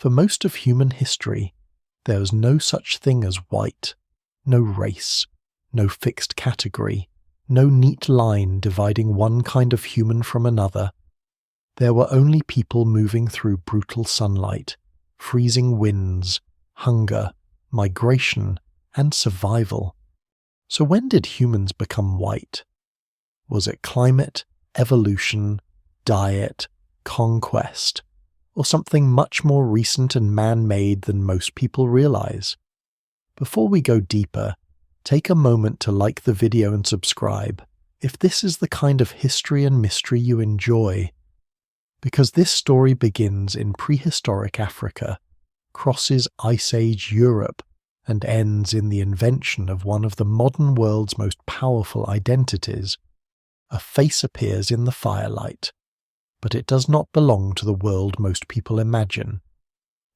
For most of human history, there was no such thing as white, no race, no fixed category, no neat line dividing one kind of human from another. There were only people moving through brutal sunlight, freezing winds, hunger, migration, and survival. So when did humans become white? Was it climate, evolution, diet, conquest, or something much more recent and man-made than most people realize? Before we go deeper, take a moment to like the video and subscribe if this is the kind of history and mystery you enjoy. Because this story begins in prehistoric Africa, crosses Ice Age Europe, and ends in the invention of one of the modern world's most powerful identities. A face appears in the firelight, but it does not belong to the world most people imagine.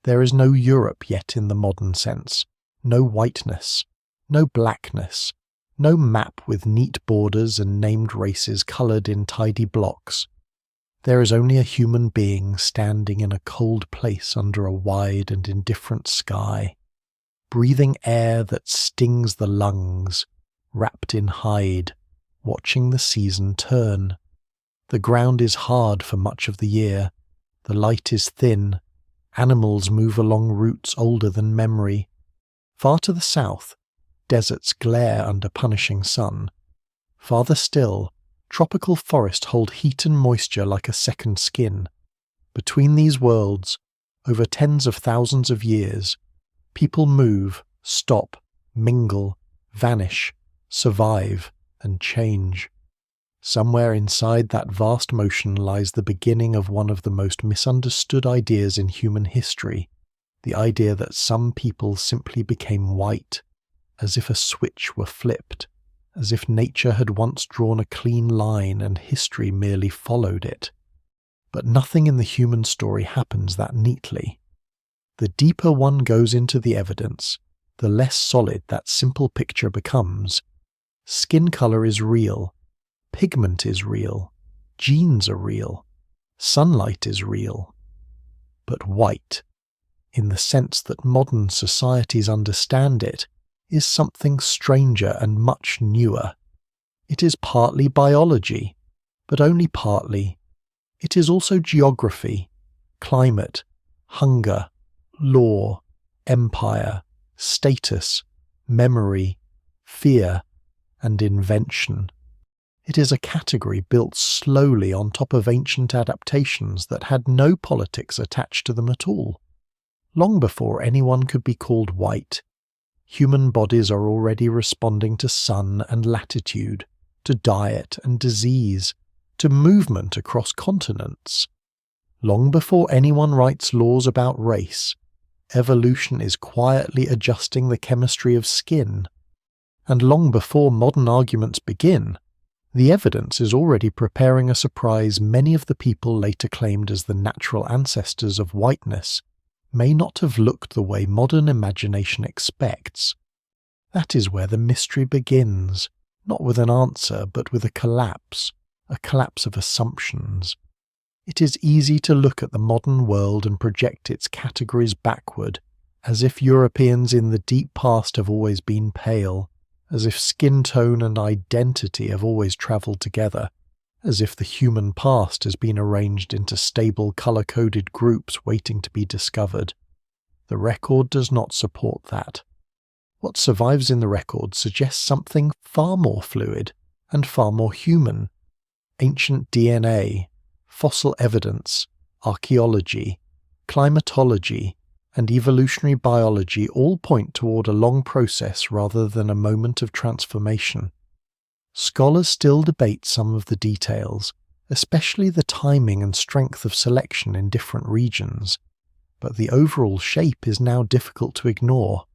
There is no Europe yet in the modern sense, no whiteness, no blackness, no map with neat borders and named races coloured in tidy blocks. There is only a human being standing in a cold place under a wide and indifferent sky, breathing air that stings the lungs, wrapped in hide, watching the season turn. The ground is hard for much of the year, the light is thin, animals move along routes older than memory. Far to the south, deserts glare under punishing sun. Farther still, tropical forests hold heat and moisture like a second skin. Between these worlds, over tens of thousands of years, people move, stop, mingle, vanish, survive, and change. Somewhere inside that vast motion lies the beginning of one of the most misunderstood ideas in human history, the idea that some people simply became white, as if a switch were flipped, as if nature had once drawn a clean line and history merely followed it. But nothing in the human story happens that neatly. The deeper one goes into the evidence, the less solid that simple picture becomes. Skin color is real, pigment is real, genes are real, sunlight is real. But white, in the sense that modern societies understand it, is something stranger and much newer. It is partly biology, but only partly. It is also geography, climate, hunger, law, empire, status, memory, fear, and invention. It is a category built slowly on top of ancient adaptations that had no politics attached to them at all. Long before anyone could be called white, human bodies are already responding to sun and latitude, to diet and disease, to movement across continents. Long before anyone writes laws about race, evolution is quietly adjusting the chemistry of skin. And long before modern arguments begin, the evidence is already preparing a surprise many of the people later claimed as the natural ancestors of whiteness may not have looked the way modern imagination expects. That is where the mystery begins, not with an answer, but with a collapse of assumptions. It is easy to look at the modern world and project its categories backward, as if Europeans in the deep past have always been pale, as if skin tone and identity have always travelled together, as if the human past has been arranged into stable colour-coded groups waiting to be discovered. The record does not support that. What survives in the record suggests something far more fluid and far more human. Ancient DNA, fossil evidence, archaeology, climatology, and evolutionary biology all point toward a long process rather than a moment of transformation. Scholars still debate some of the details, especially the timing and strength of selection in different regions, but the overall shape is now difficult to ignore.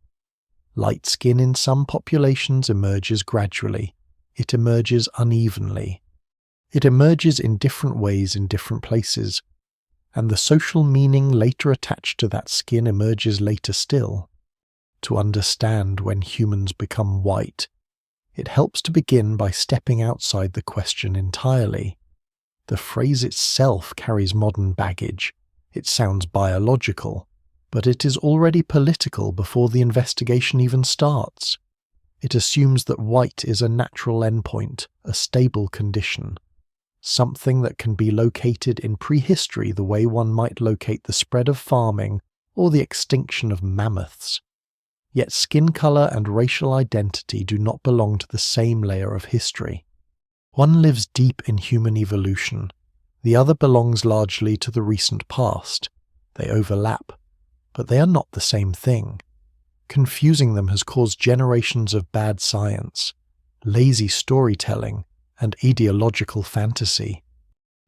Light skin in some populations emerges gradually. It emerges unevenly. It emerges in different ways in different places, and the social meaning later attached to that skin emerges later still. To understand when humans become white, it helps to begin by stepping outside the question entirely. The phrase itself carries modern baggage. It sounds biological, But it is already political before the investigation even starts. It assumes that white is a natural endpoint, a stable condition, something that can be located in prehistory the way one might locate the spread of farming or the extinction of mammoths. Yet skin color and racial identity do not belong to the same layer of history. One lives deep in human evolution, the other belongs largely to the recent past. They overlap, but they are not the same thing. Confusing them has caused generations of bad science, lazy storytelling, and ideological fantasy.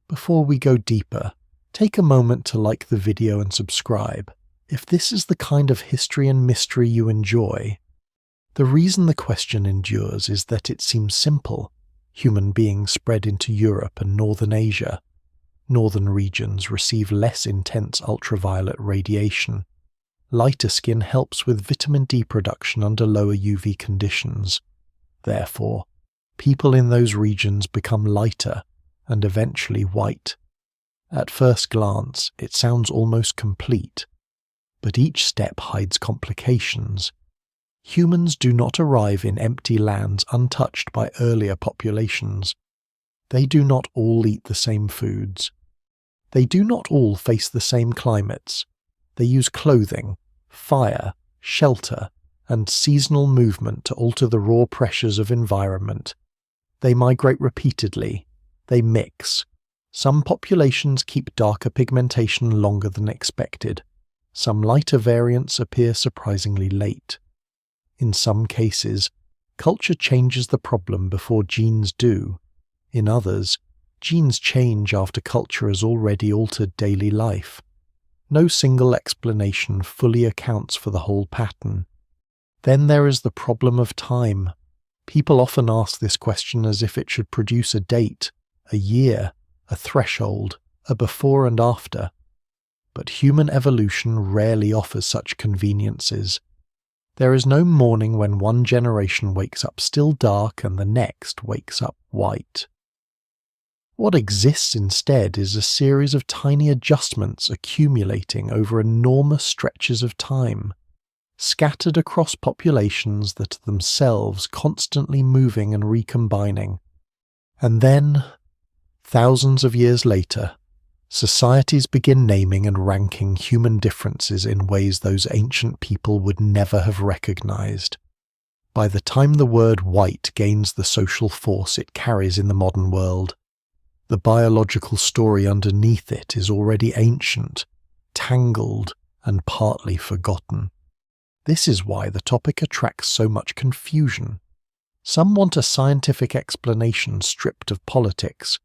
Before we go deeper, take a moment to like the video and subscribe, if this is the kind of history and mystery you enjoy. The reason the question endures is that it seems simple. Human beings spread into Europe and northern Asia. Northern regions receive less intense ultraviolet radiation. Lighter skin helps with vitamin D production under lower UV conditions. Therefore, people in those regions become lighter and eventually white. At first glance, it sounds almost complete, but each step hides complications. Humans do not arrive in empty lands untouched by earlier populations. They do not all eat the same foods. They do not all face the same climates. They use clothing, fire, shelter, and seasonal movement to alter the raw pressures of environment. They migrate repeatedly. They mix. Some populations keep darker pigmentation longer than expected. Some lighter variants appear surprisingly late. In some cases, culture changes the problem before genes do. In others, genes change after culture has already altered daily life. No single explanation fully accounts for the whole pattern. Then there is the problem of time. People often ask this question as if it should produce a date, a year, a threshold, a before and after. But human evolution rarely offers such conveniences. There is no morning when one generation wakes up still dark and the next wakes up white. What exists instead is a series of tiny adjustments accumulating over enormous stretches of time, scattered across populations that are themselves constantly moving and recombining. And then, thousands of years later, societies begin naming and ranking human differences in ways those ancient people would never have recognized. By the time the word white gains the social force it carries in the modern world, the biological story underneath it is already ancient, tangled, and partly forgotten. This is why the topic attracts so much confusion. Some want a scientific explanation stripped of politics.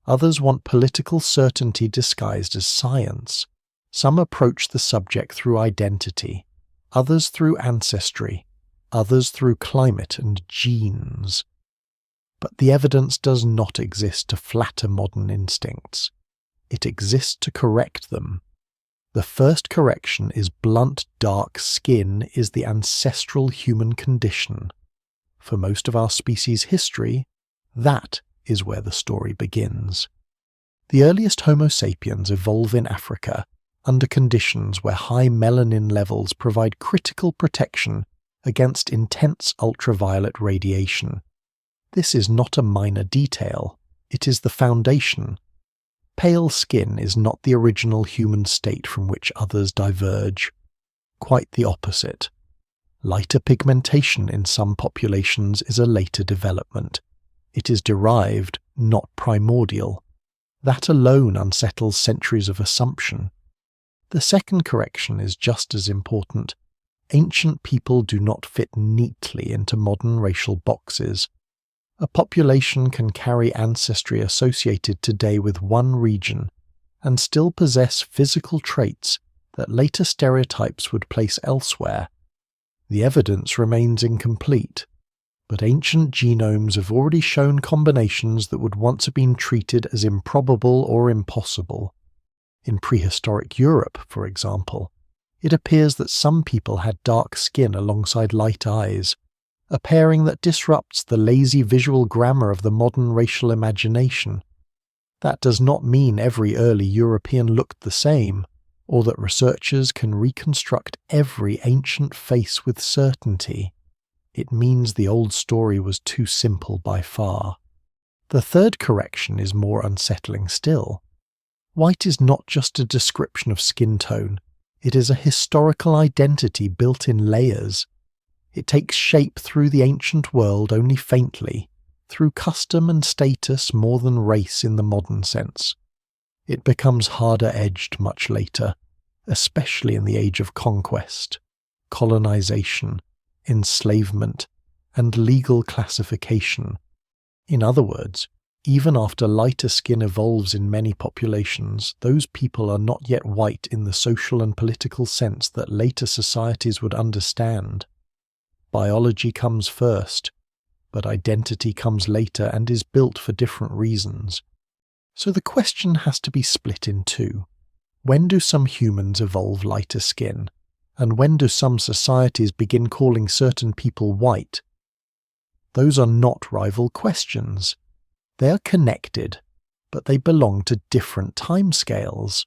Others want political certainty disguised as science. Some approach the subject through identity, others through ancestry, others through climate and genes. But the evidence does not exist to flatter modern instincts. It exists to correct them. The first correction is blunt, dark skin is the ancestral human condition. For most of our species' history, that is where the story begins. The earliest Homo sapiens evolve in Africa under conditions where high melanin levels provide critical protection against intense ultraviolet radiation. This is not a minor detail, it is the foundation. Pale skin is not the original human state from which others diverge. Quite the opposite. Lighter pigmentation in some populations is a later development. It is derived, not primordial. That alone unsettles centuries of assumption. The second correction is just as important. Ancient people do not fit neatly into modern racial boxes. A population can carry ancestry associated today with one region and still possess physical traits that later stereotypes would place elsewhere. The evidence remains incomplete, but ancient genomes have already shown combinations that would once have been treated as improbable or impossible. In prehistoric Europe, for example, it appears that some people had dark skin alongside light eyes, a pairing that disrupts the lazy visual grammar of the modern racial imagination. That does not mean every early European looked the same. or that researchers can reconstruct every ancient face with certainty, it means the old story was too simple by far. The third correction is more unsettling still. White is not just a description of skin tone, it is a historical identity built in layers. It takes shape through the ancient world only faintly, through custom and status more than race in the modern sense. It becomes harder-edged much later, especially in the age of conquest, colonization, enslavement, and legal classification. In other words, even after lighter skin evolves in many populations, those people are not yet white in the social and political sense that later societies would understand. Biology comes first, but identity comes later and is built for different reasons. So the question has to be split in two. When do some humans evolve lighter skin? And when do some societies begin calling certain people white? Those are not rival questions. They are connected, but they belong to different timescales.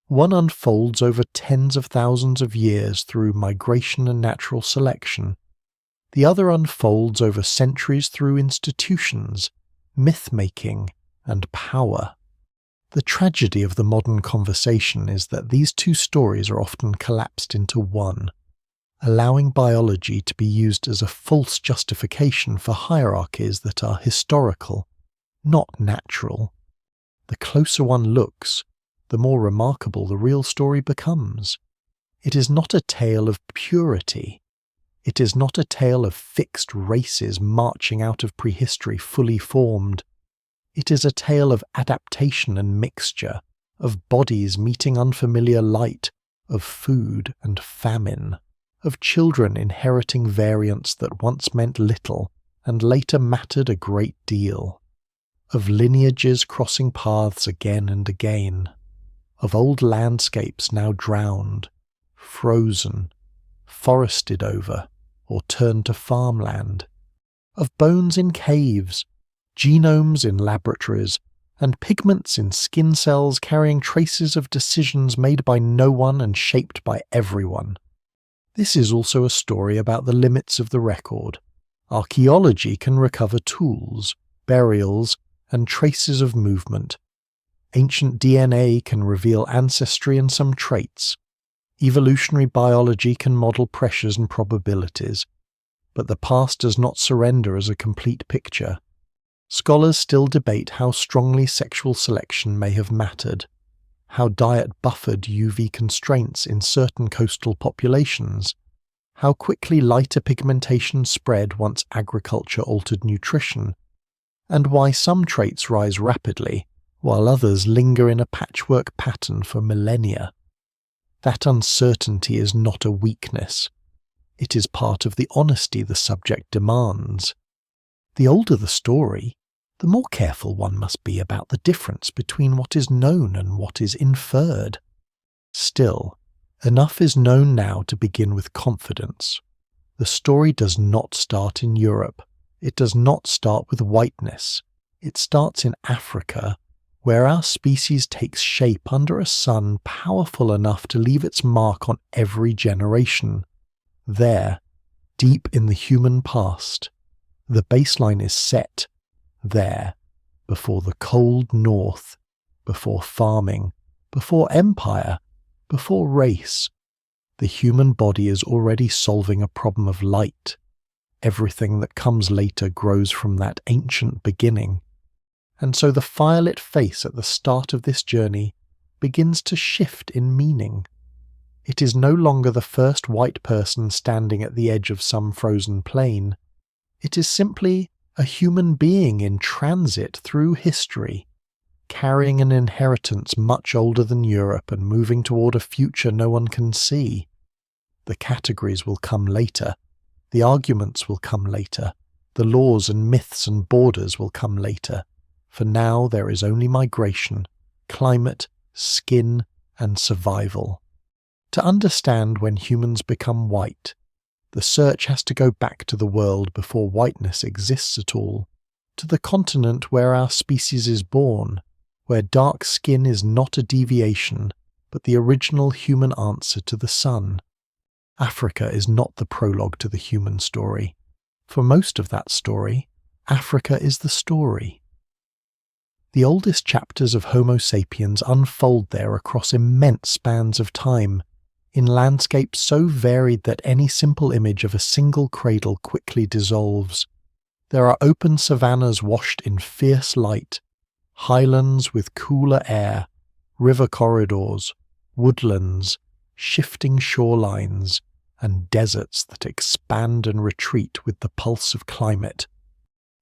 One unfolds over tens of thousands of years through migration and natural selection. The other unfolds over centuries through institutions, myth-making, and power. The tragedy of the modern conversation is that these two stories are often collapsed into one, allowing biology to be used as a false justification for hierarchies that are historical, not natural. The closer one looks, the more remarkable the real story becomes. It is not a tale of purity. It is not a tale of fixed races marching out of prehistory fully formed. It is a tale of adaptation and mixture, of bodies meeting unfamiliar light, of food and famine, of children inheriting variants that once meant little and later mattered a great deal, of lineages crossing paths again and again, of old landscapes now drowned, frozen, forested over, or turned to farmland, of bones in caves, genomes in laboratories, and pigments in skin cells carrying traces of decisions made by no one and shaped by everyone. This is also a story about the limits of the record. Archaeology can recover tools, burials, and traces of movement. Ancient DNA can reveal ancestry and some traits. Evolutionary biology can model pressures and probabilities. But the past does not surrender as a complete picture. Scholars still debate how strongly sexual selection may have mattered, how diet buffered UV constraints in certain coastal populations, how quickly lighter pigmentation spread once agriculture altered nutrition, and why some traits rise rapidly while others linger in a patchwork pattern for millennia. That uncertainty is not a weakness. It is part of the honesty the subject demands. The older the story, the more careful one must be about the difference between what is known and what is inferred. Still, enough is known now to begin with confidence. The story does not start in Europe. It does not start with whiteness. It starts in Africa, where our species takes shape under a sun powerful enough to leave its mark on every generation. There, deep in the human past, the baseline is set. There, before the cold north, before farming, before empire, before race, the human body is already solving a problem of light. Everything that comes later grows from that ancient beginning. And so the firelit face at the start of this journey begins to shift in meaning. It is no longer the first white person standing at the edge of some frozen plain. It is simply a human being in transit through history, carrying an inheritance much older than Europe and moving toward a future no one can see. The categories will come later. The arguments will come later. The laws and myths and borders will come later. For now there is only migration, climate, skin, and survival. To understand when humans become white, the search has to go back to the world before whiteness exists at all, to the continent where our species is born, where dark skin is not a deviation, but the original human answer to the sun. Africa is not the prologue to the human story. For most of that story, Africa is the story. The oldest chapters of Homo sapiens unfold there across immense spans of time, in landscapes so varied that any simple image of a single cradle quickly dissolves. There are open savannas washed in fierce light, highlands with cooler air, river corridors, woodlands, shifting shorelines, and deserts that expand and retreat with the pulse of climate.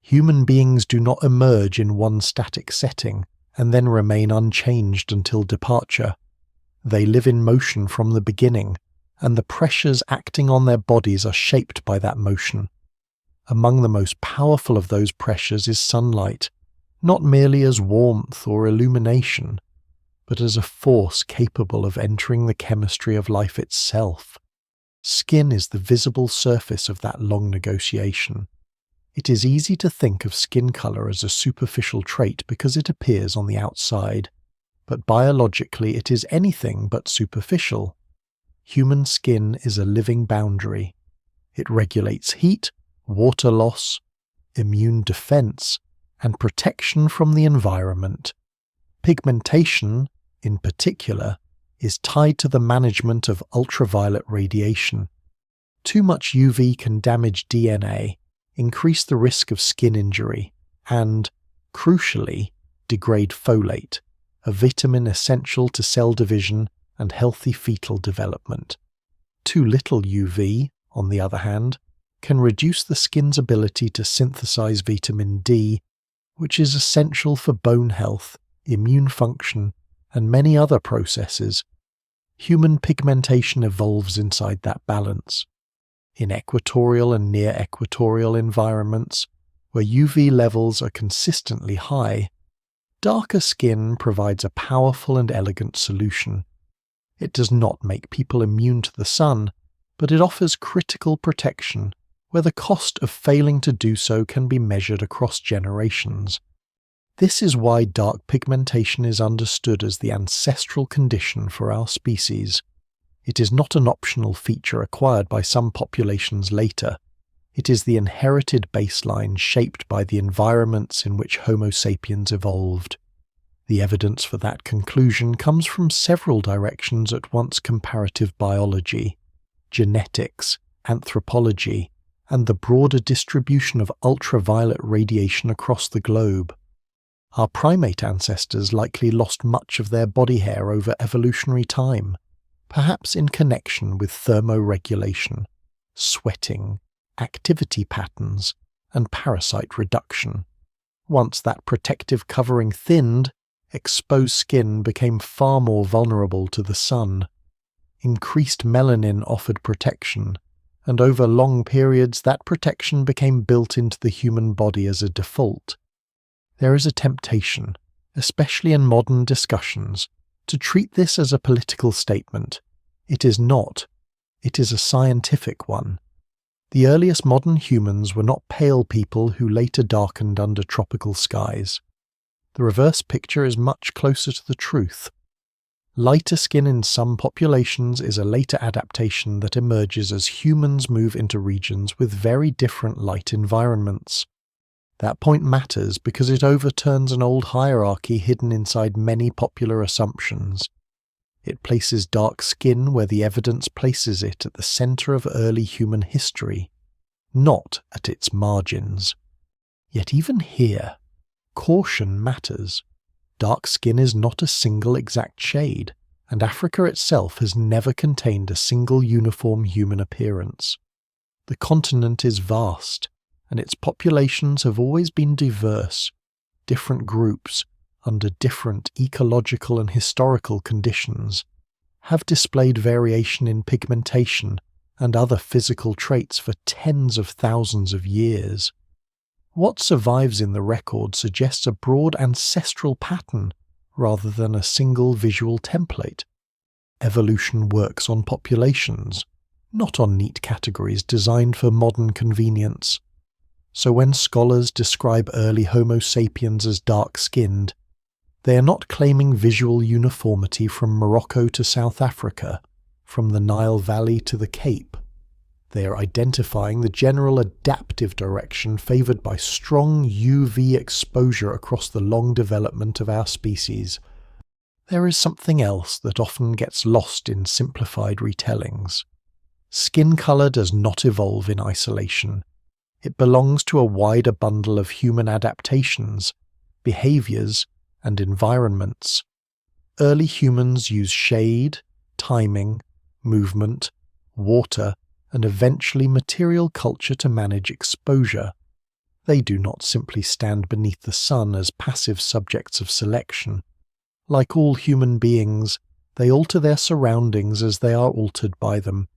Human beings do not emerge in one static setting and then remain unchanged until departure. They live in motion from the beginning, and the pressures acting on their bodies are shaped by that motion. Among the most powerful of those pressures is sunlight, not merely as warmth or illumination, but as a force capable of entering the chemistry of life itself. Skin is the visible surface of that long negotiation. It is easy to think of skin color as a superficial trait because it appears on the outside, but biologically it is anything but superficial. Human skin is a living boundary. It regulates heat, water loss, immune defense, and protection from the environment. Pigmentation, in particular, is tied to the management of ultraviolet radiation. Too much UV can damage DNA, increase the risk of skin injury, and, crucially, degrade folate, a vitamin essential to cell division and healthy fetal development. Too little UV, on the other hand, can reduce the skin's ability to synthesize vitamin D, which is essential for bone health, immune function, and many other processes. Human pigmentation evolves inside that balance. In equatorial and near-equatorial environments, where UV levels are consistently high, darker skin provides a powerful and elegant solution. It does not make people immune to the sun, but it offers critical protection, where the cost of failing to do so can be measured across generations. This is why dark pigmentation is understood as the ancestral condition for our species. It is not an optional feature acquired by some populations later. It is the inherited baseline shaped by the environments in which Homo sapiens evolved. The evidence for that conclusion comes from several directions at once: comparative biology, genetics, anthropology, and the broader distribution of ultraviolet radiation across the globe. Our primate ancestors likely lost much of their body hair over evolutionary time, perhaps in connection with thermoregulation, sweating, activity patterns, and parasite reduction. Once that protective covering thinned, exposed skin became far more vulnerable to the sun. Increased melanin offered protection, and over long periods that protection became built into the human body as a default. There is a temptation, especially in modern discussions, to treat this as a political statement. It is not. It is a scientific one. The earliest modern humans were not pale people who later darkened under tropical skies. The reverse picture is much closer to the truth. Lighter skin in some populations is a later adaptation that emerges as humans move into regions with very different light environments. That point matters because it overturns an old hierarchy hidden inside many popular assumptions. It places dark skin where the evidence places it at the center of early human history, not at its margins. Yet even here, caution matters. Dark skin is not a single exact shade, and Africa itself has never contained a single uniform human appearance. The continent is vast, and its populations have always been diverse. Different groups, under different ecological and historical conditions, have displayed variation in pigmentation and other physical traits for tens of thousands of years. What survives in the record suggests a broad ancestral pattern rather than a single visual template. Evolution works on populations, not on neat categories designed for modern convenience. So when scholars describe early Homo sapiens as dark-skinned, They are not claiming visual uniformity from Morocco to South Africa, from the Nile Valley to the Cape. They are identifying the general adaptive direction favoured by strong UV exposure across the long development of our species. There is something else that often gets lost in simplified retellings. Skin colour does not evolve in isolation. It belongs to a wider bundle of human adaptations, behaviours, and environments. Early humans use shade, timing, movement, water, and eventually material culture to manage exposure. They do not simply stand beneath the sun as passive subjects of selection. Like all human beings, they alter their surroundings as they are altered by them.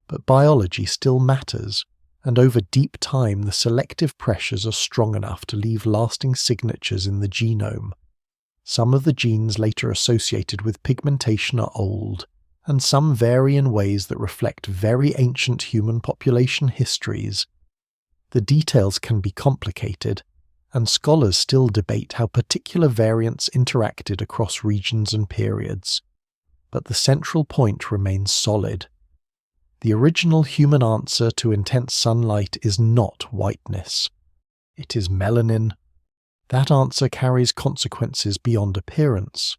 But biology still matters, and over deep time the selective pressures are strong enough to leave lasting signatures in the genome. Some of the genes later associated with pigmentation are old, and some vary in ways that reflect very ancient human population histories. The details can be complicated, and scholars still debate how particular variants interacted across regions and periods. But the central point remains solid. The original human answer to intense sunlight is not whiteness. It is melanin. That answer carries consequences beyond appearance.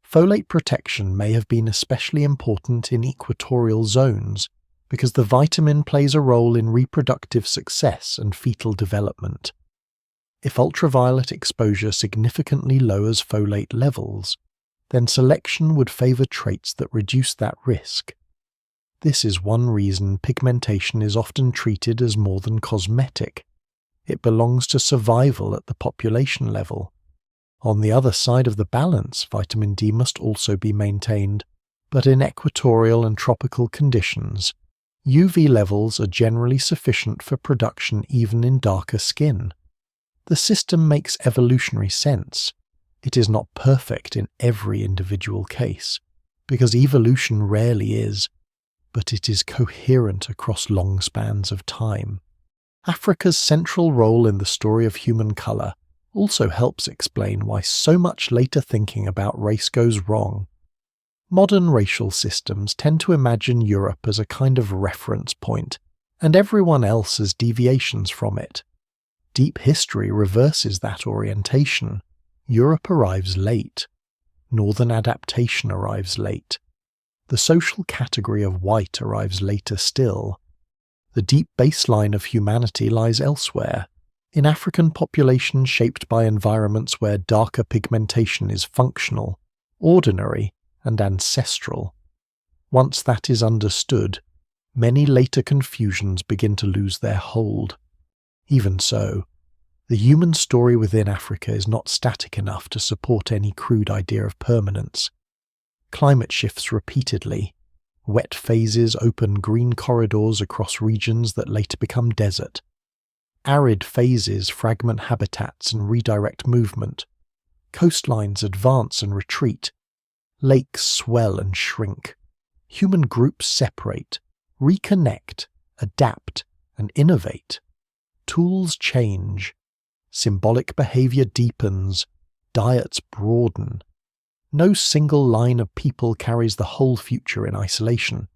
Folate protection may have been especially important in equatorial zones because the vitamin plays a role in reproductive success and fetal development. If ultraviolet exposure significantly lowers folate levels, then selection would favour traits that reduce that risk. This is one reason pigmentation is often treated as more than cosmetic. It belongs to survival at the population level. On the other side of the balance, vitamin D must also be maintained, but in equatorial and tropical conditions, UV levels are generally sufficient for production even in darker skin. The system makes evolutionary sense. It is not perfect in every individual case, because evolution rarely is, but it is coherent across long spans of time. Africa's central role in the story of human colour also helps explain why so much later thinking about race goes wrong. Modern racial systems tend to imagine Europe as a kind of reference point, and everyone else as deviations from it. Deep history reverses that orientation. Europe arrives late. Northern adaptation arrives late. The social category of white arrives later still. The deep baseline of humanity lies elsewhere, in African populations shaped by environments where darker pigmentation is functional, ordinary, and ancestral. Once that is understood, many later confusions begin to lose their hold. Even so, the human story within Africa is not static enough to support any crude idea of permanence. Climate shifts repeatedly. Wet phases open green corridors across regions that later become desert. Arid phases fragment habitats and redirect movement. Coastlines advance and retreat. Lakes swell and shrink. Human groups separate, reconnect, adapt, and innovate. Tools change. Symbolic behavior deepens. Diets broaden. No single line of people carries the whole future in isolation.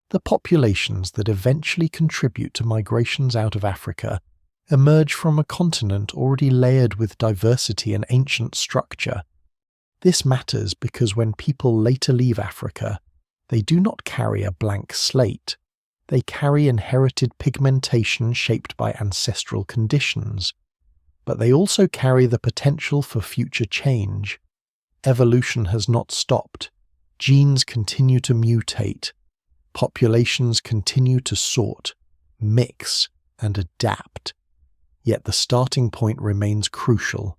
The populations that eventually contribute to migrations out of Africa emerge from a continent already layered with diversity and ancient structure. This matters because when people later leave Africa, they do not carry a blank slate. They carry inherited pigmentation shaped by ancestral conditions. But they also carry the potential for future change. Evolution has not stopped. Genes continue to mutate. Populations continue to sort, mix, and adapt. Yet the starting point remains crucial.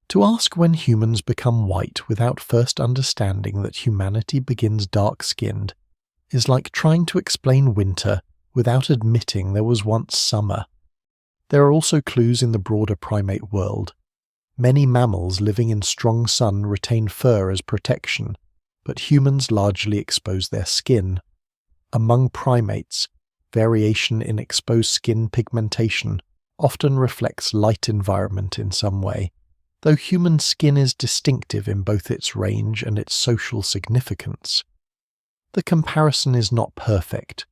To ask when humans become white without first understanding that humanity begins dark-skinned is like trying to explain winter without admitting there was once summer. There are also clues in the broader primate world. Many mammals living in strong sun retain fur as protection, but humans largely expose their skin. Among primates, variation in exposed skin pigmentation often reflects light environment in some way. Though human skin is distinctive in both its range and its social significance, the comparison is not perfect,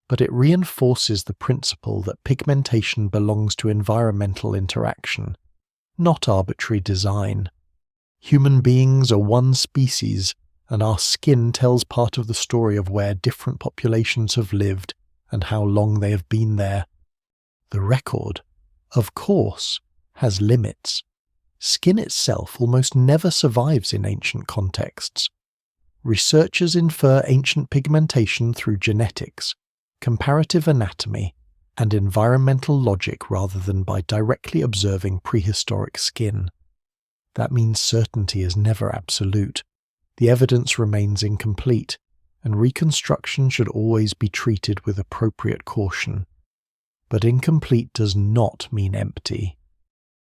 but it reinforces the principle that pigmentation belongs to environmental interaction, not arbitrary design. Human beings are one species, and our skin tells part of the story of where different populations have lived and how long they have been there. The record, of course, has limits. Skin itself almost never survives in ancient contexts. Researchers infer ancient pigmentation through genetics, comparative anatomy, and environmental logic rather than by directly observing prehistoric skin. That means certainty is never absolute. The evidence remains incomplete, and reconstruction should always be treated with appropriate caution. But incomplete does not mean empty.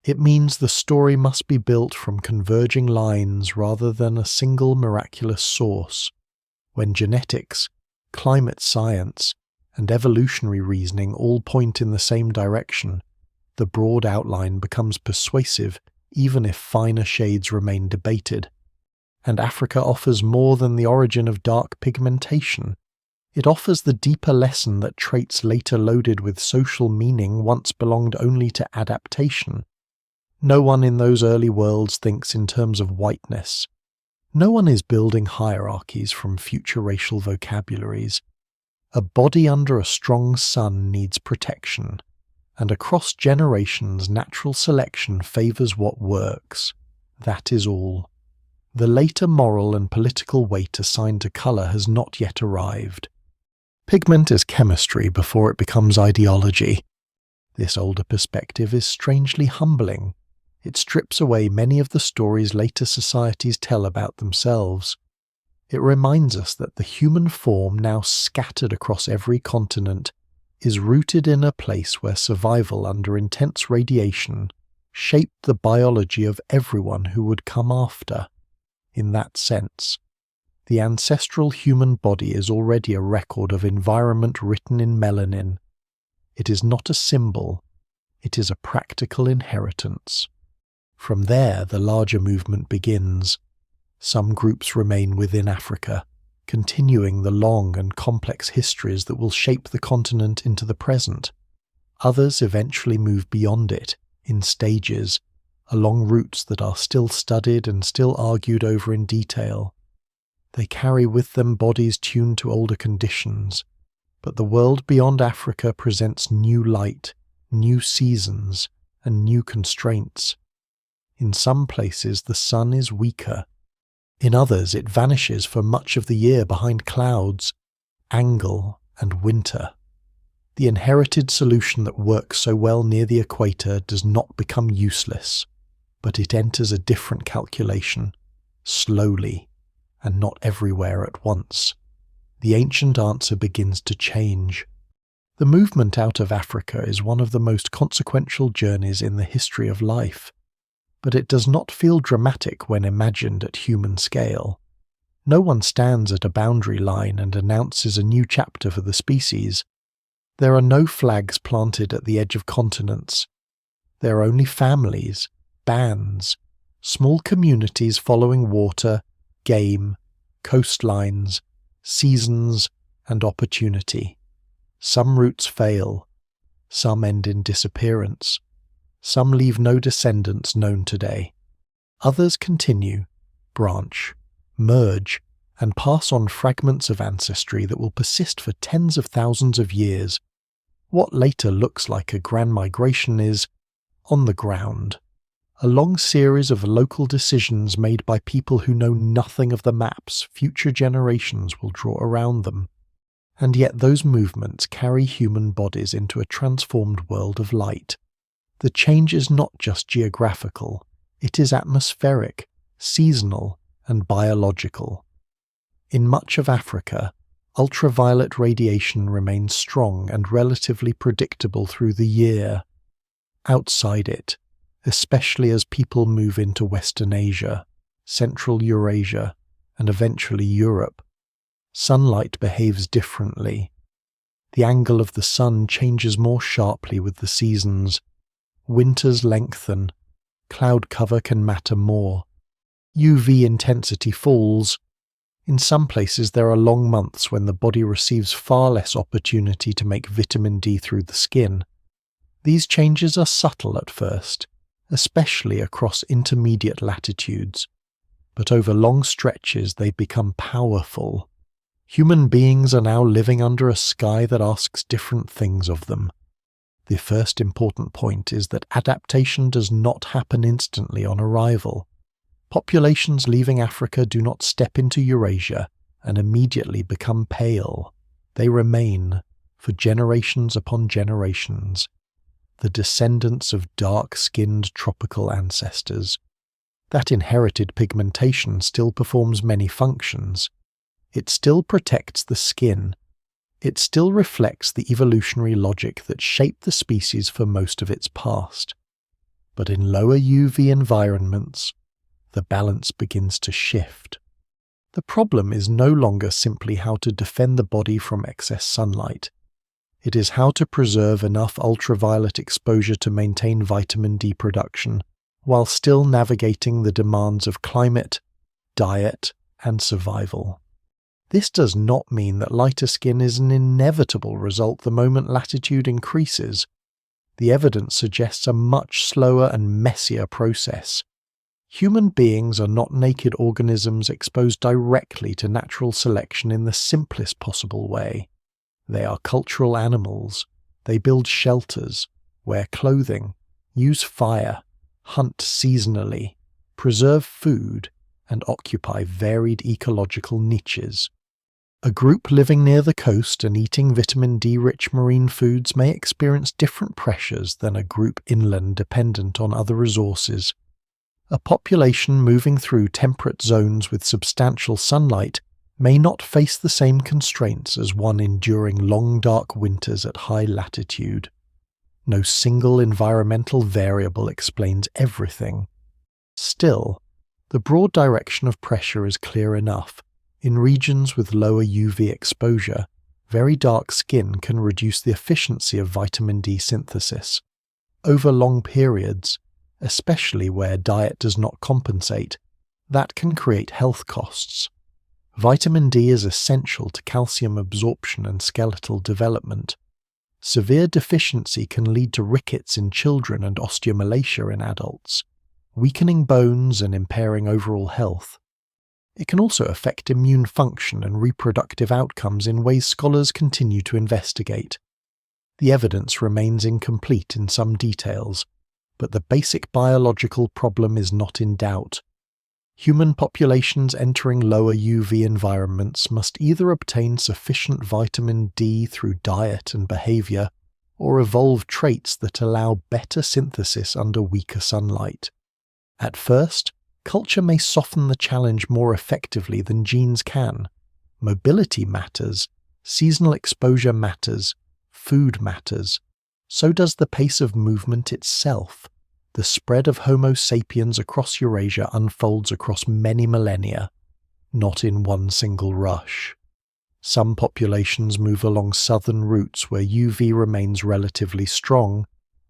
It means the story must be built from converging lines rather than a single miraculous source. When genetics, climate science, and evolutionary reasoning all point in the same direction, the broad outline becomes persuasive even if finer shades remain debated. And Africa offers more than the origin of dark pigmentation. It offers the deeper lesson that traits later loaded with social meaning once belonged only to adaptation. No one in those early worlds thinks in terms of whiteness. No one is building hierarchies from future racial vocabularies. A body under a strong sun needs protection, and across generations natural selection favours what works. That is all. The later moral and political weight assigned to colour has not yet arrived. Pigment is chemistry before it becomes ideology. This older perspective is strangely humbling. It strips away many of the stories later societies tell about themselves. It reminds us that the human form, now scattered across every continent, is rooted in a place where survival under intense radiation shaped the biology of everyone who would come after. In that sense, the ancestral human body is already a record of environment written in melanin. It is not a symbol, it is a practical inheritance. From there, the larger movement begins. Some groups remain within Africa, continuing the long and complex histories that will shape the continent into the present. Others eventually move beyond it, in stages, along routes that are still studied and still argued over in detail. They carry with them bodies tuned to older conditions, but the world beyond Africa presents new light, new seasons, and new constraints. In some places the sun is weaker. In others it vanishes for much of the year behind clouds, angle, and winter. The inherited solution that works so well near the equator does not become useless, but it enters a different calculation, slowly, and not everywhere at once. The ancient answer begins to change. The movement out of Africa is one of the most consequential journeys in the history of life, but it does not feel dramatic when imagined at human scale. No one stands at a boundary line and announces a new chapter for the species. There are no flags planted at the edge of continents. There are only families, bands, small communities following water, game, coastlines, seasons, and opportunity. Some routes fail, some end in disappearance, some leave no descendants known today. Others continue, branch, merge, and pass on fragments of ancestry that will persist for tens of thousands of years. What later looks like a grand migration is, on the ground, a long series of local decisions made by people who know nothing of the maps future generations will draw around them. And yet those movements carry human bodies into a transformed world of light. The change is not just geographical, it is atmospheric, seasonal, and biological. In much of Africa, ultraviolet radiation remains strong and relatively predictable through the year. Outside it, especially as people move into Western Asia, Central Eurasia, and eventually Europe, sunlight behaves differently. The angle of the sun changes more sharply with the seasons. Winters lengthen, cloud cover can matter more. UV intensity falls. In some places there are long months when the body receives far less opportunity to make vitamin D through the skin. These changes are subtle at first, especially across intermediate latitudes, but over long stretches they become powerful. Human beings are now living under a sky that asks different things of them. The first important point is that adaptation does not happen instantly on arrival. Populations leaving Africa do not step into Eurasia and immediately become pale. They remain, for generations upon generations, the descendants of dark-skinned tropical ancestors. That inherited pigmentation still performs many functions. It still protects the skin. It still reflects the evolutionary logic that shaped the species for most of its past. But in lower UV environments, the balance begins to shift. The problem is no longer simply how to defend the body from excess sunlight. It is how to preserve enough ultraviolet exposure to maintain vitamin D production, while still navigating the demands of climate, diet, and survival. This does not mean that lighter skin is an inevitable result the moment latitude increases. The evidence suggests a much slower and messier process. Human beings are not naked organisms exposed directly to natural selection in the simplest possible way. They are cultural animals. They build shelters, wear clothing, use fire, hunt seasonally, preserve food, and occupy varied ecological niches. A group living near the coast and eating vitamin D-rich marine foods may experience different pressures than a group inland dependent on other resources. A population moving through temperate zones with substantial sunlight may not face the same constraints as one enduring long dark winters at high latitude. No single environmental variable explains everything. Still, the broad direction of pressure is clear enough. In regions with lower UV exposure, very dark skin can reduce the efficiency of vitamin D synthesis. Over long periods, especially where diet does not compensate, that can create health costs. Vitamin D is essential to calcium absorption and skeletal development. Severe deficiency can lead to rickets in children and osteomalacia in adults, weakening bones and impairing overall health. It can also affect immune function and reproductive outcomes in ways scholars continue to investigate. The evidence remains incomplete in some details, but the basic biological problem is not in doubt. Human populations entering lower UV environments must either obtain sufficient vitamin D through diet and behavior, or evolve traits that allow better synthesis under weaker sunlight. At first, culture may soften the challenge more effectively than genes can. Mobility matters, seasonal exposure matters, food matters. So does the pace of movement itself. The spread of Homo sapiens across Eurasia unfolds across many millennia, not in one single rush. Some populations move along southern routes where UV remains relatively strong,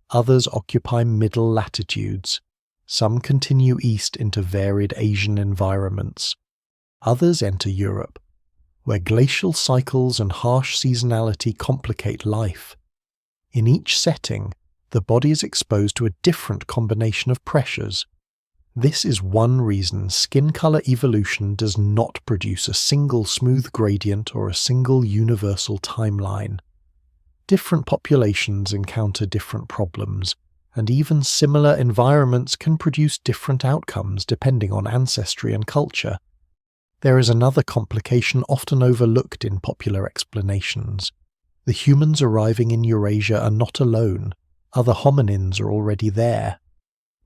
others occupy middle latitudes. Some continue east into varied Asian environments. Others enter Europe, where glacial cycles and harsh seasonality complicate life. In each setting, the body is exposed to a different combination of pressures. This is one reason skin color evolution does not produce a single smooth gradient or a single universal timeline. Different populations encounter different problems, and even similar environments can produce different outcomes depending on ancestry and culture. There is another complication often overlooked in popular explanations. The humans arriving in Eurasia are not alone. Other hominins are already there.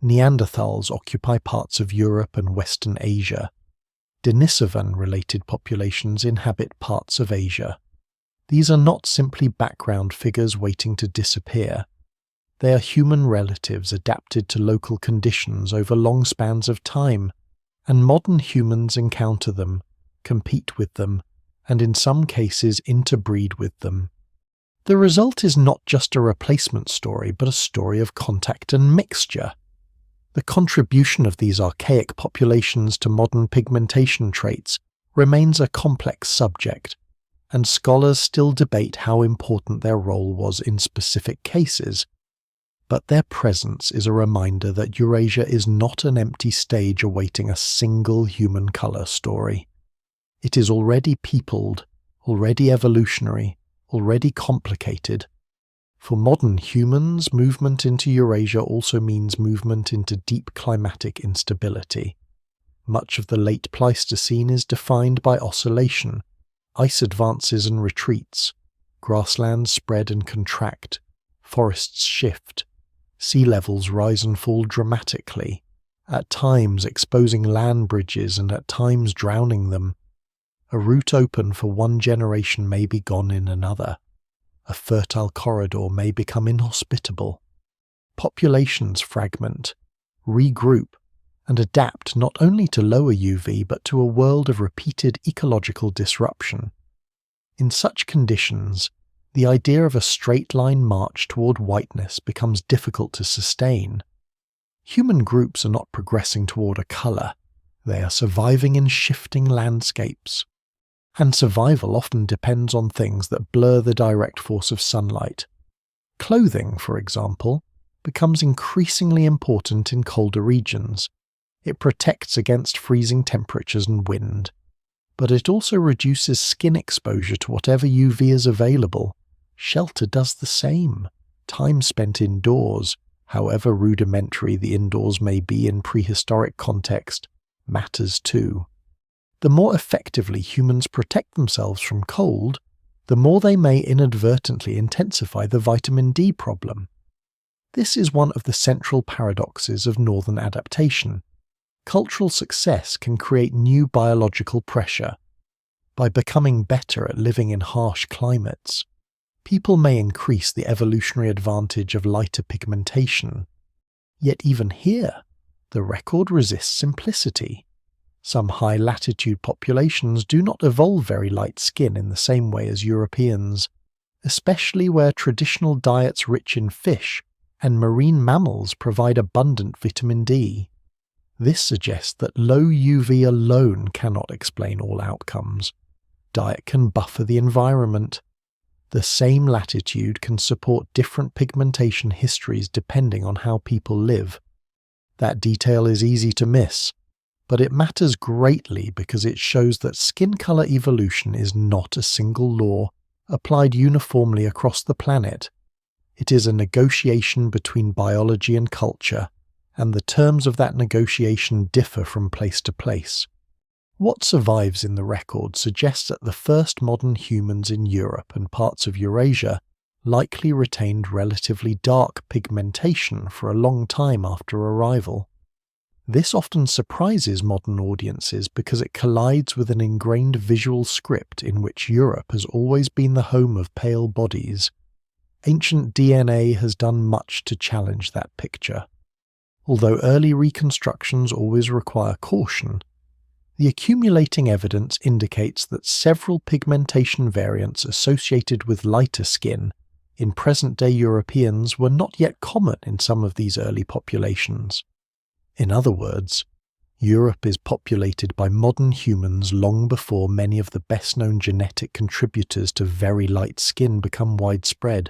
Neanderthals occupy parts of Europe and Western Asia. Denisovan-related populations inhabit parts of Asia. These are not simply background figures waiting to disappear. They are human relatives adapted to local conditions over long spans of time, and modern humans encounter them, compete with them, and in some cases interbreed with them. The result is not just a replacement story, but a story of contact and mixture. The contribution of these archaic populations to modern pigmentation traits remains a complex subject, and scholars still debate how important their role was in specific cases, but their presence is a reminder that Eurasia is not an empty stage awaiting a single human colour story. It is already peopled, already evolutionary, already complicated. For modern humans, movement into Eurasia also means movement into deep climatic instability. Much of the late Pleistocene is defined by oscillation. Ice advances and retreats. Grasslands spread and contract. Forests shift. Sea levels rise and fall dramatically, at times exposing land bridges and at times drowning them. A route open for one generation may be gone in another. A fertile corridor may become inhospitable. Populations fragment, regroup, and adapt not only to lower UV but to a world of repeated ecological disruption. In such conditions, the idea of a straight-line march toward whiteness becomes difficult to sustain. Human groups are not progressing toward a colour, they are surviving in shifting landscapes. And survival often depends on things that blur the direct force of sunlight. Clothing, for example, becomes increasingly important in colder regions. It protects against freezing temperatures and wind, but it also reduces skin exposure to whatever UV is available. Shelter does the same. Time spent indoors, however rudimentary the indoors may be in prehistoric context, matters too. The more effectively humans protect themselves from cold, the more they may inadvertently intensify the vitamin D problem. This is one of the central paradoxes of northern adaptation. Cultural success can create new biological pressure. By becoming better at living in harsh climates, people may increase the evolutionary advantage of lighter pigmentation. Yet even here, the record resists simplicity. Some high-latitude populations do not evolve very light skin in the same way as Europeans, especially where traditional diets rich in fish and marine mammals provide abundant vitamin D. This suggests that low UV alone cannot explain all outcomes. Diet can buffer the environment. The same latitude can support different pigmentation histories depending on how people live. That detail is easy to miss, but it matters greatly because it shows that skin color evolution is not a single law applied uniformly across the planet. It is a negotiation between biology and culture, and the terms of that negotiation differ from place to place. What survives in the record suggests that the first modern humans in Europe and parts of Eurasia likely retained relatively dark pigmentation for a long time after arrival. This often surprises modern audiences because it collides with an ingrained visual script in which Europe has always been the home of pale bodies. Ancient DNA has done much to challenge that picture. Although early reconstructions always require caution, the accumulating evidence indicates that several pigmentation variants associated with lighter skin in present-day Europeans were not yet common in some of these early populations. In other words, Europe is populated by modern humans long before many of the best-known genetic contributors to very light skin become widespread.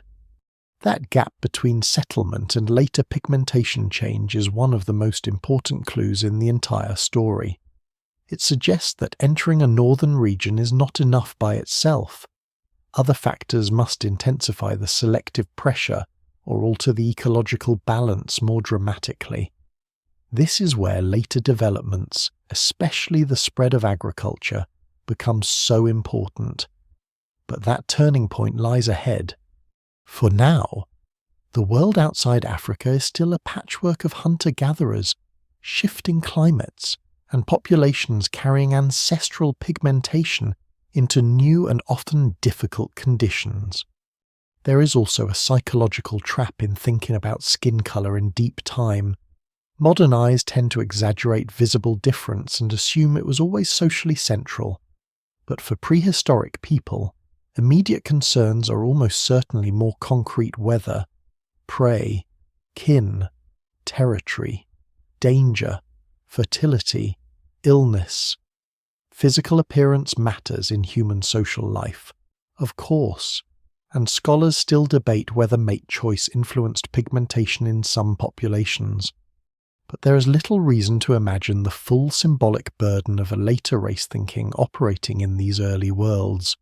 That gap between settlement and later pigmentation change is one of the most important clues in the entire story. It suggests that entering a northern region is not enough by itself. Other factors must intensify the selective pressure or alter the ecological balance more dramatically. This is where later developments, especially the spread of agriculture, become so important. But that turning point lies ahead. For now, the world outside Africa is still a patchwork of hunter-gatherers, shifting climates, and populations carrying ancestral pigmentation into new and often difficult conditions. There is also a psychological trap in thinking about skin colour in deep time. Modern eyes tend to exaggerate visible difference and assume it was always socially central. But for prehistoric people, immediate concerns are almost certainly more concrete weather, prey, kin, territory. danger, fertility, illness. Physical appearance matters in human social life, of course, and scholars still debate whether mate choice influenced pigmentation in some populations. But there is little reason to imagine the full symbolic burden of a later race thinking operating in these early worlds.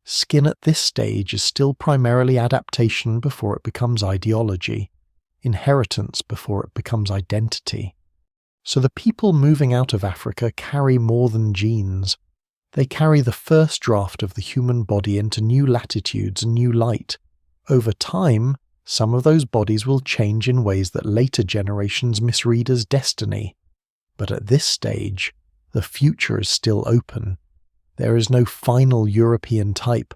Skin at this stage is still primarily adaptation before it becomes ideology, inheritance before it becomes identity. So the people moving out of Africa carry more than genes. They carry the first draft of the human body into new latitudes and new light. Over time, some of those bodies will change in ways that later generations misread as destiny. But at this stage, the future is still open. There is no final European type,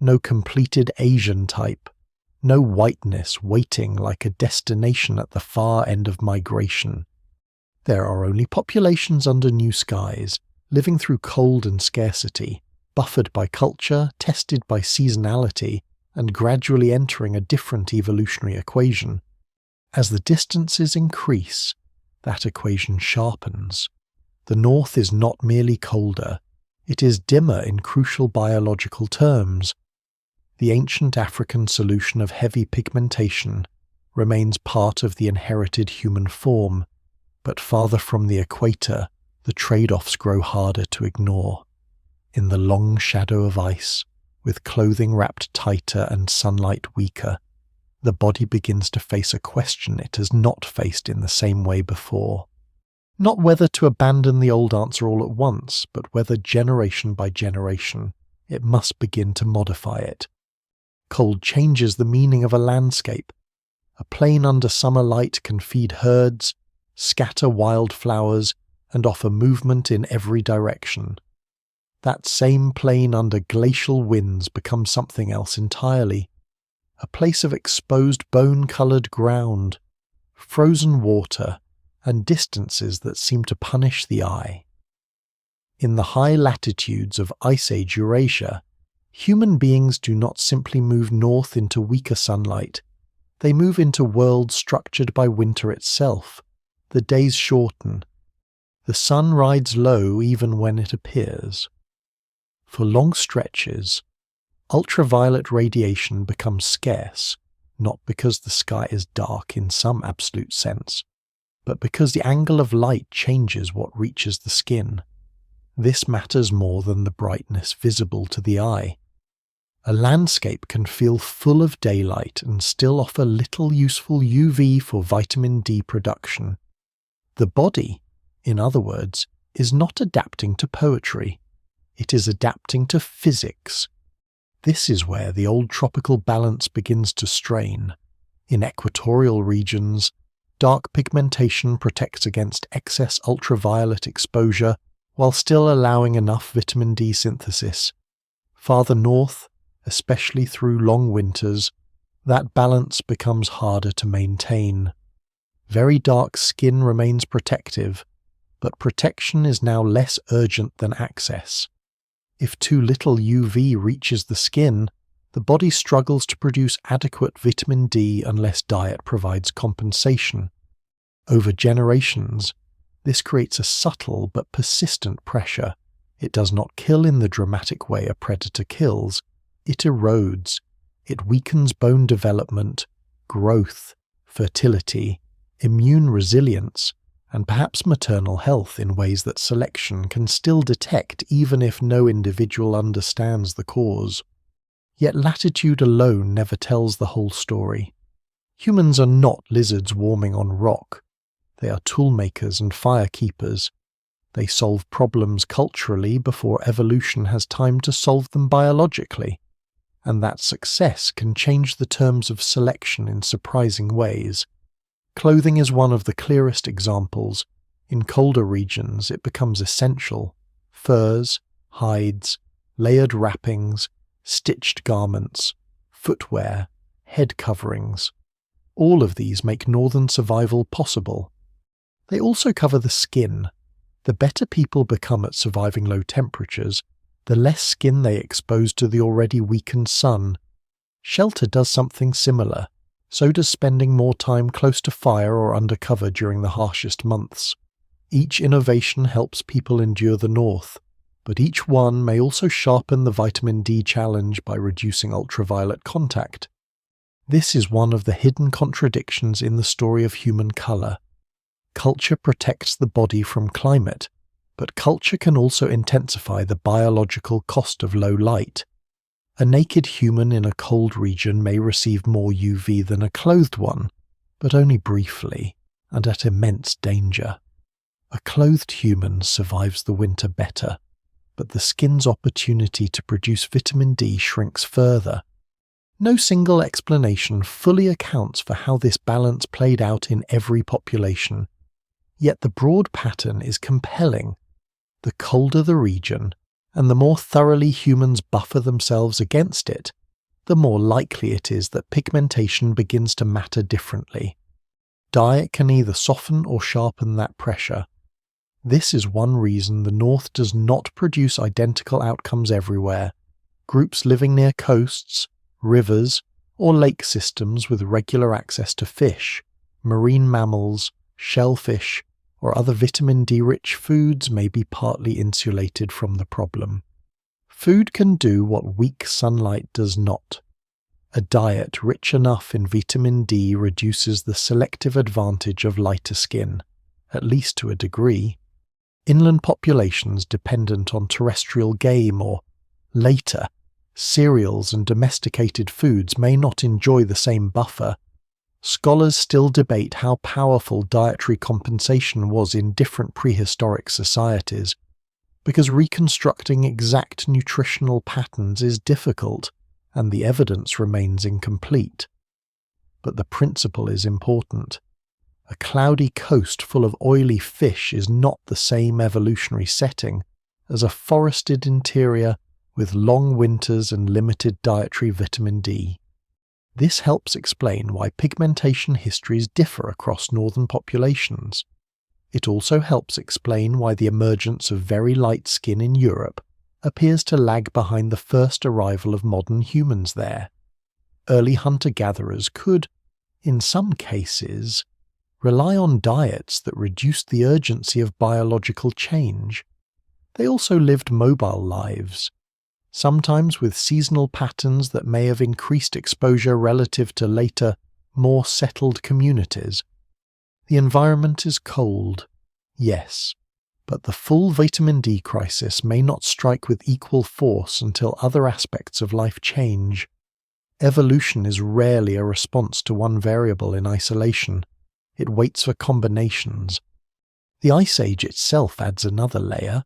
no completed Asian type, no whiteness waiting like a destination at the far end of migration. There are only populations under new skies, living through cold and scarcity, buffered by culture, tested by seasonality, and gradually entering a different evolutionary equation. As the distances increase, that equation sharpens. The north is not merely colder, it is dimmer in crucial biological terms. The ancient African solution of heavy pigmentation remains part of the inherited human form, but farther from the equator, the trade-offs grow harder to ignore. In the long shadow of ice, with clothing wrapped tighter and sunlight weaker, the body begins to face a question it has not faced in the same way before. Not whether to abandon the old answer all at once, but whether generation by generation it must begin to modify it. Cold changes the meaning of a landscape. A plain under summer light can feed herds, scatter wildflowers, and offer movement in every direction. That same plain under glacial winds becomes something else entirely. A place of exposed bone-coloured ground, frozen water, and distances that seem to punish the eye. In the high latitudes of Ice Age Eurasia, human beings do not simply move north into weaker sunlight, they move into worlds structured by winter itself. The days shorten. The sun rides low even when it appears. For long stretches, ultraviolet radiation becomes scarce, not because the sky is dark in some absolute sense, but because the angle of light changes what reaches the skin. This matters more than the brightness visible to the eye. A landscape can feel full of daylight and still offer little useful UV for vitamin D production. The body, in other words, is not adapting to poetry. It is adapting to physics. This is where the old tropical balance begins to strain. In equatorial regions, dark pigmentation protects against excess ultraviolet exposure while still allowing enough vitamin D synthesis. Farther north, especially through long winters, that balance becomes harder to maintain. Very dark skin remains protective, but protection is now less urgent than access. If too little UV reaches the skin, the body struggles to produce adequate vitamin D unless diet provides compensation. Over generations, this creates a subtle but persistent pressure. It does not kill in the dramatic way a predator kills. It erodes. It weakens bone development, growth, fertility, immune resilience, and perhaps maternal health in ways that selection can still detect even if no individual understands the cause. Yet latitude alone never tells the whole story. Humans are not lizards warming on rock. They are toolmakers and firekeepers. They solve problems culturally before evolution has time to solve them biologically, and that success can change the terms of selection in surprising ways. Clothing is one of the clearest examples. In colder regions, it becomes essential. Furs, hides, layered wrappings, stitched garments, footwear, head coverings. All of these make northern survival possible. They also cover the skin. The better people become at surviving low temperatures, the less skin they expose to the already weakened sun. Shelter does something similar. so does spending more time close to fire or undercover during the harshest months. Each innovation helps people endure the north, but each one may also sharpen the vitamin D challenge by reducing ultraviolet contact. This is one of the hidden contradictions in the story of human colour. Culture protects the body from climate, but culture can also intensify the biological cost of low light. A naked human in a cold region may receive more UV than a clothed one, but only briefly, and at immense danger. A clothed human survives the winter better, but the skin's opportunity to produce vitamin D shrinks further. No single explanation fully accounts for how this balance played out in every population, yet the broad pattern is compelling. The colder the region, and the more thoroughly humans buffer themselves against it, the more likely it is that pigmentation begins to matter differently. Diet can either soften or sharpen that pressure. This is one reason the North does not produce identical outcomes everywhere. Groups living near coasts, rivers, or lake systems with regular access to fish, marine mammals, shellfish, or other vitamin D-rich foods may be partly insulated from the problem. Food can do what weak sunlight does not. A diet rich enough in vitamin D reduces the selective advantage of lighter skin, at least to a degree. Inland populations dependent on terrestrial game or, later, cereals and domesticated foods may not enjoy the same buffer. Scholars still debate how powerful dietary compensation was in different prehistoric societies, because reconstructing exact nutritional patterns is difficult and the evidence remains incomplete. But the principle is important. A cloudy coast full of oily fish is not the same evolutionary setting as a forested interior with long winters and limited dietary vitamin D. This helps explain why pigmentation histories differ across northern populations. It also helps explain why the emergence of very light skin in Europe appears to lag behind the first arrival of modern humans there. Early hunter-gatherers could, in some cases, rely on diets that reduced the urgency of biological change. They also lived mobile lives, sometimes with seasonal patterns that may have increased exposure relative to later, more settled communities. The environment is cold, yes, but the full vitamin D crisis may not strike with equal force until other aspects of life change. Evolution is rarely a response to one variable in isolation. It waits for combinations. The Ice Age itself adds another layer.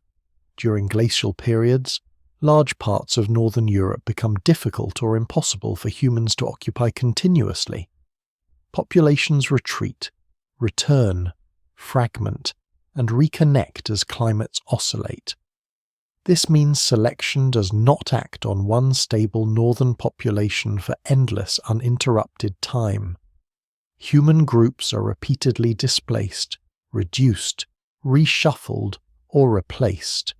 During glacial periods, large parts of northern Europe become difficult or impossible for humans to occupy continuously. Populations retreat, return, fragment, and reconnect as climates oscillate. This means selection does not act on one stable northern population for endless, uninterrupted time. Human groups are repeatedly displaced, reduced, reshuffled, or replaced.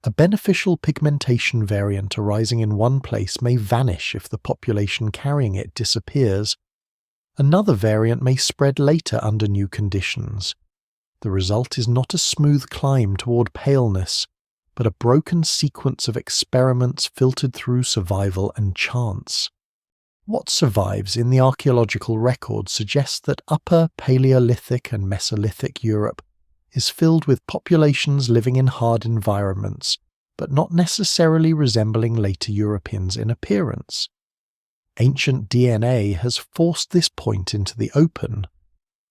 A beneficial pigmentation variant arising in one place may vanish if the population carrying it disappears. Another variant may spread later under new conditions. The result is not a smooth climb toward paleness, but a broken sequence of experiments filtered through survival and chance. What survives in the archaeological record suggests that Upper Paleolithic and Mesolithic Europe is filled with populations living in hard environments, but not necessarily resembling later Europeans in appearance. Ancient DNA has forced this point into the open.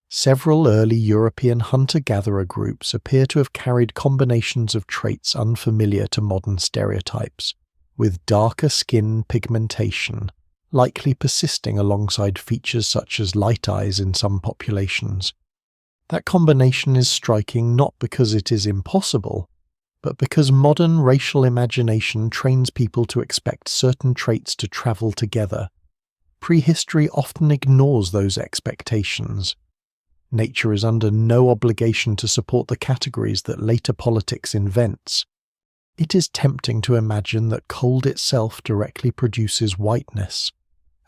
Several early European hunter-gatherer groups appear to have carried combinations of traits unfamiliar to modern stereotypes, with darker skin pigmentation likely persisting alongside features such as light eyes in some populations. That combination is striking not because it is impossible, but because modern racial imagination trains people to expect certain traits to travel together. Prehistory often ignores those expectations. Nature is under no obligation to support the categories that later politics invents. It is tempting to imagine that cold itself directly produces whiteness,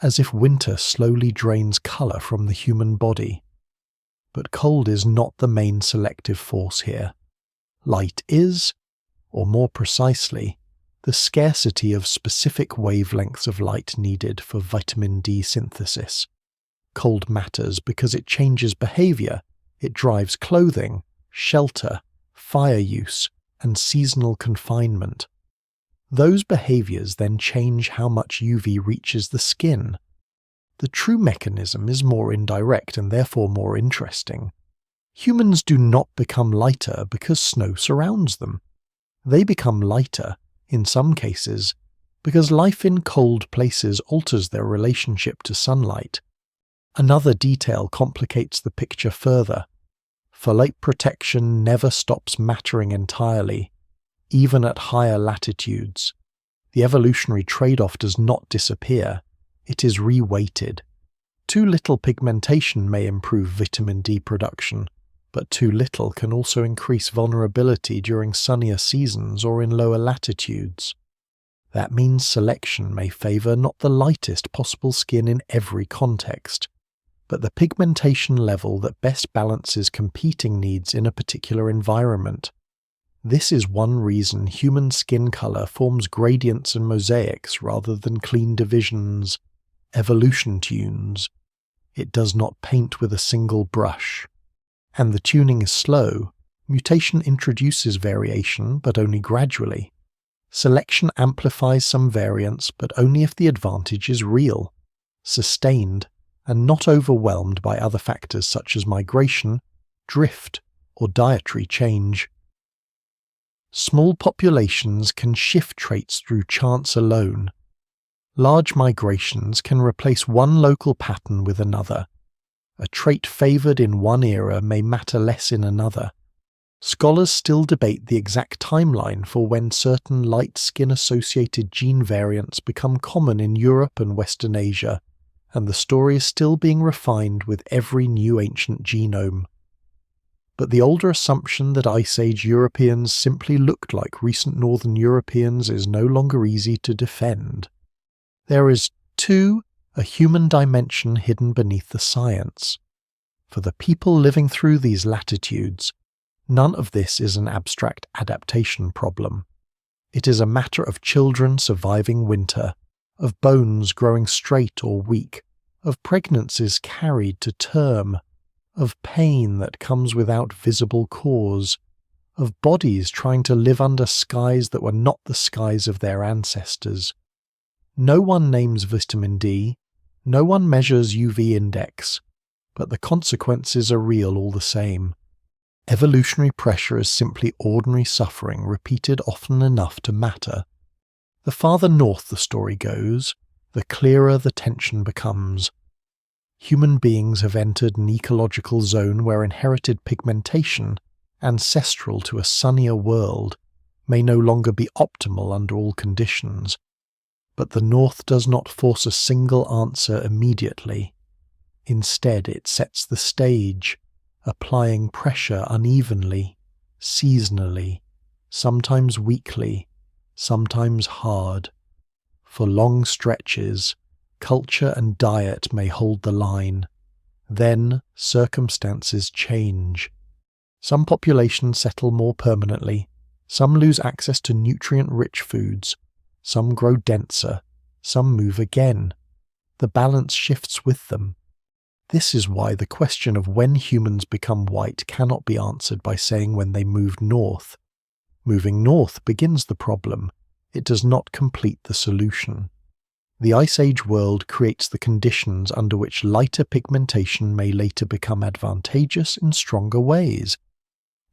as if winter slowly drains colour from the human body. But cold is not the main selective force here. Light is, or more precisely, the scarcity of specific wavelengths of light needed for vitamin D synthesis. Cold matters because it changes behaviour, it drives clothing, shelter, fire use, and seasonal confinement. Those behaviours then change how much UV reaches the skin. The true mechanism is more indirect and therefore more interesting. Humans do not become lighter because snow surrounds them. They become lighter, in some cases, because life in cold places alters their relationship to sunlight. Another detail complicates the picture further. For light protection never stops mattering entirely, even at higher latitudes. The evolutionary trade-off does not disappear, it is reweighted. Too little pigmentation may improve vitamin D production, but too little can also increase vulnerability during sunnier seasons or in lower latitudes. That means selection may favour not the lightest possible skin in every context, but the pigmentation level that best balances competing needs in a particular environment. This is one reason human skin colour forms gradients and mosaics rather than clean divisions, evolution tunes. It does not paint with a single brush. And the tuning is slow. Mutation introduces variation, but only gradually. Selection amplifies some variance, but only if the advantage is real, sustained, and not overwhelmed by other factors such as migration, drift, or dietary change. Small populations can shift traits through chance alone. Large migrations can replace one local pattern with another. A trait favoured in one era may matter less in another. Scholars still debate the exact timeline for when certain light skin-associated gene variants become common in Europe and Western Asia, and the story is still being refined with every new ancient genome. But the older assumption that Ice Age Europeans simply looked like recent Northern Europeans is no longer easy to defend. There is, too, a human dimension hidden beneath the science. For the people living through these latitudes, none of this is an abstract adaptation problem. It is a matter of children surviving winter, of bones growing straight or weak, of pregnancies carried to term, of pain that comes without visible cause, of bodies trying to live under skies that were not the skies of their ancestors. No one names vitamin D, no one measures UV index, but the consequences are real all the same. Evolutionary pressure is simply ordinary suffering repeated often enough to matter. The farther north the story goes, the clearer the tension becomes. Human beings have entered an ecological zone where inherited pigmentation, ancestral to a sunnier world, may no longer be optimal under all conditions. But the North does not force a single answer immediately. Instead, it sets the stage, applying pressure unevenly, seasonally, sometimes weakly, sometimes hard. For long stretches, culture and diet may hold the line. Then circumstances change. Some populations settle more permanently, some lose access to nutrient-rich foods, some grow denser, some move again. The balance shifts with them. This is why the question of when humans become white cannot be answered by saying when they moved north. Moving north begins the problem. It does not complete the solution. The Ice Age world creates the conditions under which lighter pigmentation may later become advantageous in stronger ways,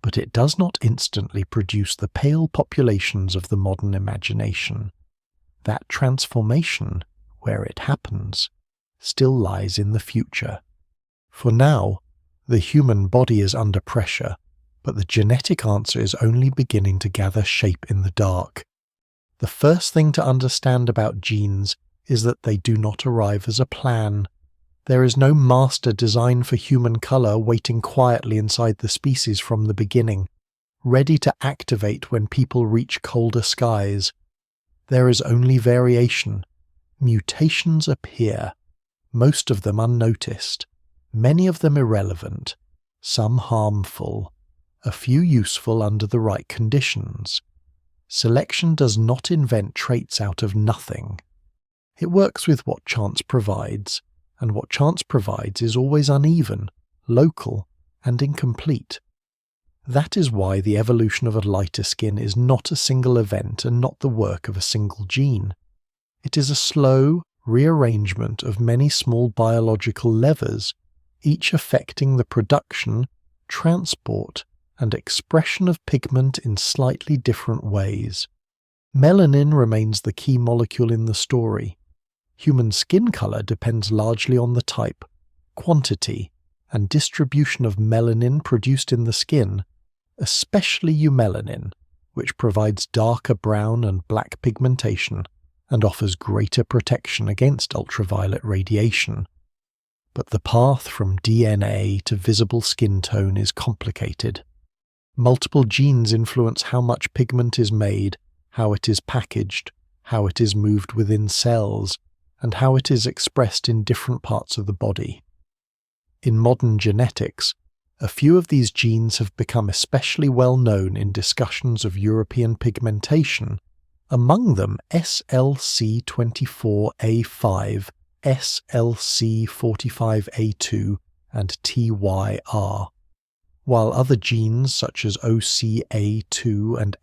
but it does not instantly produce the pale populations of the modern imagination. That transformation, where it happens, still lies in the future. For now, the human body is under pressure, but the genetic answer is only beginning to gather shape in the dark. The first thing to understand about genes is that they do not arrive as a plan. There is no master design for human colour waiting quietly inside the species from the beginning, ready to activate when people reach colder skies. There is only variation, Mutations appear, most of them unnoticed, many of them irrelevant, some harmful, a few useful under the right conditions. Selection does not invent traits out of nothing. It works with what chance provides, and what chance provides is always uneven, local, and incomplete. That is why the evolution of a lighter skin is not a single event and not the work of a single gene. It is a slow rearrangement of many small biological levers, each affecting the production, transport, and expression of pigment in slightly different ways. Melanin remains the key molecule in the story. Human skin color depends largely on the type, quantity, and distribution of melanin produced in the skin, especially eumelanin, which provides darker brown and black pigmentation and offers greater protection against ultraviolet radiation. But the path from DNA to visible skin tone is complicated. Multiple genes influence how much pigment is made, how it is packaged, how it is moved within cells, and how it is expressed in different parts of the body. In modern genetics, a few of these genes have become especially well known in discussions of European pigmentation, among them SLC24A5, SLC45A2, and TYR, while other genes such as OCA2 and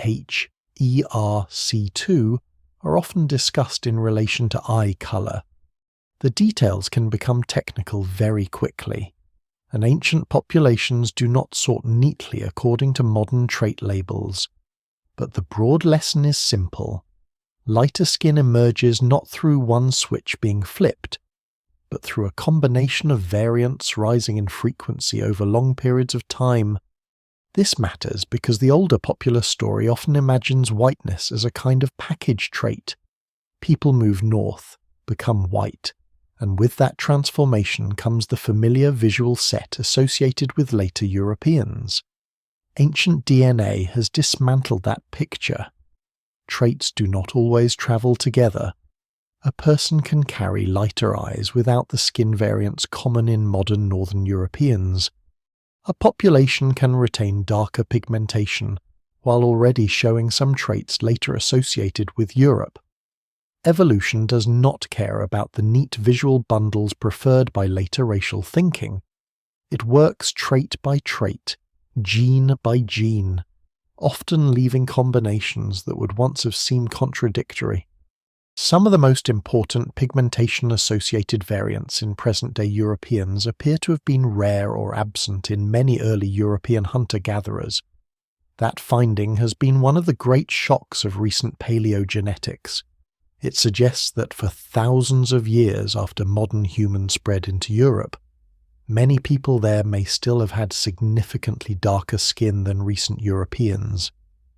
HERC2 are often discussed in relation to eye color. The details can become technical very quickly, and ancient populations do not sort neatly according to modern trait labels. But the broad lesson is simple. Lighter skin emerges not through one switch being flipped, but through a combination of variants rising in frequency over long periods of time. This matters because the older popular story often imagines whiteness as a kind of package trait. People move north, become white, and with that transformation comes the familiar visual set associated with later Europeans. Ancient DNA has dismantled that picture. Traits do not always travel together. A person can carry lighter eyes without the skin variants common in modern Northern Europeans. A population can retain darker pigmentation, while already showing some traits later associated with Europe. Evolution does not care about the neat visual bundles preferred by later racial thinking. It works trait by trait, gene by gene, often leaving combinations that would once have seemed contradictory. Some of the most important pigmentation-associated variants in present-day Europeans appear to have been rare or absent in many early European hunter-gatherers. That finding has been one of the great shocks of recent paleogenetics. It suggests that for thousands of years after modern humans spread into Europe, many people there may still have had significantly darker skin than recent Europeans,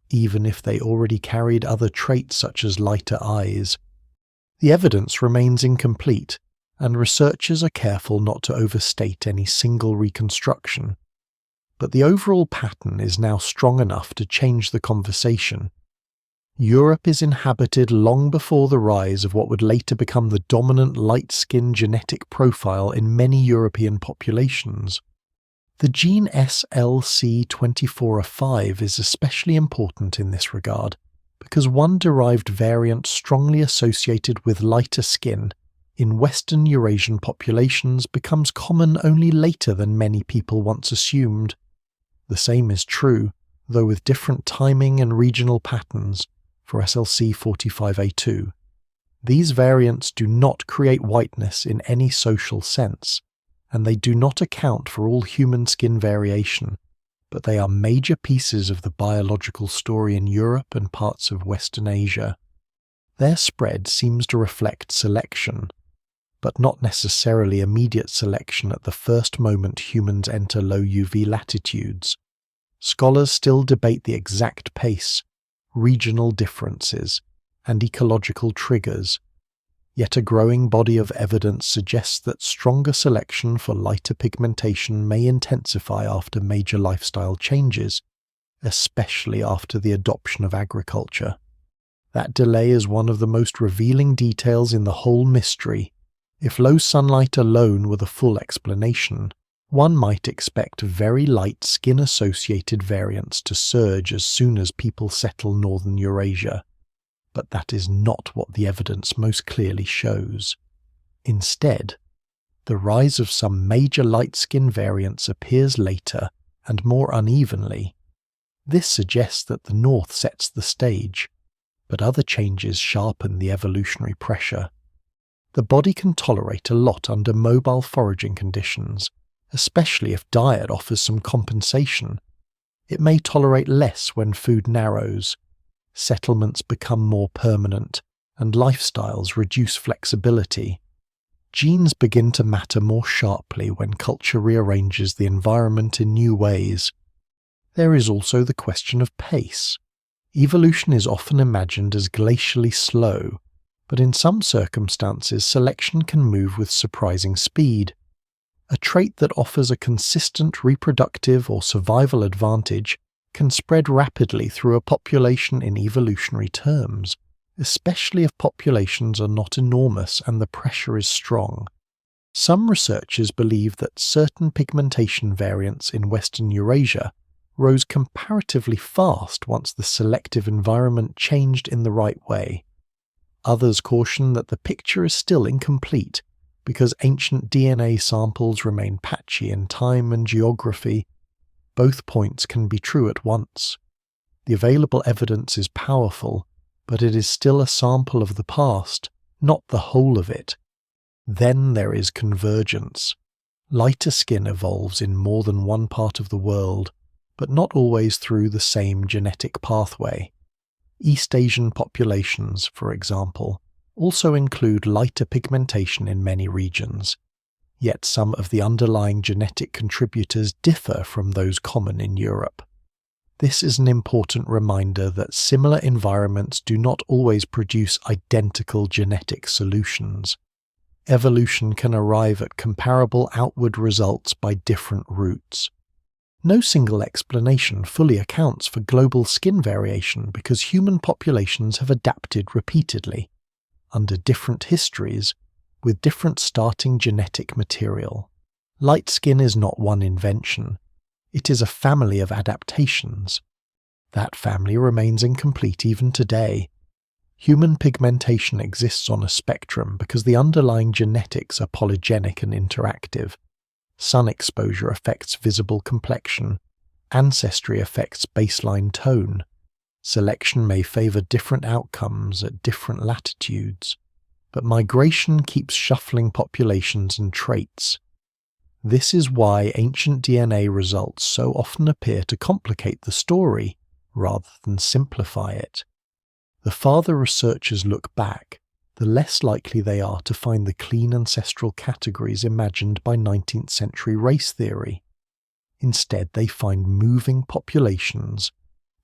even if they already carried other traits such as lighter eyes. The evidence remains incomplete, and researchers are careful not to overstate any single reconstruction. But the overall pattern is now strong enough to change the conversation. Europe is inhabited long before the rise of what would later become the dominant light-skinned genetic profile in many European populations. The gene SLC24A5 is especially important in this regard, because one derived variant strongly associated with lighter skin in Western Eurasian populations becomes common only later than many people once assumed. The same is true, though with different timing and regional patterns, for SLC45A2. These variants do not create whiteness in any social sense, and they do not account for all human skin variation, but they are major pieces of the biological story in Europe and parts of Western Asia. Their spread seems to reflect selection, but not necessarily immediate selection at the first moment humans enter low UV latitudes. Scholars still debate the exact pace, regional differences, and ecological triggers, yet a growing body of evidence suggests that stronger selection for lighter pigmentation may intensify after major lifestyle changes, especially after the adoption of agriculture. That delay is one of the most revealing details in the whole mystery. If low sunlight alone were the full explanation, one might expect very light skin-associated variants to surge as soon as people settle northern Eurasia. But that is not what the evidence most clearly shows. Instead, the rise of some major light skin variants appears later and more unevenly. This suggests that the north sets the stage, but other changes sharpen the evolutionary pressure. The body can tolerate a lot under mobile foraging conditions, especially if diet offers some compensation. It may tolerate less when food narrows, settlements become more permanent, and lifestyles reduce flexibility. Genes begin to matter more sharply when culture rearranges the environment in new ways. There is also the question of pace. Evolution is often imagined as glacially slow, but in some circumstances selection can move with surprising speed. A trait that offers a consistent reproductive or survival advantage can spread rapidly through a population in evolutionary terms, especially if populations are not enormous and the pressure is strong. Some researchers believe that certain pigmentation variants in Western Eurasia rose comparatively fast once the selective environment changed in the right way. Others caution that the picture is still incomplete because ancient DNA samples remain patchy in time and geography. Both points can be true at once. The available evidence is powerful, but it is still a sample of the past, not the whole of it. Then there is convergence. Lighter skin evolves in more than one part of the world, but not always through the same genetic pathway. East Asian populations, for example, also include lighter pigmentation in many regions, yet some of the underlying genetic contributors differ from those common in Europe. This is an important reminder that similar environments do not always produce identical genetic solutions. Evolution can arrive at comparable outward results by different routes. No single explanation fully accounts for global skin variation because human populations have adapted repeatedly, under different histories, with different starting genetic material. Light skin is not one invention. It is a family of adaptations. That family remains incomplete even today. Human pigmentation exists on a spectrum because the underlying genetics are polygenic and interactive. Sun exposure affects visible complexion. Ancestry affects baseline tone. Selection may favor different outcomes at different latitudes, but migration keeps shuffling populations and traits. This is why ancient DNA results so often appear to complicate the story rather than simplify it. The farther researchers look back, the less likely they are to find the clean ancestral categories imagined by 19th century race theory. Instead, they find moving populations,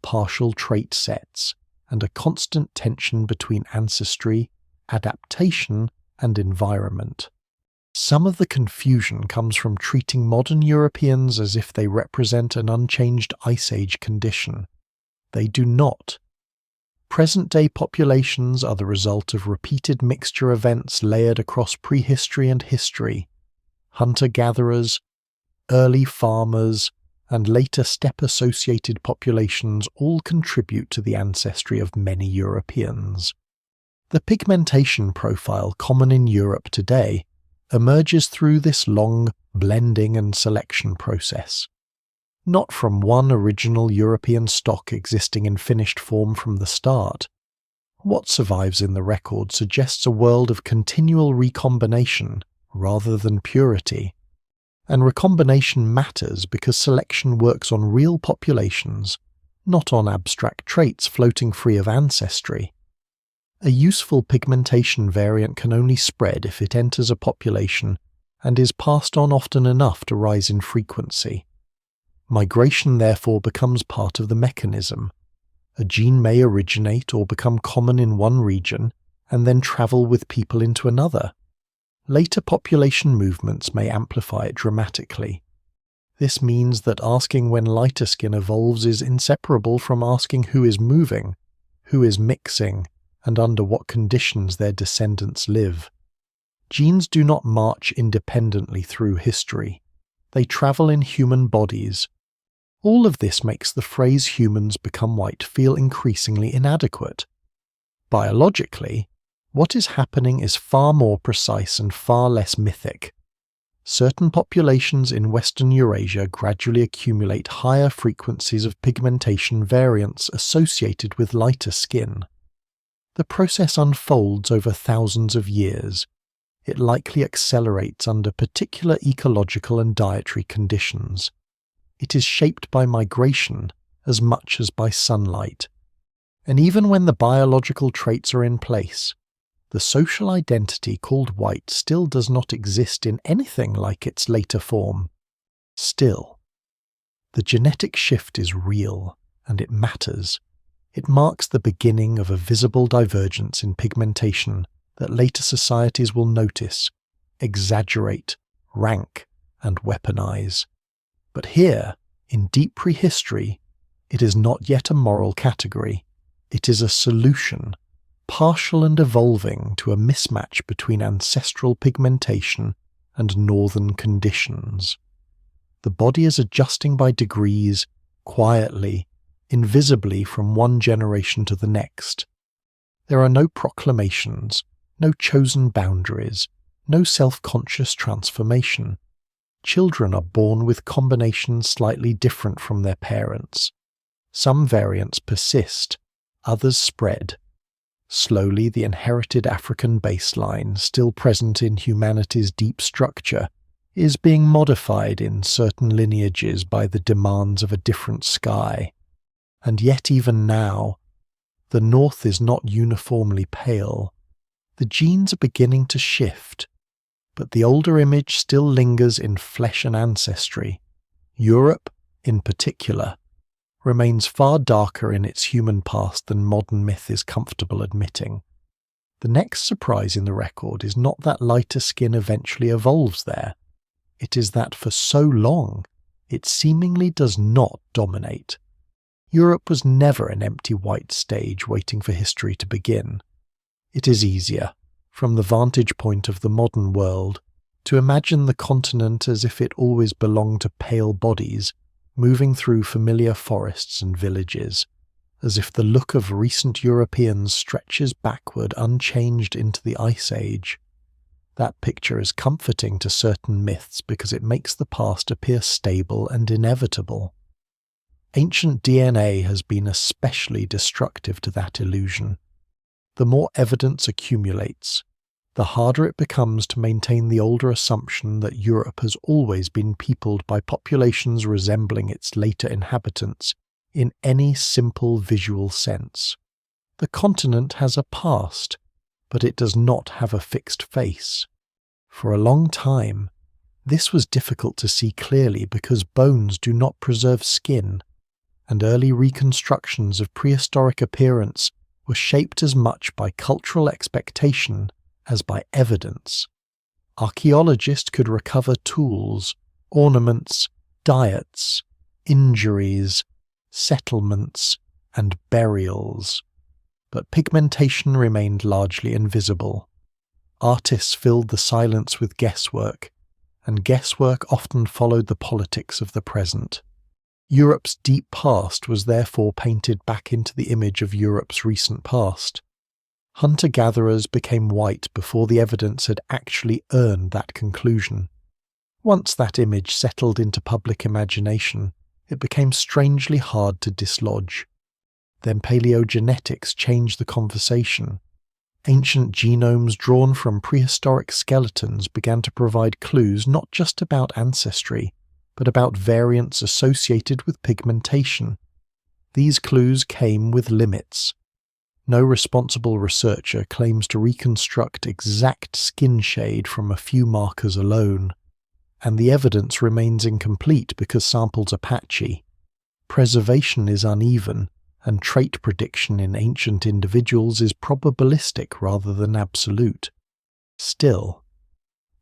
partial trait sets, and a constant tension between ancestry, adaptation, and environment. Some of the confusion comes from treating modern Europeans as if they represent an unchanged Ice Age condition. They do not. Present-day populations are the result of repeated mixture events layered across prehistory and history. Hunter-gatherers, early farmers, and later steppe-associated populations all contribute to the ancestry of many Europeans. The pigmentation profile common in Europe today emerges through this long blending and selection process. Not from one original European stock existing in finished form from the start. What survives in the record suggests a world of continual recombination rather than purity. And recombination matters because selection works on real populations, not on abstract traits floating free of ancestry. A useful pigmentation variant can only spread if it enters a population and is passed on often enough to rise in frequency. Migration therefore becomes part of the mechanism. A gene may originate or become common in one region and then travel with people into another. Later population movements may amplify it dramatically. This means that asking when lighter skin evolves is inseparable from asking who is moving, who is mixing, and under what conditions their descendants live. Genes do not march independently through history. They travel in human bodies. All of this makes the phrase humans become white feel increasingly inadequate. Biologically, what is happening is far more precise and far less mythic. Certain populations in Western Eurasia gradually accumulate higher frequencies of pigmentation variants associated with lighter skin. The process unfolds over thousands of years. It likely accelerates under particular ecological and dietary conditions. It is shaped by migration as much as by sunlight. And even when the biological traits are in place, the social identity called white still does not exist in anything like its later form. Still, the genetic shift is real, and it matters. It marks the beginning of a visible divergence in pigmentation that later societies will notice, exaggerate, rank, and weaponize. But here, in deep prehistory, it is not yet a moral category. It is a solution, partial and evolving to a mismatch between ancestral pigmentation and northern conditions. The body is adjusting by degrees, quietly, invisibly from one generation to the next. There are no proclamations, no chosen boundaries, no self-conscious transformation. Children are born with combinations slightly different from their parents. Some variants persist, others spread. Slowly, the inherited African baseline, still present in humanity's deep structure, is being modified in certain lineages by the demands of a different sky. And yet even now, the North is not uniformly pale. The genes are beginning to shift, but the older image still lingers in flesh and ancestry. Europe, in particular, remains far darker in its human past than modern myth is comfortable admitting. The next surprise in the record is not that lighter skin eventually evolves there. It is that for so long, it seemingly does not dominate. Europe was never an empty white stage waiting for history to begin. It is easier, from the vantage point of the modern world, to imagine the continent as if it always belonged to pale bodies, moving through familiar forests and villages, as if the look of recent Europeans stretches backward unchanged into the Ice Age. That picture is comforting to certain myths because it makes the past appear stable and inevitable. Ancient DNA has been especially destructive to that illusion. The more evidence accumulates, the harder it becomes to maintain the older assumption that Europe has always been peopled by populations resembling its later inhabitants in any simple visual sense. The continent has a past, but it does not have a fixed face. For a long time, this was difficult to see clearly because bones do not preserve skin, and early reconstructions of prehistoric appearance were shaped as much by cultural expectation as by evidence. Archaeologists could recover tools, ornaments, diets, injuries, settlements, and burials. But pigmentation remained largely invisible. Artists filled the silence with guesswork, and guesswork often followed the politics of the present. Europe's deep past was therefore painted back into the image of Europe's recent past. Hunter-gatherers became white before the evidence had actually earned that conclusion. Once that image settled into public imagination, it became strangely hard to dislodge. Then paleogenetics changed the conversation. Ancient genomes drawn from prehistoric skeletons began to provide clues not just about ancestry, but about variants associated with pigmentation. These clues came with limits. No responsible researcher claims to reconstruct exact skin shade from a few markers alone, and the evidence remains incomplete because samples are patchy. Preservation is uneven, and trait prediction in ancient individuals is probabilistic rather than absolute. Still,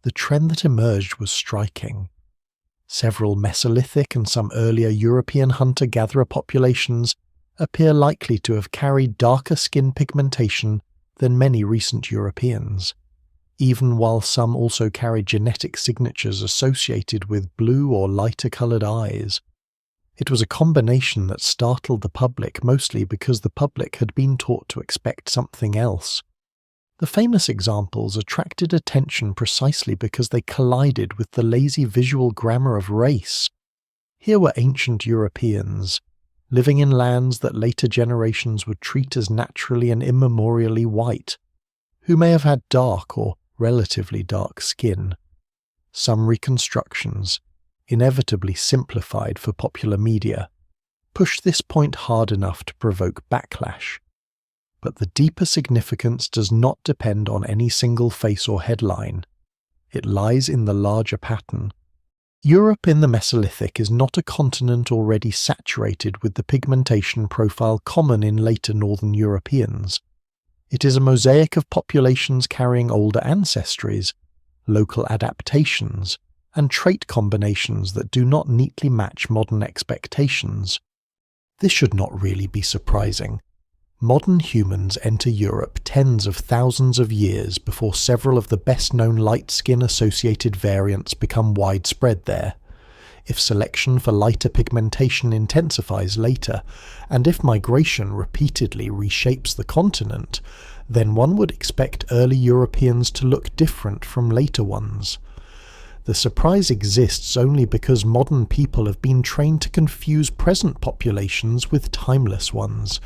the trend that emerged was striking. Several Mesolithic and some earlier European hunter-gatherer populations appear likely to have carried darker skin pigmentation than many recent Europeans, even while some also carry genetic signatures associated with blue or lighter-coloured eyes. It was a combination that startled the public mostly because the public had been taught to expect something else. The famous examples attracted attention precisely because they collided with the lazy visual grammar of race. Here were ancient Europeans, living in lands that later generations would treat as naturally and immemorially white, who may have had dark or relatively dark skin. Some reconstructions, inevitably simplified for popular media, push this point hard enough to provoke backlash. But the deeper significance does not depend on any single face or headline. It lies in the larger pattern. Europe in the Mesolithic is not a continent already saturated with the pigmentation profile common in later northern Europeans. It is a mosaic of populations carrying older ancestries, local adaptations, and trait combinations that do not neatly match modern expectations. This should not really be surprising. Modern humans enter Europe tens of thousands of years before several of the best-known light skin-associated variants become widespread there. If selection for lighter pigmentation intensifies later, and if migration repeatedly reshapes the continent, then one would expect early Europeans to look different from later ones. The surprise exists only because modern people have been trained to confuse present populations with timeless ones.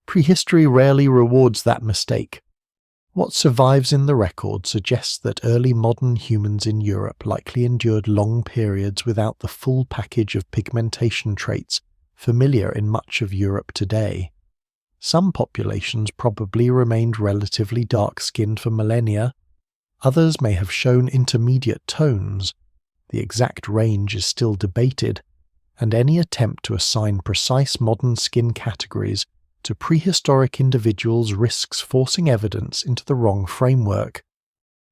Prehistory rarely rewards that mistake. What survives in the record suggests that early modern humans in Europe likely endured long periods without the full package of pigmentation traits familiar in much of Europe today. Some populations probably remained relatively dark-skinned for millennia. Others may have shown intermediate tones. The exact range is still debated, and any attempt to assign precise modern skin categories to prehistoric individuals risks forcing evidence into the wrong framework.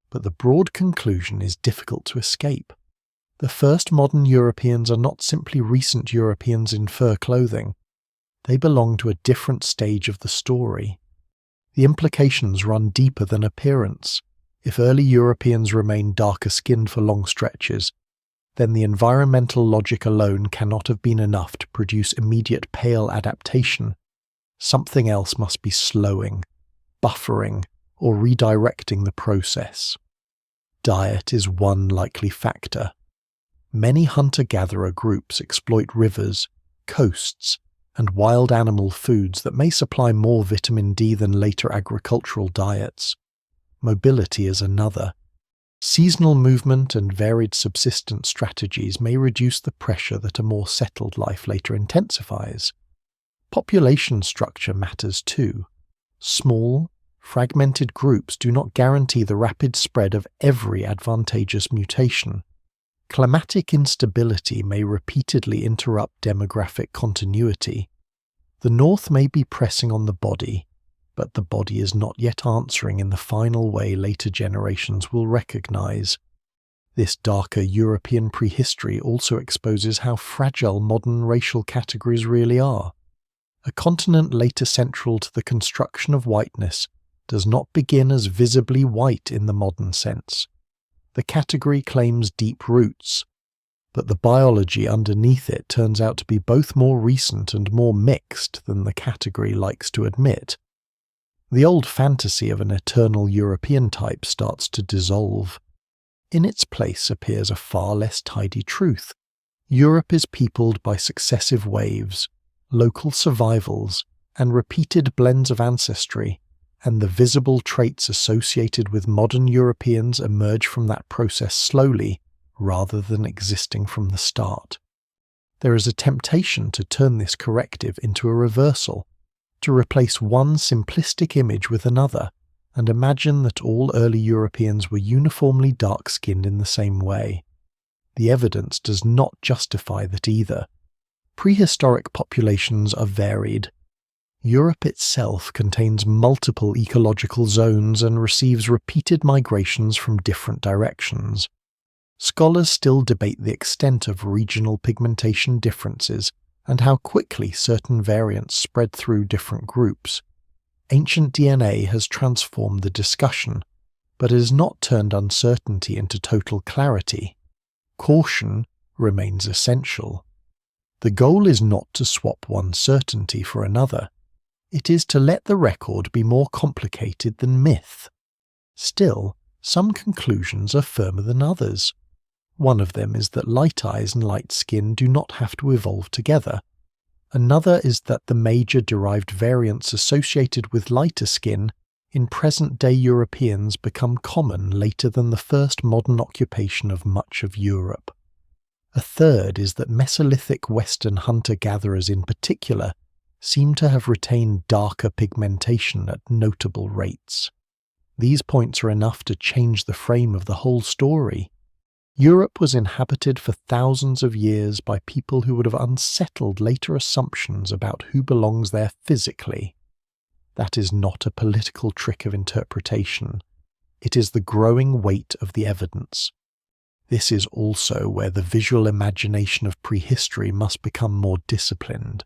But the broad conclusion is difficult to escape. The first modern Europeans are not simply recent Europeans in fur clothing. They belong to a different stage of the story. The implications run deeper than appearance. If early Europeans remain darker-skinned for long stretches, then the environmental logic alone cannot have been enough to produce immediate pale adaptation. Something else must be slowing, buffering, or redirecting the process. Diet is one likely factor. Many hunter-gatherer groups exploit rivers, coasts, and wild animal foods that may supply more vitamin D than later agricultural diets. Mobility is another. Seasonal movement and varied subsistence strategies may reduce the pressure that a more settled life later intensifies. Population structure matters too. Small, fragmented groups do not guarantee the rapid spread of every advantageous mutation. Climatic instability may repeatedly interrupt demographic continuity. The North may be pressing on the body, but the body is not yet answering in the final way later generations will recognize. This darker European prehistory also exposes how fragile modern racial categories really are. A continent later central to the construction of whiteness does not begin as visibly white in the modern sense. The category claims deep roots, but the biology underneath it turns out to be both more recent and more mixed than the category likes to admit. The old fantasy of an eternal European type starts to dissolve. In its place appears a far less tidy truth. Europe is peopled by successive waves, local survivals, and repeated blends of ancestry, and the visible traits associated with modern Europeans emerge from that process slowly, rather than existing from the start. There is a temptation to turn this corrective into a reversal, to replace one simplistic image with another, and imagine that all early Europeans were uniformly dark-skinned in the same way. The evidence does not justify that either. Prehistoric populations are varied. Europe itself contains multiple ecological zones and receives repeated migrations from different directions. Scholars still debate the extent of regional pigmentation differences and how quickly certain variants spread through different groups. Ancient DNA has transformed the discussion, but it has not turned uncertainty into total clarity. Caution remains essential. The goal is not to swap one certainty for another. It is to let the record be more complicated than myth. Still, some conclusions are firmer than others. One of them is that light eyes and light skin do not have to evolve together. Another is that the major derived variants associated with lighter skin in present-day Europeans become common later than the first modern occupation of much of Europe. A third is that Mesolithic Western hunter-gatherers in particular seem to have retained darker pigmentation at notable rates. These points are enough to change the frame of the whole story. Europe was inhabited for thousands of years by people who would have unsettled later assumptions about who belongs there physically. That is not a political trick of interpretation. It is the growing weight of the evidence. This is also where the visual imagination of prehistory must become more disciplined.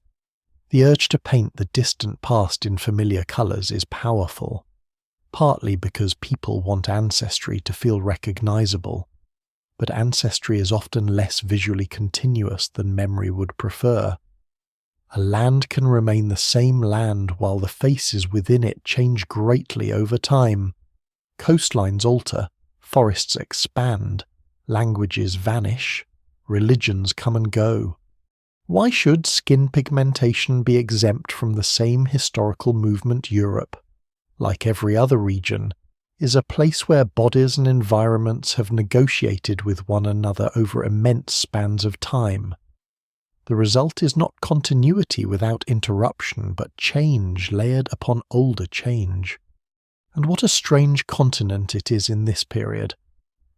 The urge to paint the distant past in familiar colours is powerful, partly because people want ancestry to feel recognizable, but ancestry is often less visually continuous than memory would prefer. A land can remain the same land while the faces within it change greatly over time. Coastlines alter, forests expand, languages vanish, religions come and go. Why should skin pigmentation be exempt from the same historical movement? Europe, like every other region, is a place where bodies and environments have negotiated with one another over immense spans of time. The result is not continuity without interruption, but change layered upon older change. And what a strange continent it is in this period.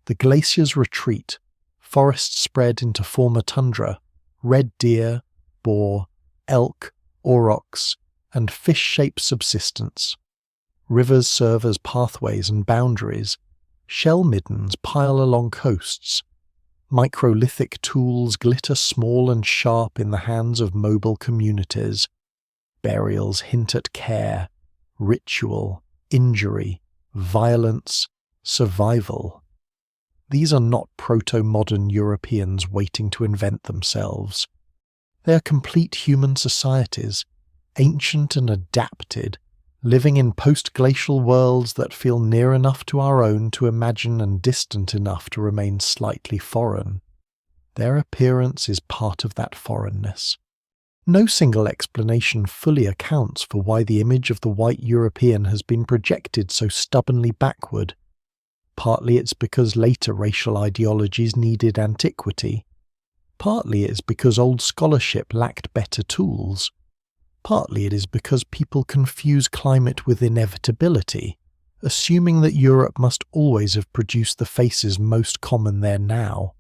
The glaciers retreat, forests spread into former tundra, red deer, boar, elk, aurochs, and fish-shaped subsistence. Rivers serve as pathways and boundaries. Shell middens pile along coasts. Microlithic tools glitter small and sharp in the hands of mobile communities. Burials hint at care, ritual, injury, violence, survival. These are not proto-modern Europeans waiting to invent themselves. They are complete human societies, ancient and adapted, living in post-glacial worlds that feel near enough to our own to imagine and distant enough to remain slightly foreign. Their appearance is part of that foreignness. No single explanation fully accounts for why the image of the white European has been projected so stubbornly backward. Partly it's because later racial ideologies needed antiquity. Partly it's because old scholarship lacked better tools. Partly it is because people confuse climate with inevitability, assuming that Europe must always have produced the faces most common there now.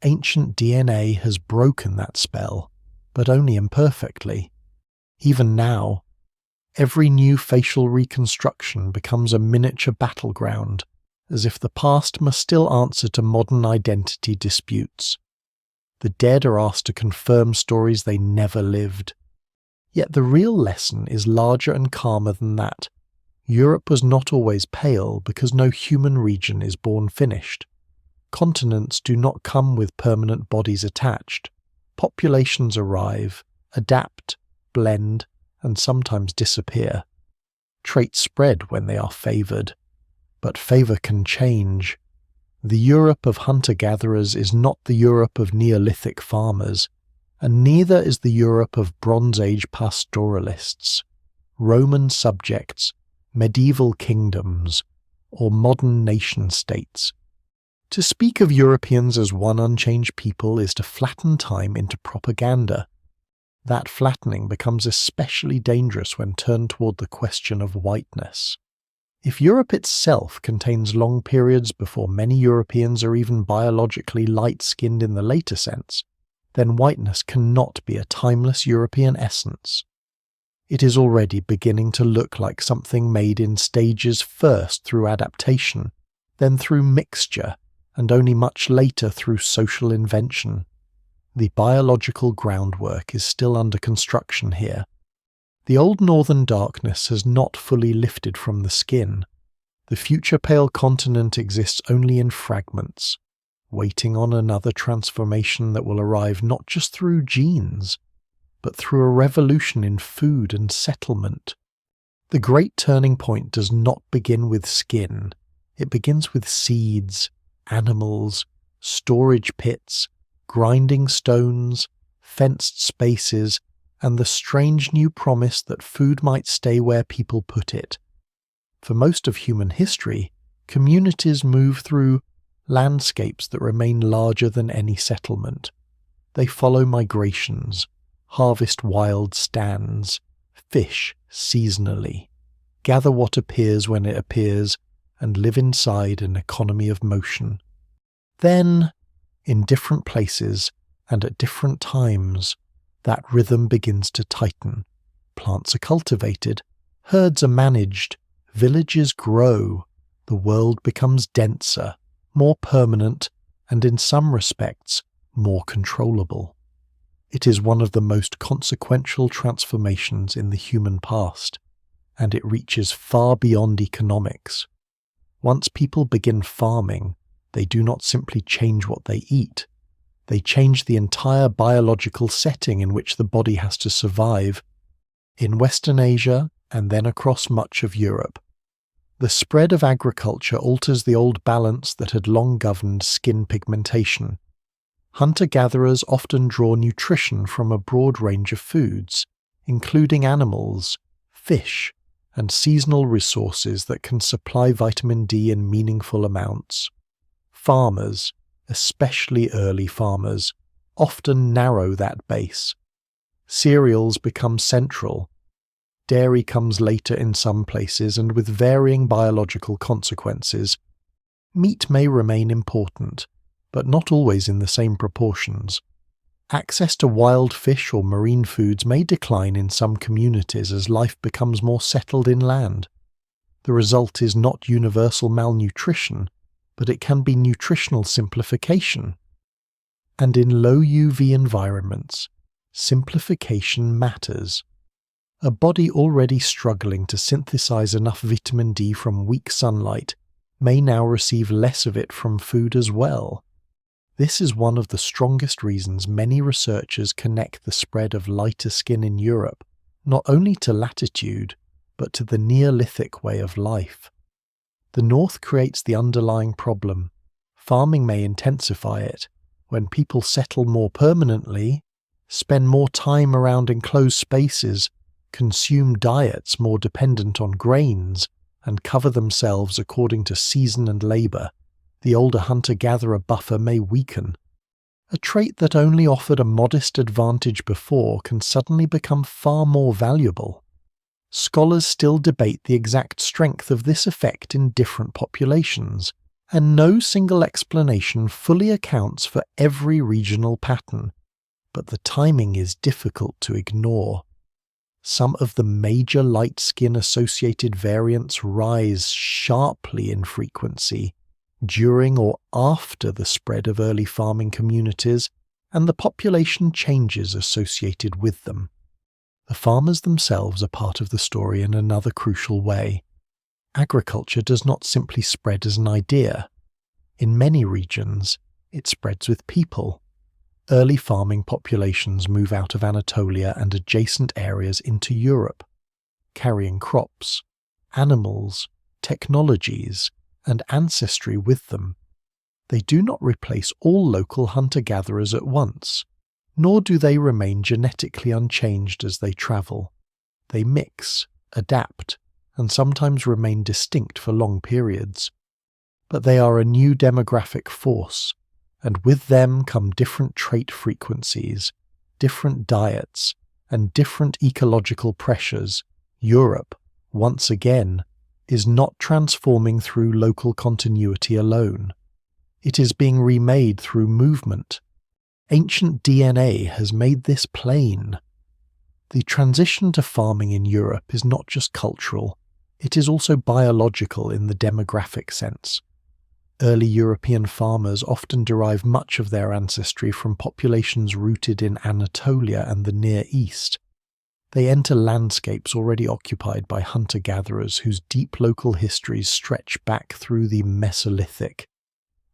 Ancient DNA has broken that spell, but only imperfectly. Even now, every new facial reconstruction becomes a miniature battleground, as if the past must still answer to modern identity disputes. The dead are asked to confirm stories they never lived. Yet the real lesson is larger and calmer than that. Europe was not always pale because no human region is born finished. Continents do not come with permanent bodies attached. Populations arrive, adapt, blend, and sometimes disappear. Traits spread when they are favoured, but favour can change. The Europe of hunter-gatherers is not the Europe of Neolithic farmers, and neither is the Europe of Bronze Age pastoralists, Roman subjects, medieval kingdoms, or modern nation-states. To speak of Europeans as one unchanged people is to flatten time into propaganda. That flattening becomes especially dangerous when turned toward the question of whiteness. If Europe itself contains long periods before many Europeans are even biologically light-skinned in the later sense, then whiteness cannot be a timeless European essence. It is already beginning to look like something made in stages, first through adaptation, then through mixture, and only much later through social invention. The biological groundwork is still under construction here. The old northern darkness has not fully lifted from the skin. The future pale continent exists only in fragments, waiting on another transformation that will arrive not just through genes, but through a revolution in food and settlement. The great turning point does not begin with skin. It begins with seeds, animals, storage pits, grinding stones, fenced spaces, and the strange new promise that food might stay where people put it. For most of human history, communities move through landscapes that remain larger than any settlement. They follow migrations, harvest wild stands, fish seasonally, gather what appears when it appears, and live inside an economy of motion. Then, in different places and at different times, that rhythm begins to tighten. Plants are cultivated, herds are managed, villages grow, the world becomes denser, more permanent, and in some respects, more controllable. It is one of the most consequential transformations in the human past, and it reaches far beyond economics. Once people begin farming, they do not simply change what they eat. They change the entire biological setting in which the body has to survive. In Western Asia, and then across much of Europe, the spread of agriculture alters the old balance that had long governed skin pigmentation. Hunter-gatherers often draw nutrition from a broad range of foods, including animals, fish, and seasonal resources that can supply vitamin D in meaningful amounts. Farmers, especially early farmers, often narrow that base. Cereals become central. Dairy comes later in some places and with varying biological consequences. Meat may remain important, but not always in the same proportions. Access to wild fish or marine foods may decline in some communities as life becomes more settled inland. The result is not universal malnutrition, but it can be nutritional simplification. And in low UV environments, simplification matters. A body already struggling to synthesize enough vitamin D from weak sunlight may now receive less of it from food as well. This is one of the strongest reasons many researchers connect the spread of lighter skin in Europe not only to latitude, but to the Neolithic way of life. The North creates the underlying problem. Farming may intensify it. When people settle more permanently, spend more time around enclosed spaces, consume diets more dependent on grains, and cover themselves according to season and labor, the older hunter-gatherer buffer may weaken. A trait that only offered a modest advantage before can suddenly become far more valuable. Scholars still debate the exact strength of this effect in different populations, and no single explanation fully accounts for every regional pattern, but the timing is difficult to ignore. Some of the major light skin-associated variants rise sharply in frequency during or after the spread of early farming communities, and the population changes associated with them. The farmers themselves are part of the story in another crucial way. Agriculture does not simply spread as an idea. In many regions, it spreads with people. Early farming populations move out of Anatolia and adjacent areas into Europe, carrying crops, animals, technologies, and ancestry with them. They do not replace all local hunter-gatherers at once, nor do they remain genetically unchanged as they travel. They mix, adapt, and sometimes remain distinct for long periods. But they are a new demographic force, and with them come different trait frequencies, different diets, and different ecological pressures. Europe, once again, is not transforming through local continuity alone. It is being remade through movement. Ancient DNA has made this plain. The transition to farming in Europe is not just cultural, it is also biological in the demographic sense. Early European farmers often derive much of their ancestry from populations rooted in Anatolia and the Near East. They enter landscapes already occupied by hunter-gatherers whose deep local histories stretch back through the Mesolithic.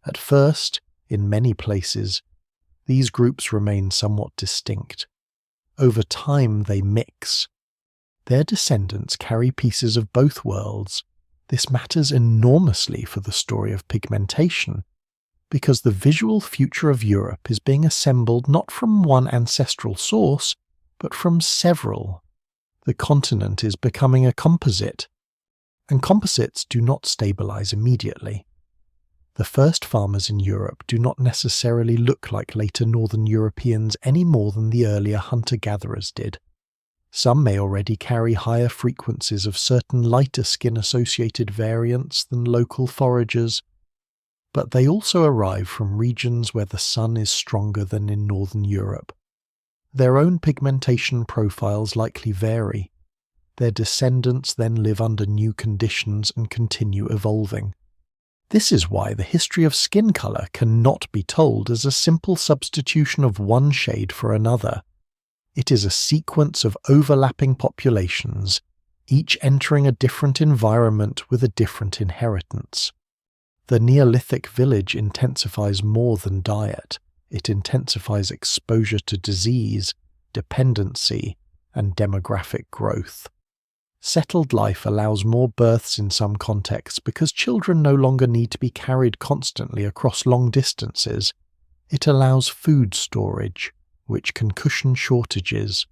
At first, in many places, these groups remain somewhat distinct. Over time they mix. Their descendants carry pieces of both worlds. This matters enormously for the story of pigmentation, because the visual future of Europe is being assembled not from one ancestral source, but from several. The continent is becoming a composite, and composites do not stabilize immediately. The first farmers in Europe do not necessarily look like later Northern Europeans any more than the earlier hunter-gatherers did. Some may already carry higher frequencies of certain lighter skin-associated variants than local foragers, but they also arrive from regions where the sun is stronger than in Northern Europe. Their own pigmentation profiles likely vary. Their descendants then live under new conditions and continue evolving. This is why the history of skin color cannot be told as a simple substitution of one shade for another. It is a sequence of overlapping populations, each entering a different environment with a different inheritance. The Neolithic village intensifies more than diet. It intensifies exposure to disease, dependency, and demographic growth. Settled life allows more births in some contexts because children no longer need to be carried constantly across long distances. It allows food storage, which can cushion shortages.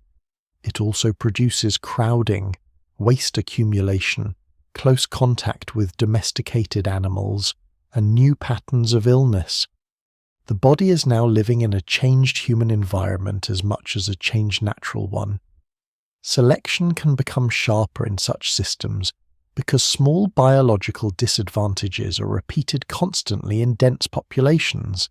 It also produces crowding, waste accumulation, close contact with domesticated animals, and new patterns of illness. The body is now living in a changed human environment as much as a changed natural one. Selection can become sharper in such systems because small biological disadvantages are repeated constantly in dense populations.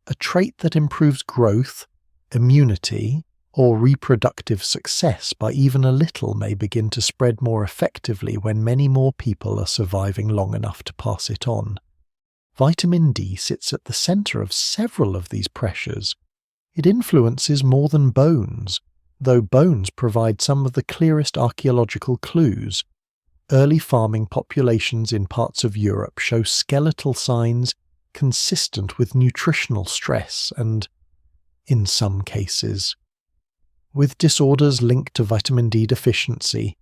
A trait that improves growth, immunity, or reproductive success by even a little may begin to spread more effectively when many more people are surviving long enough to pass it on. Vitamin D sits at the center of several of these pressures. It influences more than bones, though bones provide some of the clearest archaeological clues. Early farming populations in parts of Europe show skeletal signs consistent with nutritional stress and, in some cases, with disorders linked to vitamin D deficiency,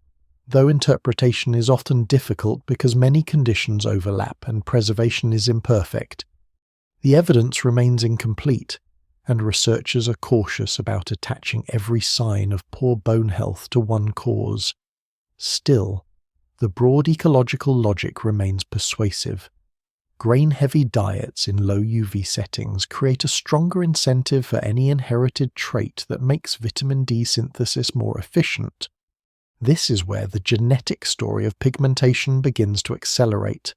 though interpretation is often difficult because many conditions overlap and preservation is imperfect. The evidence remains incomplete, and researchers are cautious about attaching every sign of poor bone health to one cause. Still, the broad ecological logic remains persuasive. Grain-heavy diets in low UV settings create a stronger incentive for any inherited trait that makes vitamin D synthesis more efficient. This is where the genetic story of pigmentation begins to accelerate.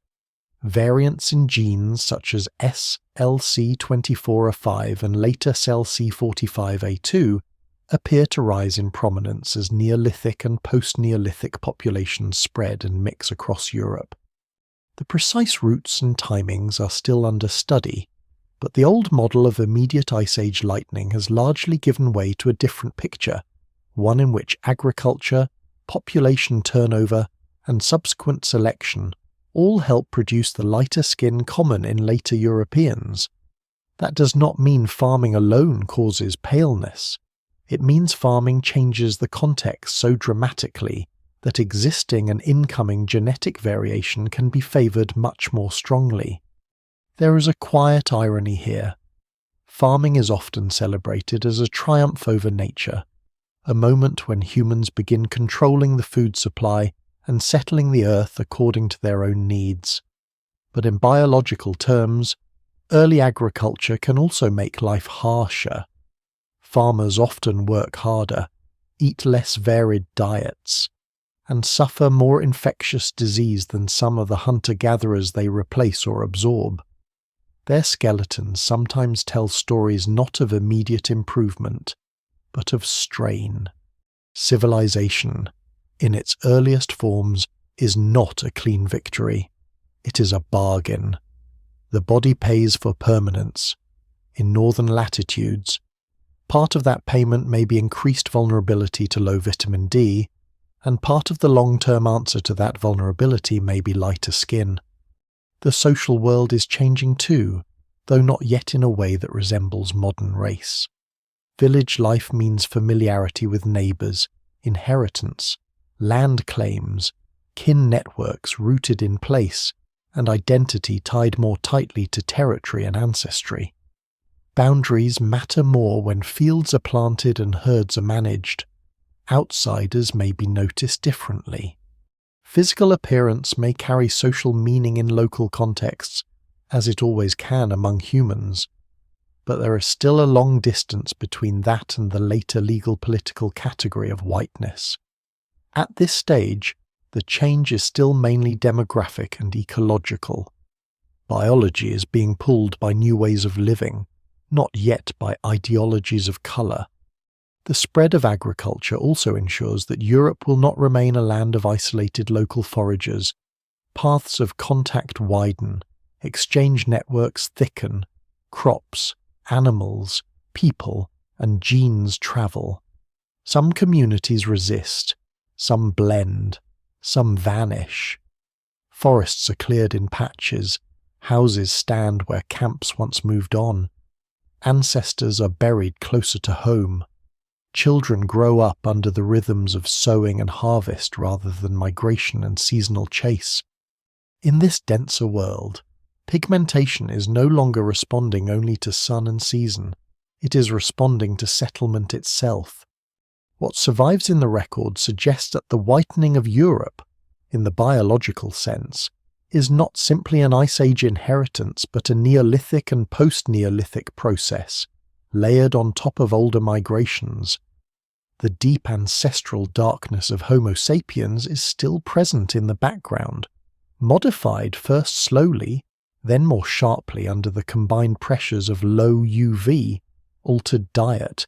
Variants in genes such as SLC24A5 and later SLC45A2 appear to rise in prominence as Neolithic and post-Neolithic populations spread and mix across Europe. The precise routes and timings are still under study, but the old model of immediate Ice Age lightning has largely given way to a different picture, one in which agriculture, population turnover, and subsequent selection all help produce the lighter skin common in later Europeans. That does not mean farming alone causes paleness. It means farming changes the context so dramatically that existing and incoming genetic variation can be favoured much more strongly. There is a quiet irony here. Farming is often celebrated as a triumph over nature, a moment when humans begin controlling the food supply and settling the earth according to their own needs. But in biological terms, early agriculture can also make life harsher. Farmers often work harder, eat less varied diets, and suffer more infectious disease than some of the hunter-gatherers they replace or absorb. Their skeletons sometimes tell stories not of immediate improvement, but of strain. Civilization, in its earliest forms, is not a clean victory. It is a bargain. The body pays for permanence. In northern latitudes, Part of that payment may be increased vulnerability to low vitamin D, and part of the long-term answer to that vulnerability may be lighter skin. The social world is changing too, though not yet in a way that resembles modern race. Village life means familiarity with neighbours, inheritance, land claims, kin networks rooted in place, and identity tied more tightly to territory and ancestry. Boundaries matter more when fields are planted and herds are managed. Outsiders may be noticed differently. Physical appearance may carry social meaning in local contexts, as it always can among humans, but there is still a long distance between that and the later legal political category of whiteness. At this stage, the change is still mainly demographic and ecological. Biology is being pulled by new ways of living, not yet by ideologies of colour. The spread of agriculture also ensures that Europe will not remain a land of isolated local foragers. Paths of contact widen, exchange networks thicken, crops, animals, people, and genes travel. Some communities resist, some blend, some vanish. Forests are cleared in patches, houses stand where camps once moved on. Ancestors are buried closer to home. Children grow up under the rhythms of sowing and harvest rather than migration and seasonal chase. In this denser world, pigmentation is no longer responding only to sun and season. It is responding to settlement itself. What survives in the record suggests that the whitening of Europe, in the biological sense, is not simply an Ice Age inheritance but a Neolithic and post-Neolithic process, layered on top of older migrations. The deep ancestral darkness of Homo sapiens is still present in the background, modified first slowly, then more sharply under the combined pressures of low UV, altered diet,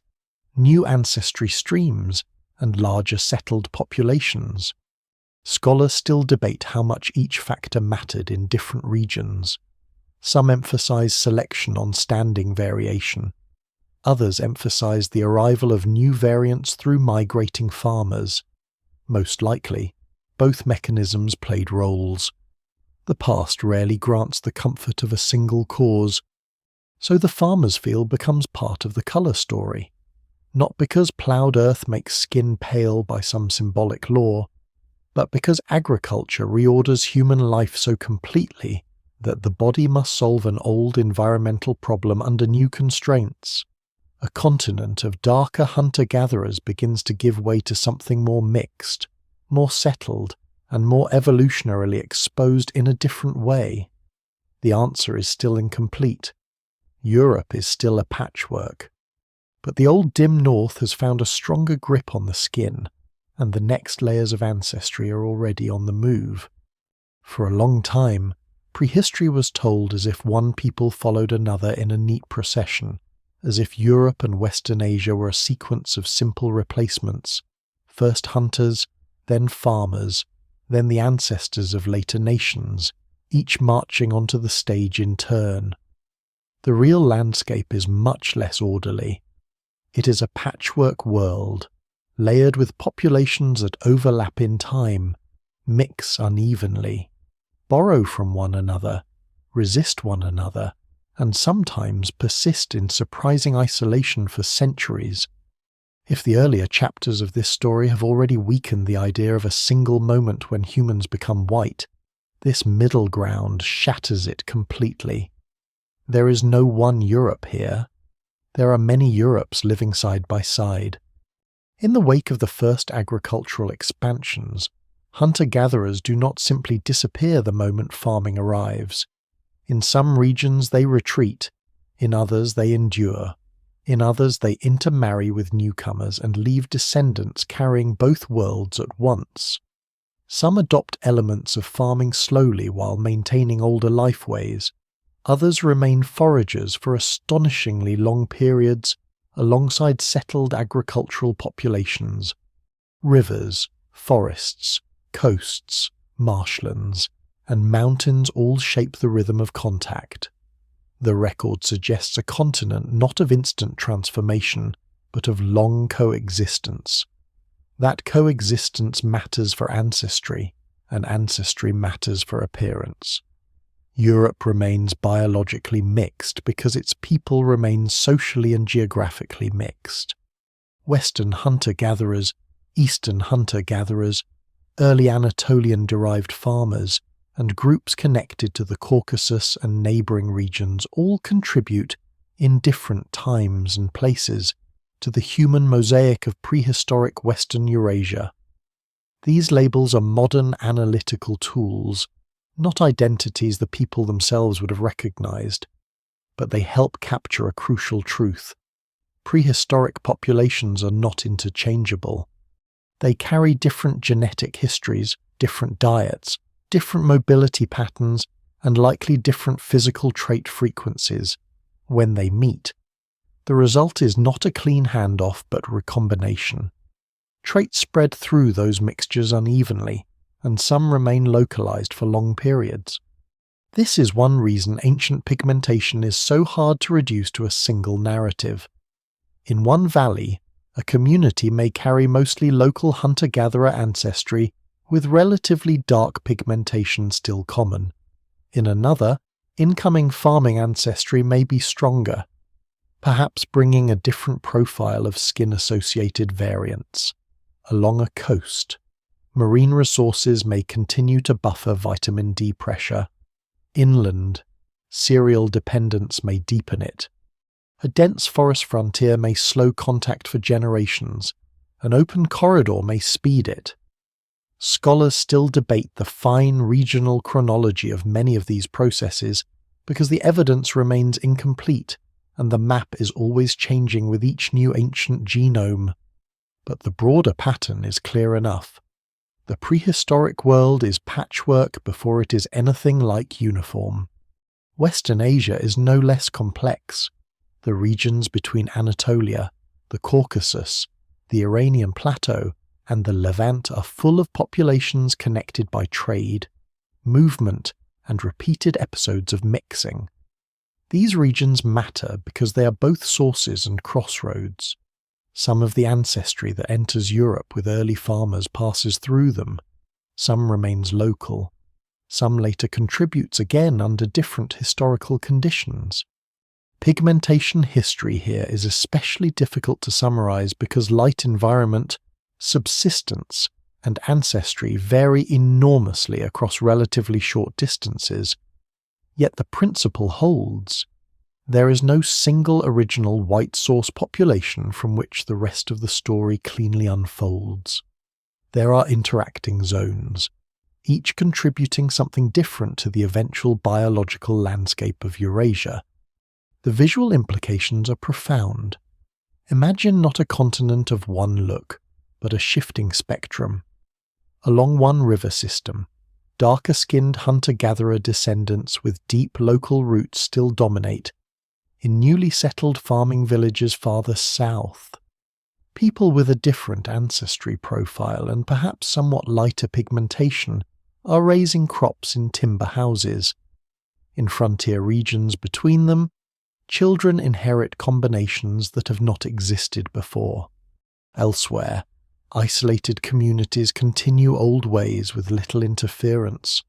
new ancestry streams, and larger settled populations. Scholars still debate how much each factor mattered in different regions. Some emphasize selection on standing variation. Others emphasize the arrival of new variants through migrating farmers. Most likely, both mechanisms played roles. The past rarely grants the comfort of a single cause, so the farmer's field becomes part of the colour story, not because ploughed earth makes skin pale by some symbolic law, but because agriculture reorders human life so completely that the body must solve an old environmental problem under new constraints. A continent of darker hunter-gatherers begins to give way to something more mixed, more settled, and more evolutionarily exposed in a different way. The answer is still incomplete. Europe is still a patchwork. But the old dim north has found a stronger grip on the skin, and the next layers of ancestry are already on the move. For a long time, prehistory was told as if one people followed another in a neat procession, as if Europe and Western Asia were a sequence of simple replacements, first hunters, then farmers, then the ancestors of later nations, each marching onto the stage in turn. The real landscape is much less orderly. It is a patchwork world, layered with populations that overlap in time, mix unevenly, borrow from one another, resist one another, and sometimes persist in surprising isolation for centuries. If the earlier chapters of this story have already weakened the idea of a single moment when humans become white, this middle ground shatters it completely. There is no one Europe here. There are many Europes living side by side. In the wake of the first agricultural expansions, hunter-gatherers do not simply disappear the moment farming arrives. In some regions they retreat, in others they endure, in others they intermarry with newcomers and leave descendants carrying both worlds at once. Some adopt elements of farming slowly while maintaining older life ways. Others remain foragers for astonishingly long periods alongside settled agricultural populations. Rivers, forests, coasts, marshlands, and mountains all shape the rhythm of contact. The record suggests a continent not of instant transformation, but of long coexistence. That coexistence matters for ancestry, and ancestry matters for appearance. Europe remains biologically mixed because its people remain socially and geographically mixed. Western hunter-gatherers, Eastern hunter-gatherers, early Anatolian-derived farmers, and groups connected to the Caucasus and neighbouring regions all contribute, in different times and places, to the human mosaic of prehistoric Western Eurasia. These labels are modern analytical tools, not identities the people themselves would have recognized, but they help capture a crucial truth. Prehistoric populations are not interchangeable. They carry different genetic histories, different diets, different mobility patterns, and likely different physical trait frequencies. When they meet, the result is not a clean handoff but recombination. Traits spread through those mixtures unevenly, and some remain localized for long periods. This is one reason ancient pigmentation is so hard to reduce to a single narrative. In one valley, a community may carry mostly local hunter-gatherer ancestry with relatively dark pigmentation still common. In another, incoming farming ancestry may be stronger, perhaps bringing a different profile of skin-associated variants. Along a coast, marine resources may continue to buffer vitamin D pressure. Inland, cereal dependence may deepen it. A dense forest frontier may slow contact for generations. An open corridor may speed it. Scholars still debate the fine regional chronology of many of these processes because the evidence remains incomplete and the map is always changing with each new ancient genome. But the broader pattern is clear enough. The prehistoric world is patchwork before it is anything like uniform. Western Asia is no less complex. The regions between Anatolia, the Caucasus, the Iranian Plateau, and the Levant are full of populations connected by trade, movement, and repeated episodes of mixing. These regions matter because they are both sources and crossroads. Some of the ancestry that enters Europe with early farmers passes through them. Some remains local. Some later contributes again under different historical conditions. Pigmentation history here is especially difficult to summarize because light environment, subsistence, and ancestry vary enormously across relatively short distances. Yet the principle holds. There is no single original white source population from which the rest of the story cleanly unfolds. There are interacting zones, each contributing something different to the eventual biological landscape of Eurasia. The visual implications are profound. Imagine not a continent of one look, but a shifting spectrum. Along one river system, darker-skinned hunter-gatherer descendants with deep local roots still dominate. In newly settled farming villages farther south, people with a different ancestry profile and perhaps somewhat lighter pigmentation are raising crops in timber houses. In frontier regions between them, children inherit combinations that have not existed before. Elsewhere, isolated communities continue old ways with little interference.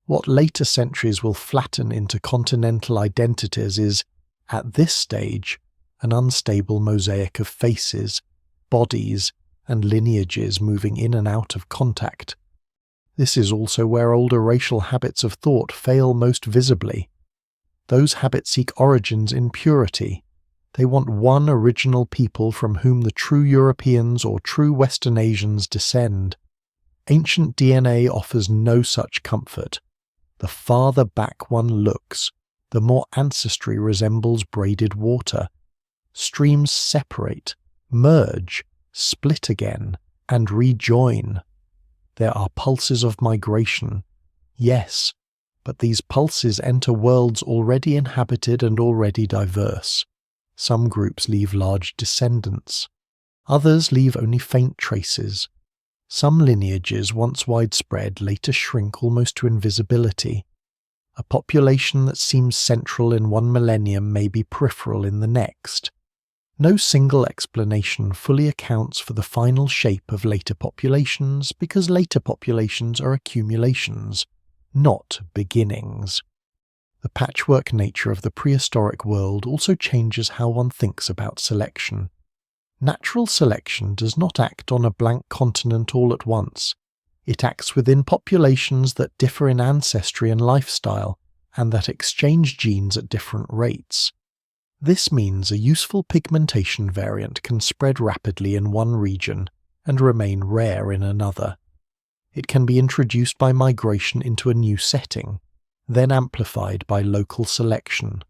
What later centuries will flatten into continental identities is, at this stage, an unstable mosaic of faces, bodies, and lineages moving in and out of contact. This is also where older racial habits of thought fail most visibly. Those habits seek origins in purity. They want one original people from whom the true Europeans or true Western Asians descend. Ancient DNA offers no such comfort. The farther back one looks, the more ancestry resembles braided water. Streams separate, merge, split again, and rejoin. There are pulses of migration, yes, but these pulses enter worlds already inhabited and already diverse. Some groups leave large descendants. Others leave only faint traces. Some lineages, once widespread, later shrink almost to invisibility. A population that seems central in one millennium may be peripheral in the next. No single explanation fully accounts for the final shape of later populations because later populations are accumulations, not beginnings. The patchwork nature of the prehistoric world also changes how one thinks about selection. Natural selection does not act on a blank continent all at once. It acts within populations that differ in ancestry and lifestyle, and that exchange genes at different rates. This means a useful pigmentation variant can spread rapidly in one region and remain rare in another. It can be introduced by migration into a new setting, then amplified by local selection.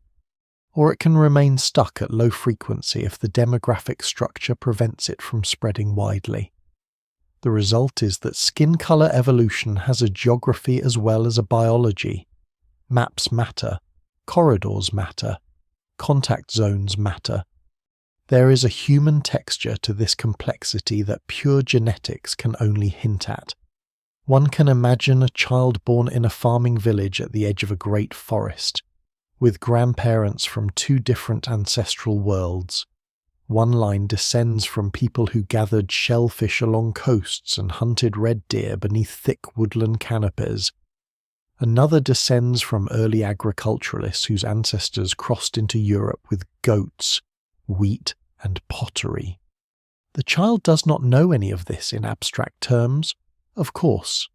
Or it can remain stuck at low frequency if the demographic structure prevents it from spreading widely. The result is that skin color evolution has a geography as well as a biology. Maps matter, corridors matter, contact zones matter. There is a human texture to this complexity that pure genetics can only hint at. One can imagine a child born in a farming village at the edge of a great forest, with grandparents from two different ancestral worlds. One line descends from people who gathered shellfish along coasts and hunted red deer beneath thick woodland canopies. Another descends from early agriculturalists whose ancestors crossed into Europe with goats, wheat, and pottery. The child does not know any of this in abstract terms, of course.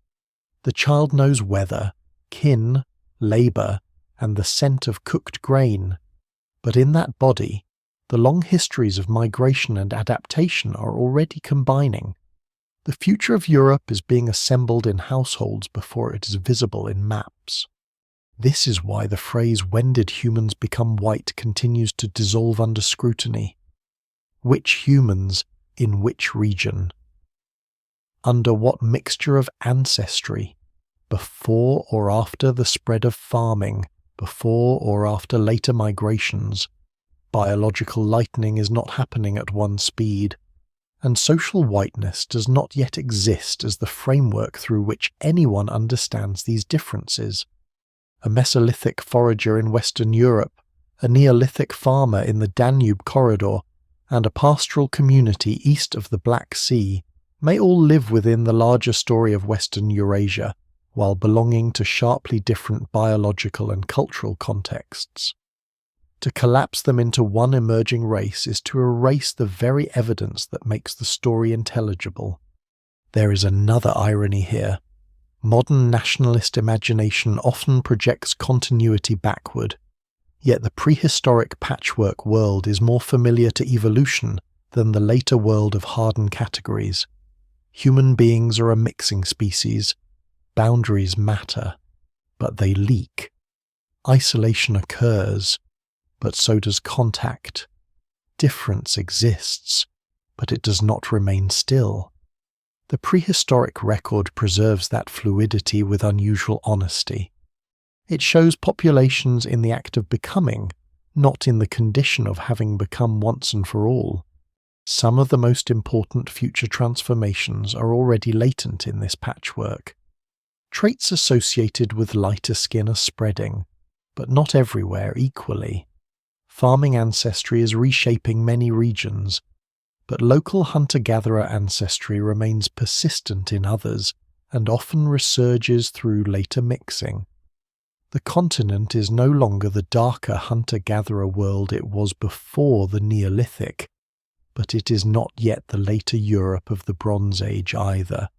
The child knows weather, kin, labour, and the scent of cooked grain, but in that body, the long histories of migration and adaptation are already combining. The future of Europe is being assembled in households before it is visible in maps. This is why the phrase "when did humans become white" continues to dissolve under scrutiny. Which humans, in which region? Under what mixture of ancestry? Before or after the spread of farming? Before or after later migrations? Biological lightening is not happening at one speed, and social whiteness does not yet exist as the framework through which anyone understands these differences. A Mesolithic forager in Western Europe, a Neolithic farmer in the Danube corridor, and a pastoral community east of the Black Sea may all live within the larger story of Western Eurasia, while belonging to sharply different biological and cultural contexts. To collapse them into one emerging race is to erase the very evidence that makes the story intelligible. There is another irony here. Modern nationalist imagination often projects continuity backward, yet the prehistoric patchwork world is more familiar to evolution than the later world of hardened categories. Human beings are a mixing species. Boundaries matter, but they leak. Isolation occurs, but so does contact. Difference exists, but it does not remain still. The prehistoric record preserves that fluidity with unusual honesty. It shows populations in the act of becoming, not in the condition of having become once and for all. Some of the most important future transformations are already latent in this patchwork. Traits associated with lighter skin are spreading, but not everywhere equally. Farming ancestry is reshaping many regions, but local hunter-gatherer ancestry remains persistent in others and often resurges through later mixing. The continent is no longer the darker hunter-gatherer world it was before the Neolithic, but it is not yet the later Europe of the Bronze Age either.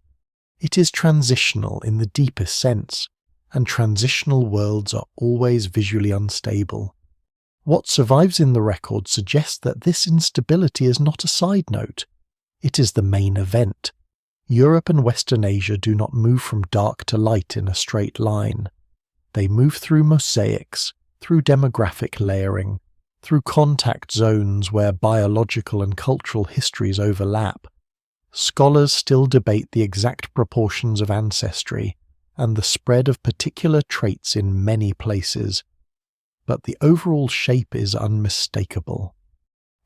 It is transitional in the deepest sense, and transitional worlds are always visually unstable. What survives in the record suggests that this instability is not a side note. It is the main event. Europe and Western Asia do not move from dark to light in a straight line. They move through mosaics, through demographic layering, through contact zones where biological and cultural histories overlap. Scholars still debate the exact proportions of ancestry and the spread of particular traits in many places, but the overall shape is unmistakable.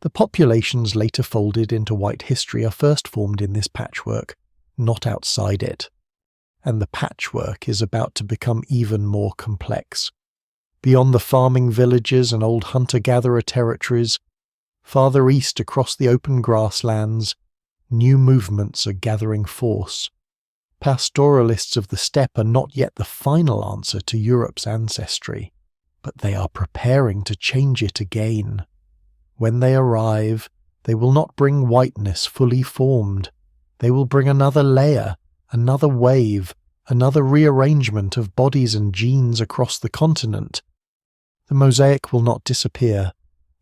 The populations later folded into white history are first formed in this patchwork, not outside it, and the patchwork is about to become even more complex. Beyond the farming villages and old hunter-gatherer territories, Farther east across the open grasslands, new movements are gathering force. Pastoralists of the steppe are not yet the final answer to Europe's ancestry, but they are preparing to change it again. When they arrive, they will not bring whiteness fully formed. They will bring another layer, another wave, another rearrangement of bodies and genes across the continent. The mosaic will not disappear.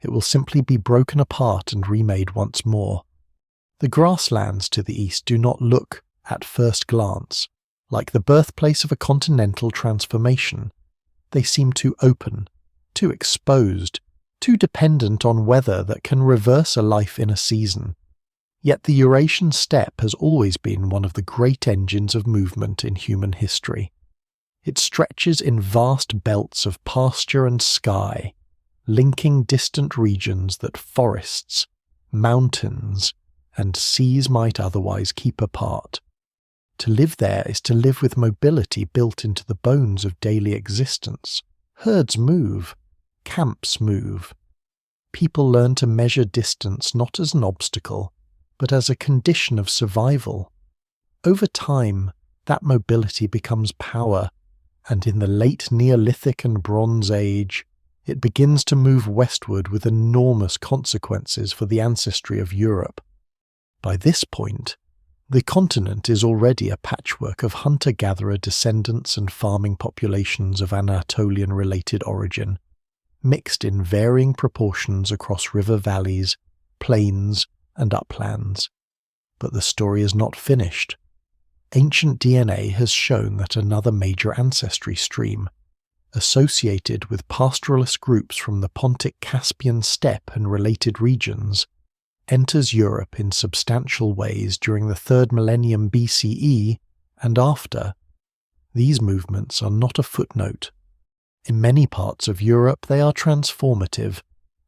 It will simply be broken apart and remade once more. The grasslands to the east do not look, at first glance, like the birthplace of a continental transformation. They seem too open, too exposed, too dependent on weather that can reverse a life in a season. Yet the Eurasian steppe has always been one of the great engines of movement in human history. It stretches in vast belts of pasture and sky, linking distant regions that forests, mountains, and seas might otherwise keep apart. To live there is to live with mobility built into the bones of daily existence. Herds move, camps move. People learn to measure distance not as an obstacle, but as a condition of survival. Over time, that mobility becomes power, and in the late Neolithic and Bronze Age, it begins to move westward with enormous consequences for the ancestry of Europe. By this point, the continent is already a patchwork of hunter-gatherer descendants and farming populations of Anatolian-related origin, mixed in varying proportions across river valleys, plains, and uplands. But the story is not finished. Ancient DNA has shown that another major ancestry stream, associated with pastoralist groups from the Pontic-Caspian steppe and related regions, enters Europe in substantial ways during the 3rd millennium BCE and after. These movements are not a footnote. In many parts of Europe they are transformative,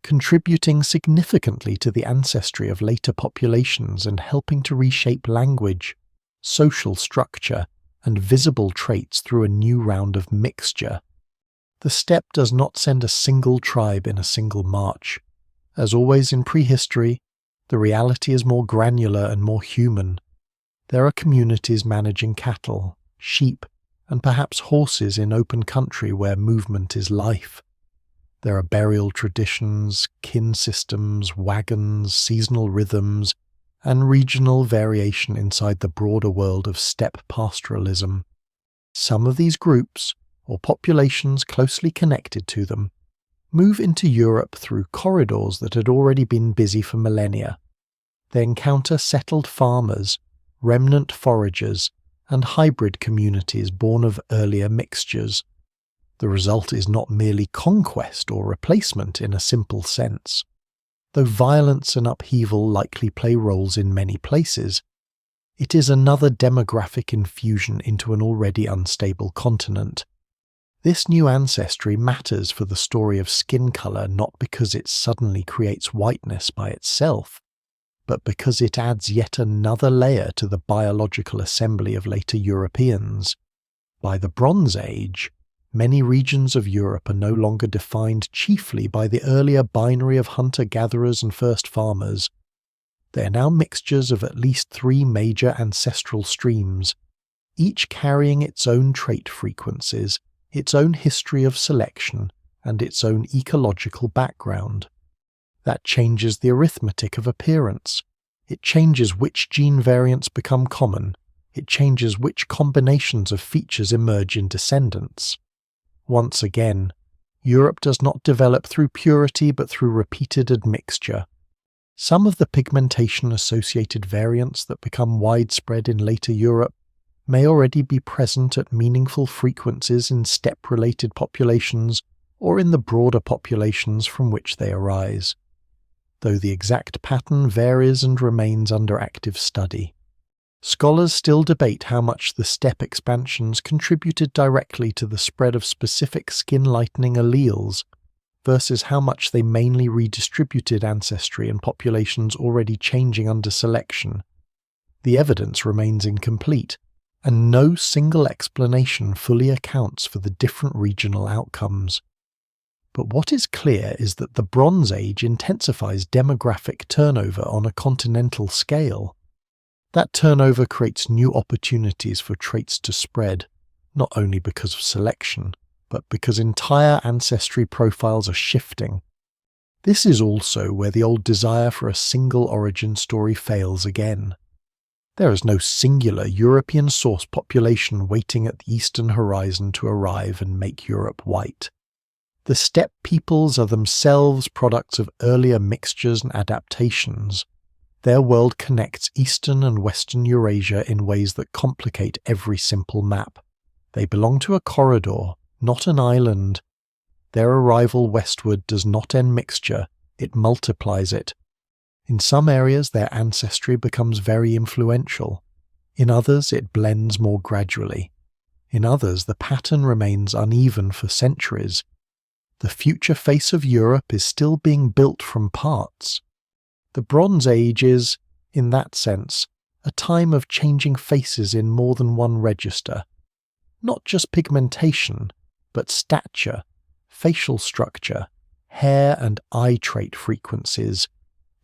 contributing significantly to the ancestry of later populations and helping to reshape language, social structure, and visible traits through a new round of mixture. The steppe does not send a single tribe in a single march. As always in prehistory, the reality is more granular and more human. There are communities managing cattle, sheep, and perhaps horses in open country where movement is life. There are burial traditions, kin systems, wagons, seasonal rhythms, and regional variation inside the broader world of steppe pastoralism. Some of these groups, or populations closely connected to them, move into Europe through corridors that had already been busy for millennia. They encounter settled farmers, remnant foragers, and hybrid communities born of earlier mixtures. The result is not merely conquest or replacement in a simple sense. Though violence and upheaval likely play roles in many places, it is another demographic infusion into an already unstable continent. This new ancestry matters for the story of skin color not because it suddenly creates whiteness by itself, but because it adds yet another layer to the biological assembly of later Europeans. By the Bronze Age, many regions of Europe are no longer defined chiefly by the earlier binary of hunter-gatherers and first farmers. They are now mixtures of at least 3 major ancestral streams, each carrying its own trait frequencies, its own history of selection, and its own ecological background. That changes the arithmetic of appearance. It changes which gene variants become common. It changes which combinations of features emerge in descendants. Once again, Europe does not develop through purity but through repeated admixture. Some of the pigmentation-associated variants that become widespread in later Europe may already be present at meaningful frequencies in steppe-related populations or in the broader populations from which they arise, though the exact pattern varies and remains under active study. Scholars still debate how much the steppe expansions contributed directly to the spread of specific skin-lightening alleles, versus how much they mainly redistributed ancestry in populations already changing under selection. The evidence remains incomplete, and no single explanation fully accounts for the different regional outcomes. But what is clear is that the Bronze Age intensifies demographic turnover on a continental scale. That turnover creates new opportunities for traits to spread, not only because of selection, but because entire ancestry profiles are shifting. This is also where the old desire for a single origin story fails again. There is no singular European source population waiting at the eastern horizon to arrive and make Europe white. The steppe peoples are themselves products of earlier mixtures and adaptations. Their world connects eastern and western Eurasia in ways that complicate every simple map. They belong to a corridor, not an island. Their arrival westward does not end mixture, it multiplies it. In some areas their ancestry becomes very influential. In others it blends more gradually. In others the pattern remains uneven for centuries. The future face of Europe is still being built from parts. The Bronze Age is, in that sense, a time of changing faces in more than one register. Not just pigmentation, but stature, facial structure, hair and eye trait frequencies,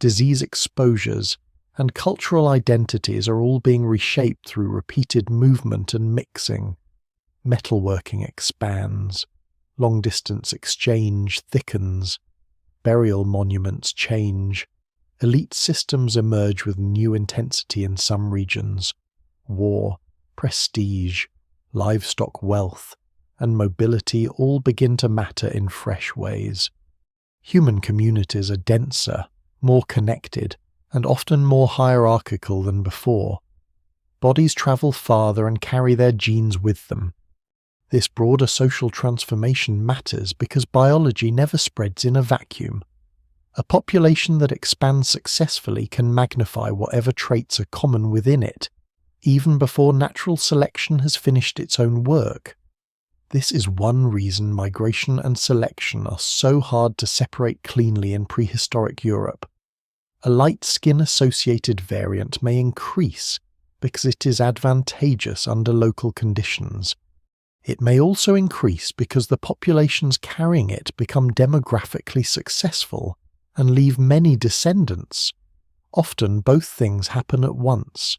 disease exposures, and cultural identities are all being reshaped through repeated movement and mixing. Metalworking expands. Long-distance exchange thickens. Burial monuments change. Elite systems emerge with new intensity in some regions. War, prestige, livestock wealth, and mobility all begin to matter in fresh ways. Human communities are denser, more connected, and often more hierarchical than before. Bodies travel farther and carry their genes with them. This broader social transformation matters because biology never spreads in a vacuum. A population that expands successfully can magnify whatever traits are common within it, even before natural selection has finished its own work. This is one reason migration and selection are so hard to separate cleanly in prehistoric Europe. A light skin-associated variant may increase because it is advantageous under local conditions. It may also increase because the populations carrying it become demographically successful and leave many descendants. Often both things happen at once.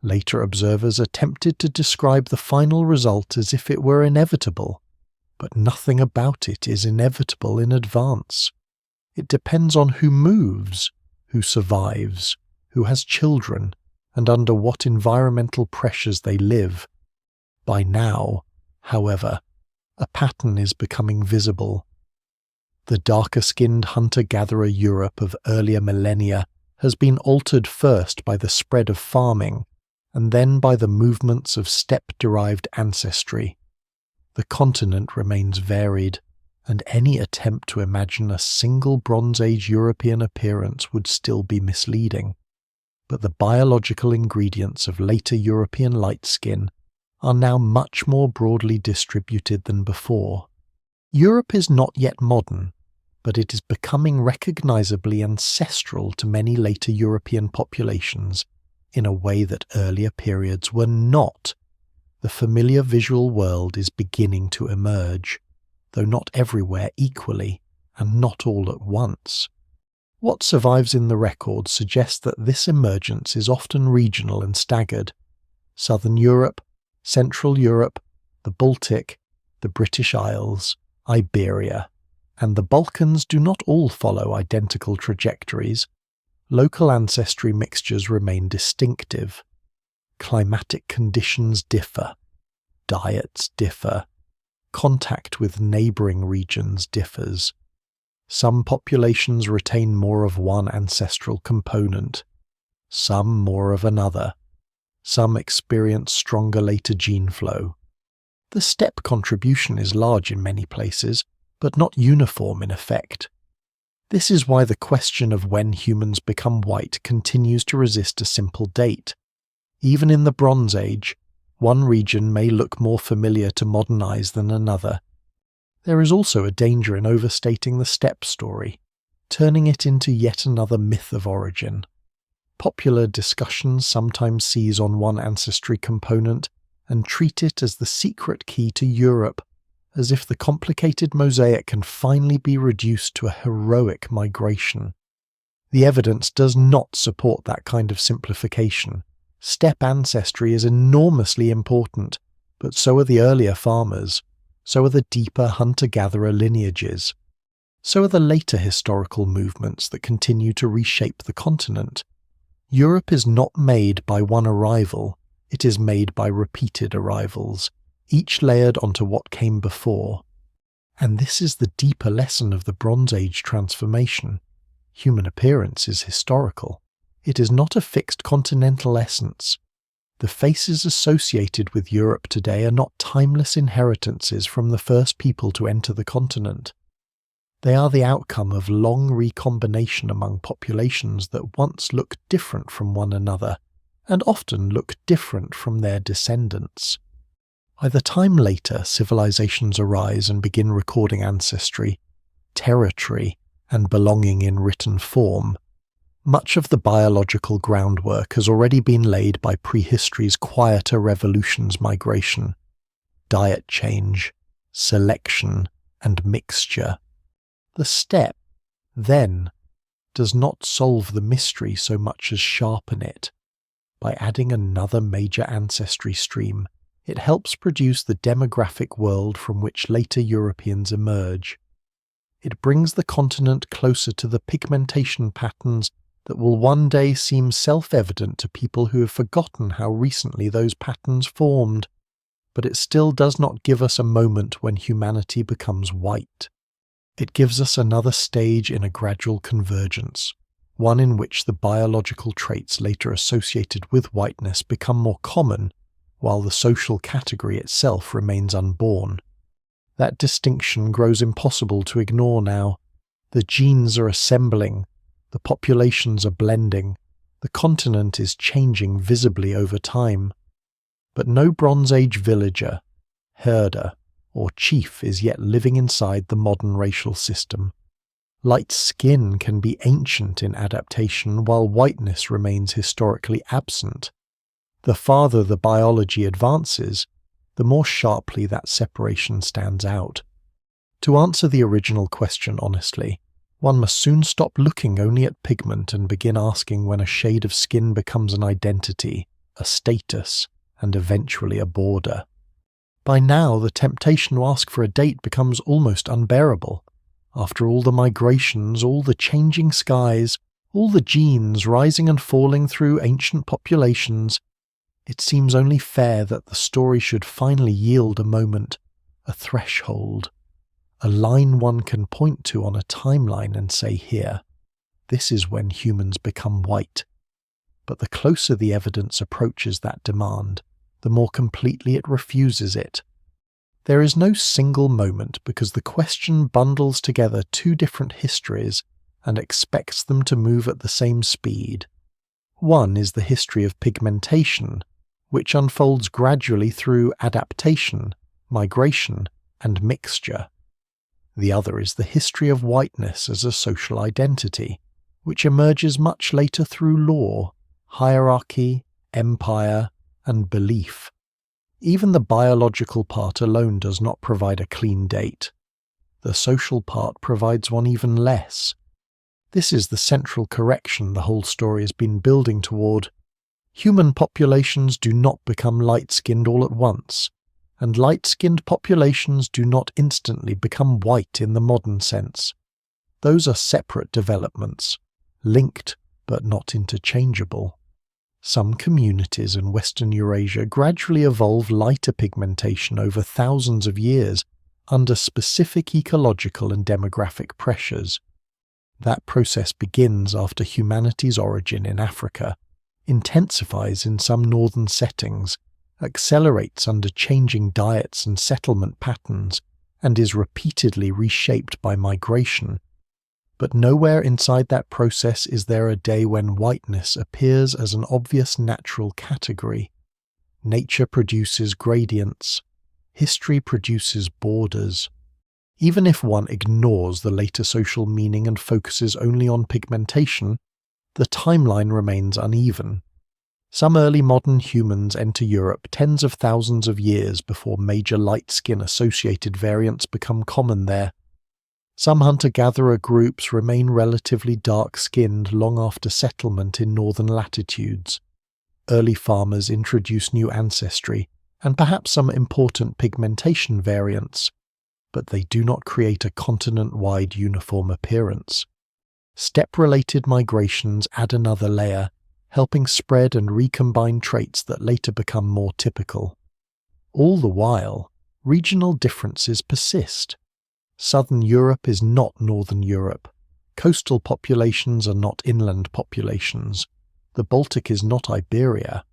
Later observers attempted to describe the final result as if it were inevitable, but nothing about it is inevitable in advance. It depends on who moves, who survives, who has children, and under what environmental pressures they live. By now, however, a pattern is becoming visible. The darker-skinned hunter-gatherer Europe of earlier millennia has been altered first by the spread of farming, and then by the movements of steppe-derived ancestry. The continent remains varied, and any attempt to imagine a single Bronze Age European appearance would still be misleading. But the biological ingredients of later European light skin are now much more broadly distributed than before. Europe is not yet modern, but it is becoming recognizably ancestral to many later European populations in a way that earlier periods were not. The familiar visual world is beginning to emerge, though not everywhere equally, and not all at once. What survives in the record suggests that this emergence is often regional and staggered. Southern Europe, Central Europe, the Baltic, the British Isles, Iberia, and the Balkans do not all follow identical trajectories. Local ancestry mixtures remain distinctive. Climatic conditions differ. Diets differ. Contact with neighbouring regions differs. Some populations retain more of one ancestral component, some more of another. Some experience stronger later gene flow. The steppe contribution is large in many places, but not uniform in effect. This is why the question of when humans become white continues to resist a simple date. Even in the Bronze Age, one region may look more familiar to modern eyes than another. There is also a danger in overstating the steppe story, turning it into yet another myth of origin. Popular discussions sometimes seize on one ancestry component and treat it as the secret key to Europe, as if the complicated mosaic can finally be reduced to a heroic migration. The evidence does not support that kind of simplification. Steppe ancestry is enormously important, but so are the earlier farmers, so are the deeper hunter-gatherer lineages, so are the later historical movements that continue to reshape the continent. Europe is not made by one arrival, it is made by repeated arrivals, each layered onto what came before. And this is the deeper lesson of the Bronze Age transformation. Human appearance is historical. It is not a fixed continental essence. The faces associated with Europe today are not timeless inheritances from the first people to enter the continent. They are the outcome of long recombination among populations that once looked different from one another, and often look different from their descendants. By the time later civilizations arise and begin recording ancestry, territory, and belonging in written form, much of the biological groundwork has already been laid by prehistory's quieter revolutions migration, diet change, selection, and mixture. The steppe, then, does not solve the mystery so much as sharpen it. By adding another major ancestry stream, it helps produce the demographic world from which later Europeans emerge. It brings the continent closer to the pigmentation patterns that will one day seem self-evident to people who have forgotten how recently those patterns formed, but it still does not give us a moment when humanity becomes white. It gives us another stage in a gradual convergence, one in which the biological traits later associated with whiteness become more common, while the social category itself remains unborn. That distinction grows impossible to ignore now. The genes are assembling, the populations are blending, the continent is changing visibly over time. But no Bronze Age villager, herder, or chief is yet living inside the modern racial system. Light skin can be ancient in adaptation while whiteness remains historically absent. The farther the biology advances, the more sharply that separation stands out. To answer the original question honestly, one must soon stop looking only at pigment and begin asking when a shade of skin becomes an identity, a status, and eventually a border. By now, the temptation to ask for a date becomes almost unbearable. After all the migrations, all the changing skies, all the genes rising and falling through ancient populations, it seems only fair that the story should finally yield a moment, a threshold, a line one can point to on a timeline and say, here, this is when humans become white. But the closer the evidence approaches that demand, the more completely it refuses it. There is no single moment because the question bundles together two different histories and expects them to move at the same speed. One is the history of pigmentation, which unfolds gradually through adaptation, migration, and mixture. The other is the history of whiteness as a social identity, which emerges much later through law, hierarchy, empire, and belief. Even the biological part alone does not provide a clean date. The social part provides one even less. This is the central correction the whole story has been building toward. Human populations do not become light-skinned all at once, and light-skinned populations do not instantly become white in the modern sense. Those are separate developments, linked but not interchangeable. Some communities in Western Eurasia gradually evolve lighter pigmentation over thousands of years under specific ecological and demographic pressures. That process begins after humanity's origin in Africa, intensifies in some northern settings, accelerates under changing diets and settlement patterns, and is repeatedly reshaped by migration. But nowhere inside that process is there a day when whiteness appears as an obvious natural category. Nature produces gradients. History produces borders. Even if one ignores the later social meaning and focuses only on pigmentation, the timeline remains uneven. Some early modern humans enter Europe tens of thousands of years before major light skin-associated variants become common there. Some hunter-gatherer groups remain relatively dark-skinned long after settlement in northern latitudes. Early farmers introduce new ancestry, and perhaps some important pigmentation variants, but they do not create a continent-wide uniform appearance. Step-related migrations add another layer, helping spread and recombine traits that later become more typical. All the while, regional differences persist. Southern Europe is not Northern Europe. Coastal populations are not inland populations. The Baltic is not Iberia.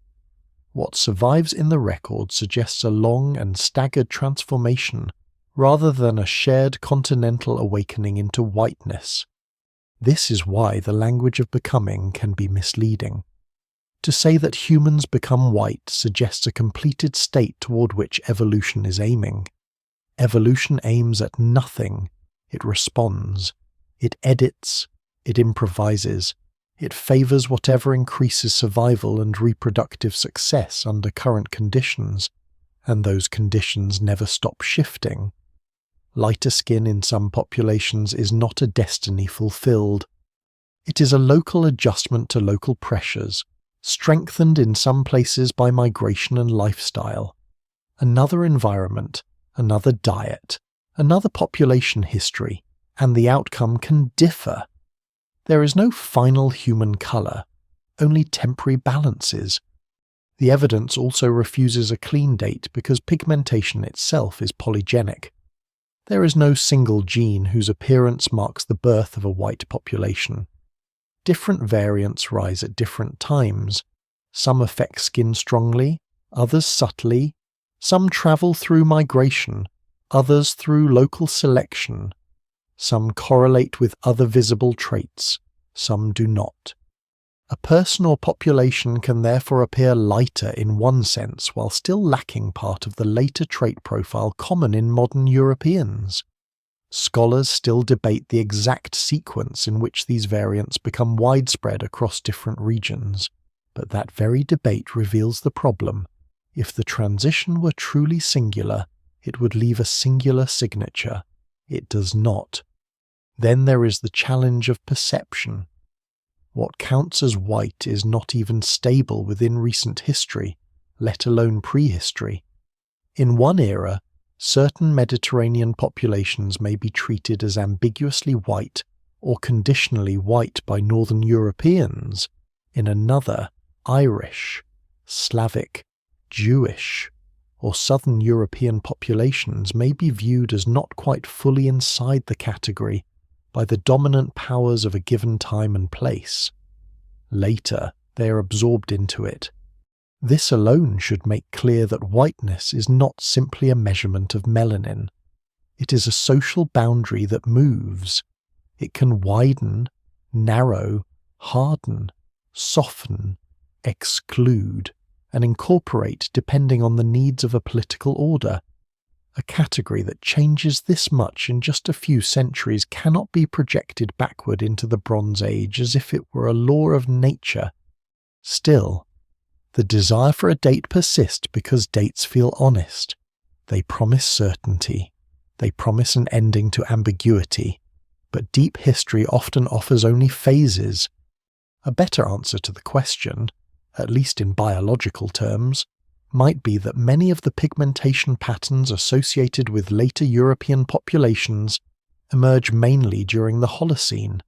What survives in the record suggests a long and staggered transformation rather than a shared continental awakening into whiteness. This is why the language of becoming can be misleading. To say that humans become white suggests a completed state toward which evolution is aiming. Evolution aims at nothing. It responds. It edits. It improvises. It favors whatever increases survival and reproductive success under current conditions, and those conditions never stop shifting. Lighter skin in some populations is not a destiny fulfilled. It is a local adjustment to local pressures, strengthened in some places by migration and lifestyle. Another environment, another diet, another population history, and the outcome can differ. There is no final human colour, only temporary balances. The evidence also refuses a clean date because pigmentation itself is polygenic. There is no single gene whose appearance marks the birth of a white population. Different variants rise at different times. Some affect skin strongly, others subtly. Some travel through migration, others through local selection. Some correlate with other visible traits, some do not. A person or population can therefore appear lighter in one sense while still lacking part of the later trait profile common in modern Europeans. Scholars still debate the exact sequence in which these variants become widespread across different regions, but that very debate reveals the problem. If the transition were truly singular, it would leave a singular signature. It does not. Then there is the challenge of perception. What counts as white is not even stable within recent history, let alone prehistory. In one era, certain Mediterranean populations may be treated as ambiguously white or conditionally white by Northern Europeans. In another, Irish, Slavic, Jewish, or Southern European populations may be viewed as not quite fully inside the category by the dominant powers of a given time and place. Later, they are absorbed into it. This alone should make clear that whiteness is not simply a measurement of melanin. It is a social boundary that moves. It can widen, narrow, harden, soften, exclude, and incorporate depending on the needs of a political order. A category that changes this much in just a few centuries cannot be projected backward into the Bronze Age as if it were a law of nature. Still, the desire for a date persists because dates feel honest. They promise certainty. They promise an ending to ambiguity. But deep history often offers only phases. A better answer to the question, at least in biological terms, might be that many of the pigmentation patterns associated with later European populations emerge mainly during the Holocene,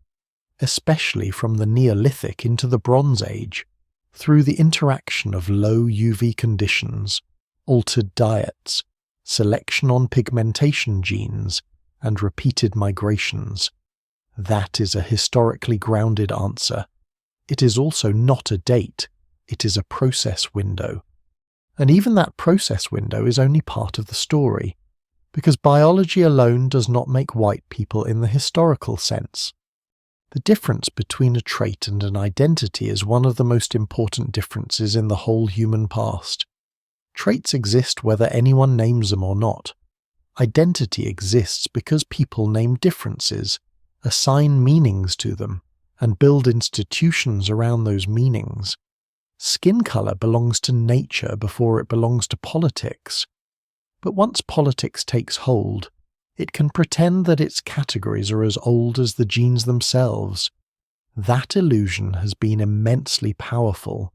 especially from the Neolithic into the Bronze Age, through the interaction of low UV conditions, altered diets, selection on pigmentation genes, and repeated migrations. That is a historically grounded answer. It is also not a date, it is a process window. And even that process window is only part of the story, because biology alone does not make white people in the historical sense. The difference between a trait and an identity is one of the most important differences in the whole human past. Traits exist whether anyone names them or not. Identity exists because people name differences, assign meanings to them, and build institutions around those meanings. Skin colour belongs to nature before it belongs to politics. But once politics takes hold, it can pretend that its categories are as old as the genes themselves. That illusion has been immensely powerful.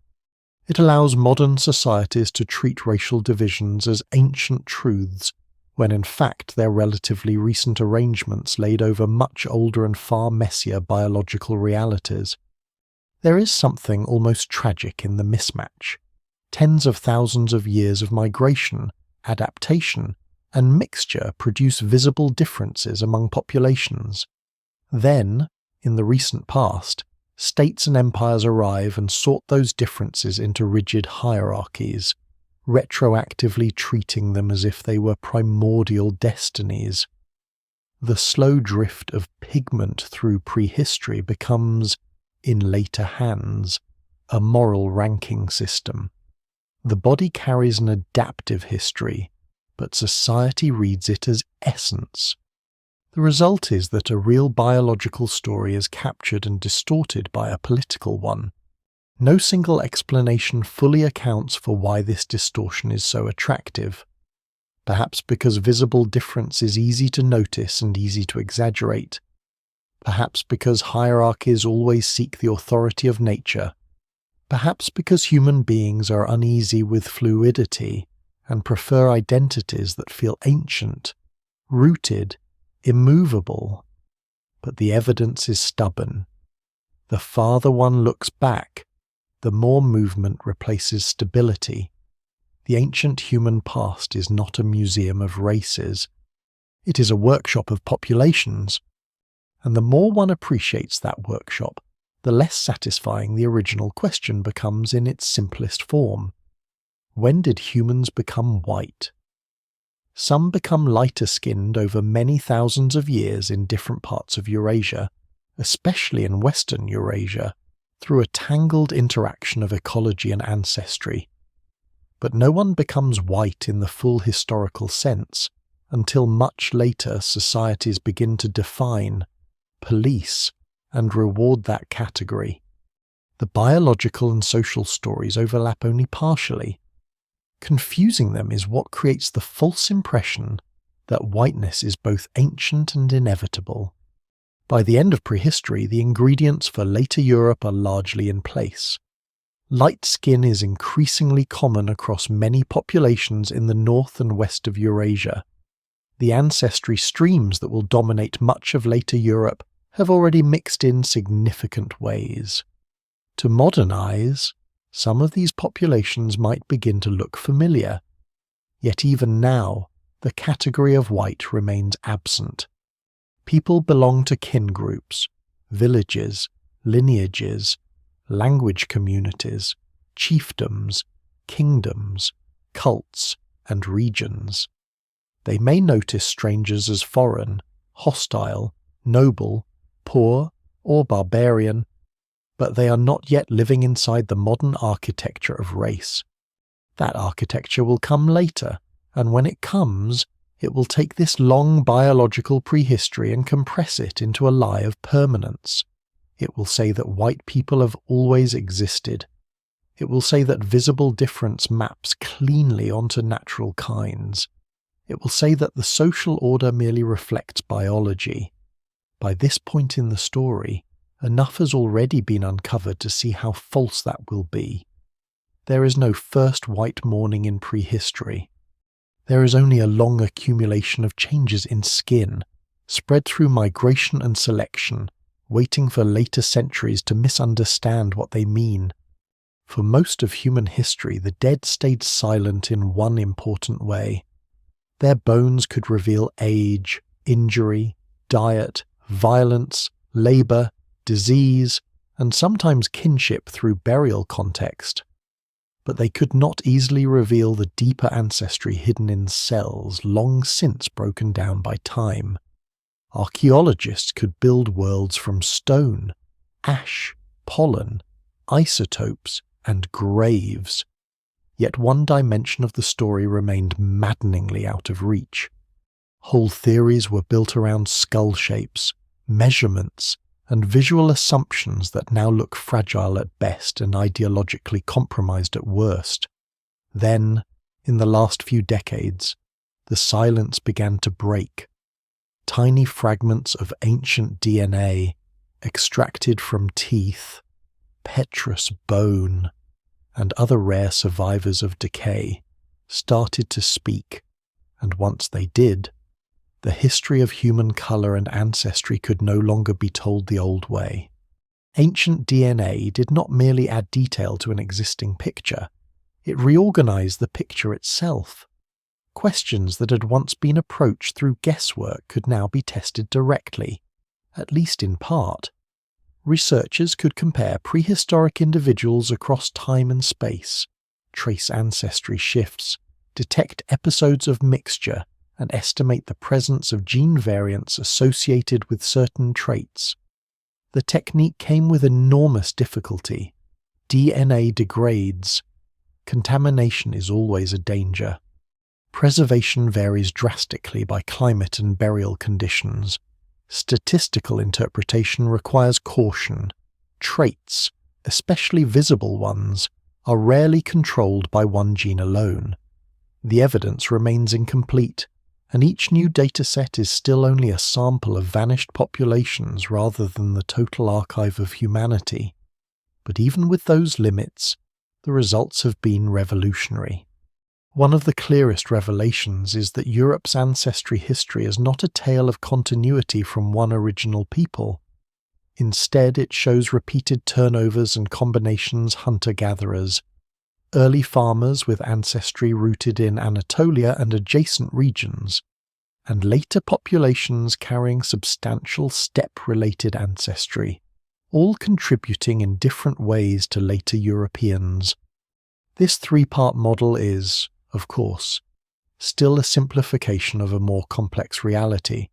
It allows modern societies to treat racial divisions as ancient truths, when in fact they're relatively recent arrangements laid over much older and far messier biological realities. There is something almost tragic in the mismatch. Tens of thousands of years of migration, adaptation, and mixture produce visible differences among populations. Then, in the recent past, states and empires arrive and sort those differences into rigid hierarchies, retroactively treating them as if they were primordial destinies. The slow drift of pigment through prehistory becomes, in later hands, a moral ranking system. The body carries an adaptive history, but society reads it as essence. The result is that a real biological story is captured and distorted by a political one. No single explanation fully accounts for why this distortion is so attractive. Perhaps because visible difference is easy to notice and easy to exaggerate. Perhaps because hierarchies always seek the authority of nature. Perhaps because human beings are uneasy with fluidity and prefer identities that feel ancient, rooted, immovable. But the evidence is stubborn. The farther one looks back, the more movement replaces stability. The ancient human past is not a museum of races. It is a workshop of populations. And the more one appreciates that workshop, the less satisfying the original question becomes in its simplest form. When did humans become white? Some become lighter-skinned over many thousands of years in different parts of Eurasia, especially in Western Eurasia, through a tangled interaction of ecology and ancestry. But no one becomes white in the full historical sense until much later societies begin to define, police, and reward that category. The biological and social stories overlap only partially. Confusing them is what creates the false impression that whiteness is both ancient and inevitable. By the end of prehistory, the ingredients for later Europe are largely in place. Light skin is increasingly common across many populations in the north and west of Eurasia. The ancestry streams that will dominate much of later Europe have already mixed in significant ways. To modern eyes, some of these populations might begin to look familiar, yet even now, the category of white remains absent. People belong to kin groups, villages, lineages, language communities, chiefdoms, kingdoms, cults, and regions. They may notice strangers as foreign, hostile, noble, poor, or barbarian, but they are not yet living inside the modern architecture of race. That architecture will come later, and when it comes, it will take this long biological prehistory and compress it into a lie of permanence. It will say that white people have always existed. It will say that visible difference maps cleanly onto natural kinds. It will say that the social order merely reflects biology. By this point in the story, enough has already been uncovered to see how false that will be. There is no first white morning in prehistory. There is only a long accumulation of changes in skin, spread through migration and selection, waiting for later centuries to misunderstand what they mean. For most of human history, the dead stayed silent in one important way. Their bones could reveal age, injury, diet, violence, labour, disease, and sometimes kinship through burial context. But they could not easily reveal the deeper ancestry hidden in cells long since broken down by time. Archaeologists could build worlds from stone, ash, pollen, isotopes, and graves. Yet one dimension of the story remained maddeningly out of reach. Whole theories were built around skull shapes, measurements, and visual assumptions that now look fragile at best and ideologically compromised at worst. Then, in the last few decades, the silence began to break. Tiny fragments of ancient DNA, extracted from teeth, petrous bone, and other rare survivors of decay, started to speak, and once they did, the history of human colour and ancestry could no longer be told the old way. Ancient DNA did not merely add detail to an existing picture, it reorganised the picture itself. Questions that had once been approached through guesswork could now be tested directly, at least in part. Researchers could compare prehistoric individuals across time and space, trace ancestry shifts, detect episodes of mixture, and estimate the presence of gene variants associated with certain traits. The technique came with enormous difficulty. DNA degrades. Contamination is always a danger. Preservation varies drastically by climate and burial conditions. Statistical interpretation requires caution. Traits, especially visible ones, are rarely controlled by one gene alone. The evidence remains incomplete, and each new dataset is still only a sample of vanished populations rather than the total archive of humanity. But even with those limits, the results have been revolutionary. One of the clearest revelations is that Europe's ancestry history is not a tale of continuity from one original people. Instead, it shows repeated turnovers and combinations hunter-gatherers, early farmers with ancestry rooted in Anatolia and adjacent regions, and later populations carrying substantial steppe-related ancestry, all contributing in different ways to later Europeans. This three-part model is, of course, still a simplification of a more complex reality,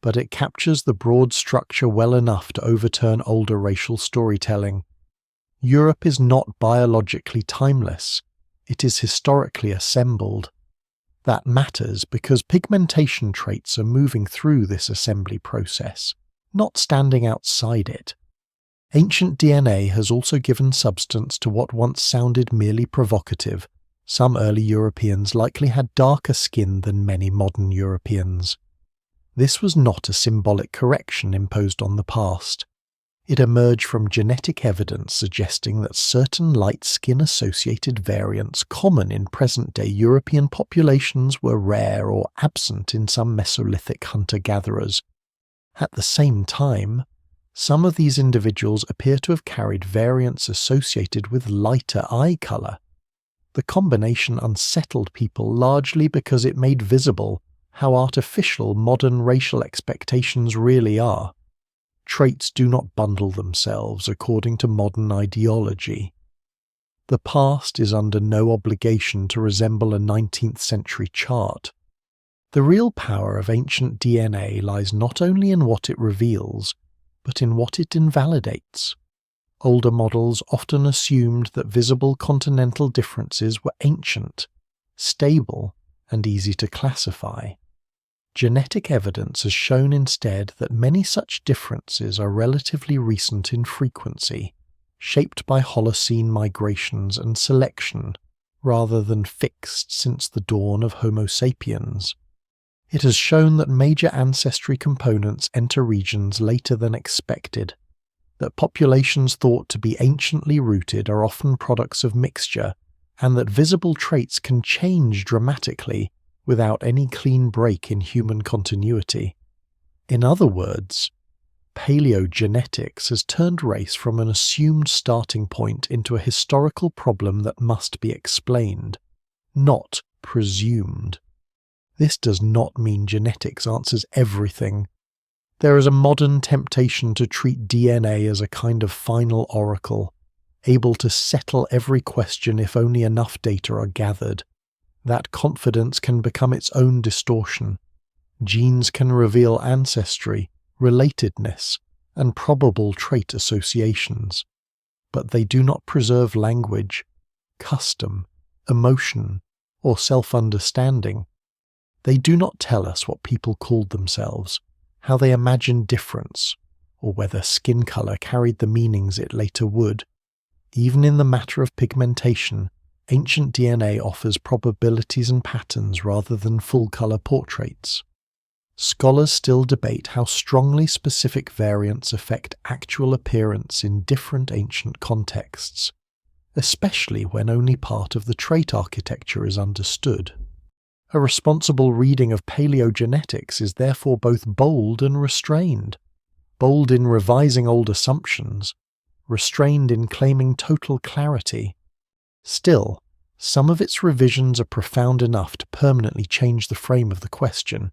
but it captures the broad structure well enough to overturn older racial storytelling. Europe is not biologically timeless, it is historically assembled. That matters because pigmentation traits are moving through this assembly process, not standing outside it. Ancient DNA has also given substance to what once sounded merely provocative. Some early Europeans likely had darker skin than many modern Europeans. This was not a symbolic correction imposed on the past. It emerged from genetic evidence suggesting that certain light skin-associated variants common in present-day European populations were rare or absent in some Mesolithic hunter-gatherers. At the same time, some of these individuals appear to have carried variants associated with lighter eye colour. The combination unsettled people largely because it made visible how artificial modern racial expectations really are. Traits do not bundle themselves according to modern ideology. The past is under no obligation to resemble a 19th century chart. The real power of ancient DNA lies not only in what it reveals, but in what it invalidates. Older models often assumed that visible continental differences were ancient, stable, and easy to classify. Genetic evidence has shown instead that many such differences are relatively recent in frequency, shaped by Holocene migrations and selection, rather than fixed since the dawn of Homo sapiens. It has shown that major ancestry components enter regions later than expected, that populations thought to be anciently rooted are often products of mixture, and that visible traits can change dramatically without any clean break in human continuity. In other words, paleogenetics has turned race from an assumed starting point into a historical problem that must be explained, not presumed. This does not mean genetics answers everything. There is a modern temptation to treat DNA as a kind of final oracle, able to settle every question if only enough data are gathered. That confidence can become its own distortion. Genes can reveal ancestry, relatedness, and probable trait associations, but they do not preserve language, custom, emotion, or self-understanding. They do not tell us what people called themselves, how they imagined difference, or whether skin color carried the meanings it later would. Even in the matter of pigmentation, ancient DNA offers probabilities and patterns rather than full-color portraits. Scholars still debate how strongly specific variants affect actual appearance in different ancient contexts, especially when only part of the trait architecture is understood. A responsible reading of paleogenetics is therefore both bold and restrained, bold in revising old assumptions, restrained in claiming total clarity. Still, some of its revisions are profound enough to permanently change the frame of the question.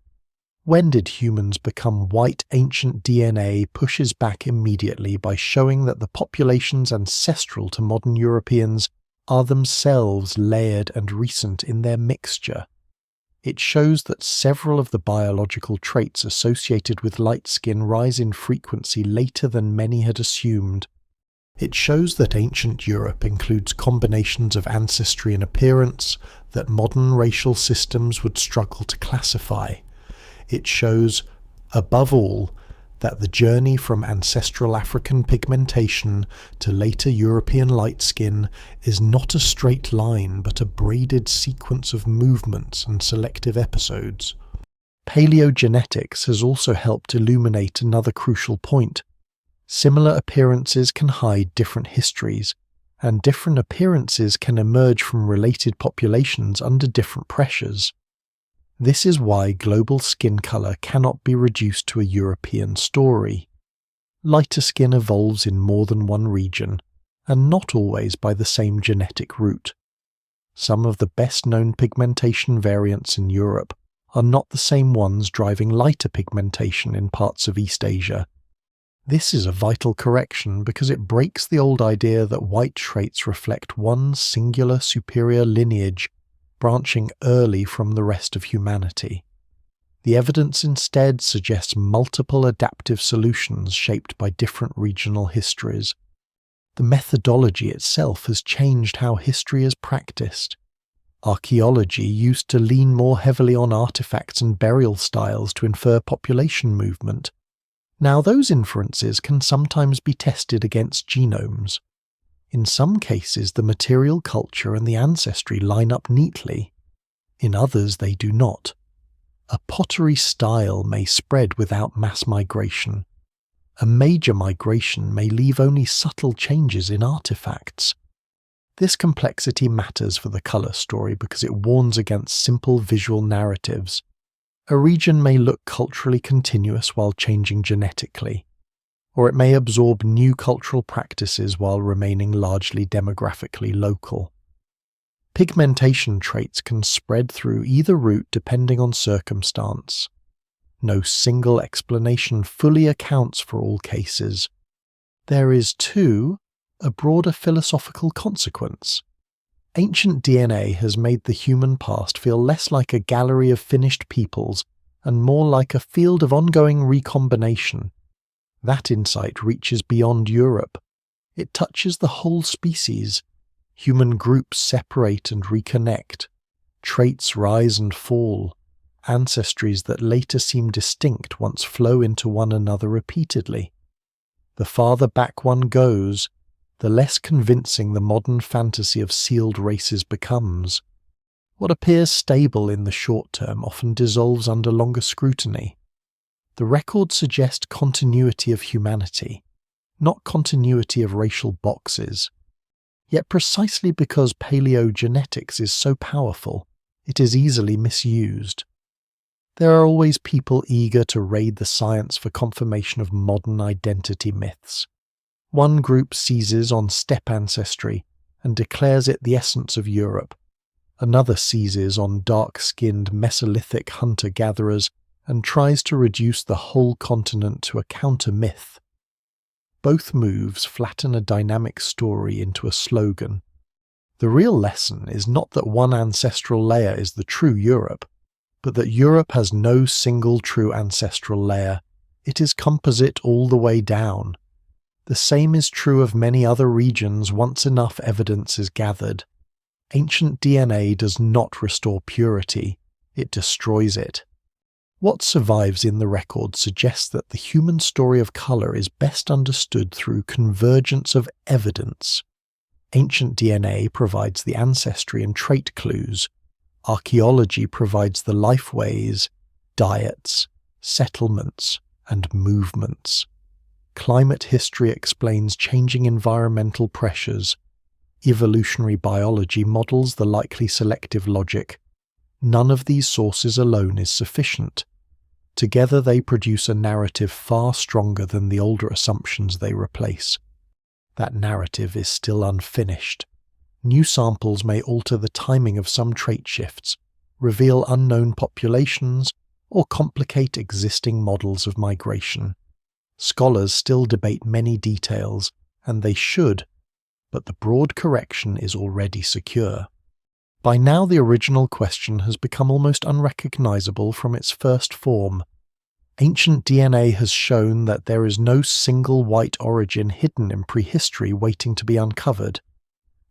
When did humans become white? Ancient DNA pushes back immediately by showing that the populations ancestral to modern Europeans are themselves layered and recent in their mixture. It shows that several of the biological traits associated with light skin rise in frequency later than many had assumed. It shows that ancient Europe includes combinations of ancestry and appearance that modern racial systems would struggle to classify. It shows, above all, that the journey from ancestral African pigmentation to later European light skin is not a straight line but a braided sequence of movements and selective episodes. Paleogenetics has also helped illuminate another crucial point. Similar appearances can hide different histories, and different appearances can emerge from related populations under different pressures. This is why global skin color cannot be reduced to a European story. Lighter skin evolves in more than one region, and not always by the same genetic route. Some of the best-known pigmentation variants in Europe are not the same ones driving lighter pigmentation in parts of East Asia. This is a vital correction because it breaks the old idea that white traits reflect one singular superior lineage branching early from the rest of humanity. The evidence instead suggests multiple adaptive solutions shaped by different regional histories. The methodology itself has changed how history is practiced. Archaeology used to lean more heavily on artifacts and burial styles to infer population movement. Now those inferences can sometimes be tested against genomes. In some cases, the material culture and the ancestry line up neatly. In others, they do not. A pottery style may spread without mass migration. A major migration may leave only subtle changes in artifacts. This complexity matters for the color story because it warns against simple visual narratives. A region may look culturally continuous while changing genetically, or it may absorb new cultural practices while remaining largely demographically local. Pigmentation traits can spread through either route depending on circumstance. No single explanation fully accounts for all cases. There is, too, a broader philosophical consequence. Ancient DNA has made the human past feel less like a gallery of finished peoples and more like a field of ongoing recombination. That insight reaches beyond Europe. It touches the whole species. Human groups separate and reconnect. Traits rise and fall. Ancestries that later seem distinct once flow into one another repeatedly. The farther back one goes, the less convincing the modern fantasy of sealed races becomes. What appears stable in the short term often dissolves under longer scrutiny. The records suggest continuity of humanity, not continuity of racial boxes. Yet precisely because paleogenetics is so powerful, it is easily misused. There are always people eager to raid the science for confirmation of modern identity myths. One group seizes on steppe ancestry and declares it the essence of Europe. Another seizes on dark-skinned Mesolithic hunter-gatherers and tries to reduce the whole continent to a counter-myth. Both moves flatten a dynamic story into a slogan. The real lesson is not that one ancestral layer is the true Europe, but that Europe has no single true ancestral layer. It is composite all the way down. The same is true of many other regions once enough evidence is gathered. Ancient DNA does not restore purity, it destroys it. What survives in the record suggests that the human story of colour is best understood through convergence of evidence. Ancient DNA provides the ancestry and trait clues. Archaeology provides the lifeways, diets, settlements, and movements. Climate history explains changing environmental pressures. Evolutionary biology models the likely selective logic. None of these sources alone is sufficient. Together they produce a narrative far stronger than the older assumptions they replace. That narrative is still unfinished. New samples may alter the timing of some trait shifts, reveal unknown populations, or complicate existing models of migration. Scholars still debate many details, and they should, but the broad correction is already secure. By now the original question has become almost unrecognizable from its first form. Ancient DNA has shown that there is no single white origin hidden in prehistory waiting to be uncovered.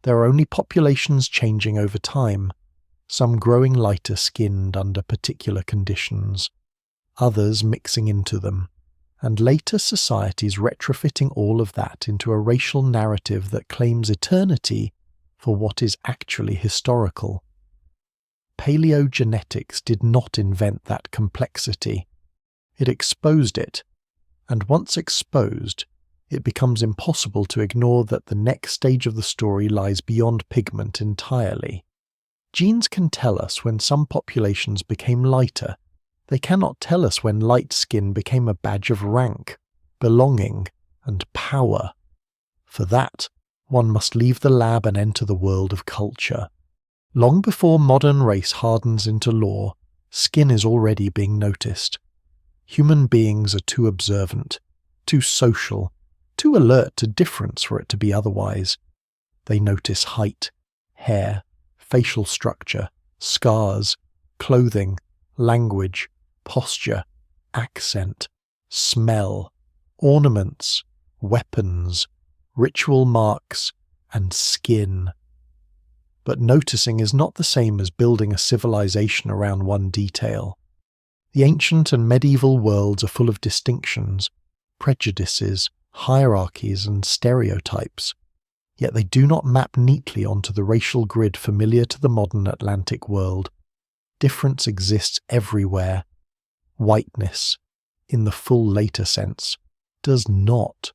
There are only populations changing over time, some growing lighter skinned under particular conditions, others mixing into them, and later societies retrofitting all of that into a racial narrative that claims eternity for what is actually historical. Paleogenetics did not invent that complexity. It exposed it, and once exposed, it becomes impossible to ignore that the next stage of the story lies beyond pigment entirely. Genes can tell us when some populations became lighter. They cannot tell us when light skin became a badge of rank, belonging, and power. For that, one must leave the lab and enter the world of culture. Long before modern race hardens into law, skin is already being noticed. Human beings are too observant, too social, too alert to difference for it to be otherwise. They notice height, hair, facial structure, scars, clothing, language, posture, accent, smell, ornaments, weapons, ritual marks, and skin. But noticing is not the same as building a civilization around one detail. The ancient and medieval worlds are full of distinctions, prejudices, hierarchies, and stereotypes, yet they do not map neatly onto the racial grid familiar to the modern Atlantic world. Difference exists everywhere. Whiteness, in the full later sense, does not.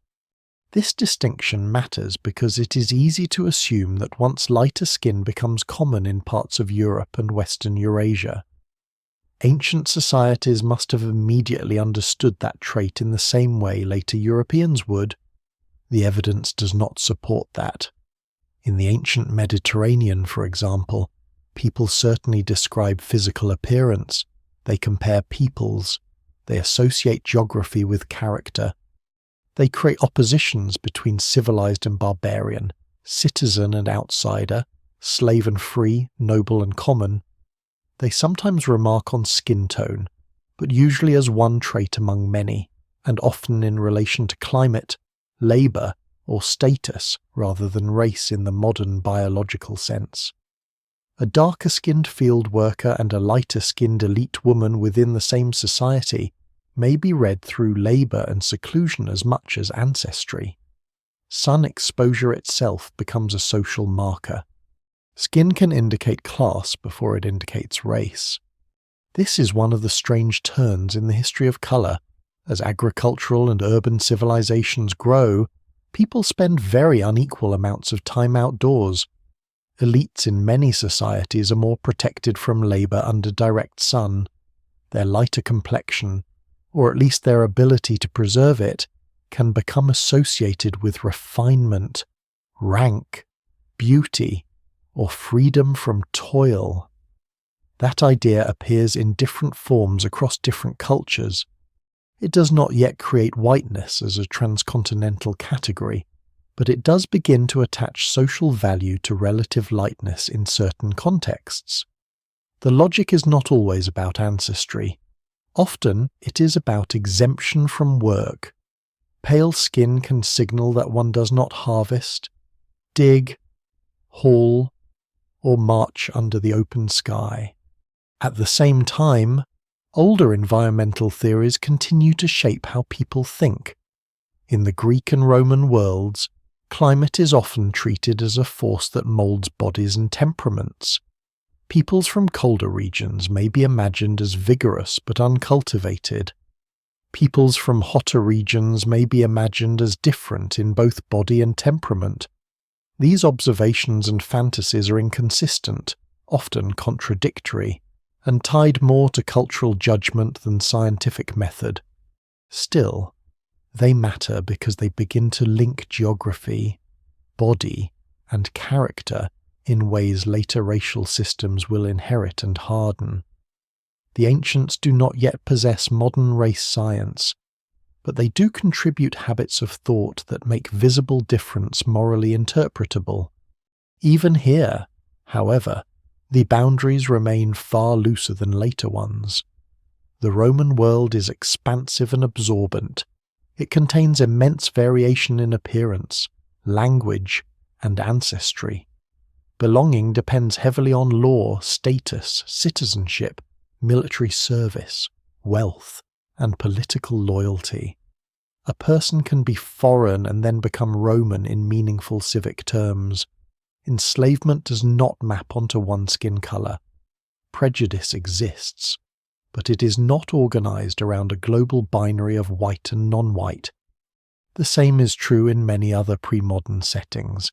This distinction matters because it is easy to assume that once lighter skin becomes common in parts of Europe and Western Eurasia, ancient societies must have immediately understood that trait in the same way later Europeans would. The evidence does not support that. In the ancient Mediterranean, for example, people certainly describe physical appearance, they compare peoples, they associate geography with character. They create oppositions between civilized and barbarian, citizen and outsider, slave and free, noble and common. They sometimes remark on skin tone, but usually as one trait among many, and often in relation to climate, labour, or status rather than race in the modern biological sense. A darker-skinned field worker and a lighter-skinned elite woman within the same society may be read through labour and seclusion as much as ancestry. Sun exposure itself becomes a social marker. Skin can indicate class before it indicates race. This is one of the strange turns in the history of colour. As agricultural and urban civilizations grow, people spend very unequal amounts of time outdoors. Elites in many societies are more protected from labour under direct sun. Their lighter complexion, or at least their ability to preserve it, can become associated with refinement, rank, beauty, or freedom from toil. That idea appears in different forms across different cultures. It does not yet create whiteness as a transcontinental category, but it does begin to attach social value to relative lightness in certain contexts. The logic is not always about ancestry. Often it is about exemption from work. Pale skin can signal that one does not harvest, dig, haul, or march under the open sky. At the same time, Older environmental theories continue to shape how people think. In the Greek and Roman worlds, climate is often treated as a force that molds bodies and temperaments. Peoples from colder regions may be imagined as vigorous but uncultivated. Peoples from hotter regions may be imagined as different in both body and temperament. These observations and fantasies are inconsistent, often contradictory, and tied more to cultural judgment than scientific method. Still, they matter because they begin to link geography, body, and character in ways later racial systems will inherit and harden. The ancients do not yet possess modern race science, but they do contribute habits of thought that make visible difference morally interpretable. Even here, however, the boundaries remain far looser than later ones. The Roman world is expansive and absorbent. It contains immense variation in appearance, language, and ancestry. Belonging depends heavily on law, status, citizenship, military service, wealth, and political loyalty. A person can be foreign and then become Roman in meaningful civic terms. Enslavement does not map onto one skin color. Prejudice exists, but it is not organized around a global binary of white and non-white. The same is true in many other pre-modern settings.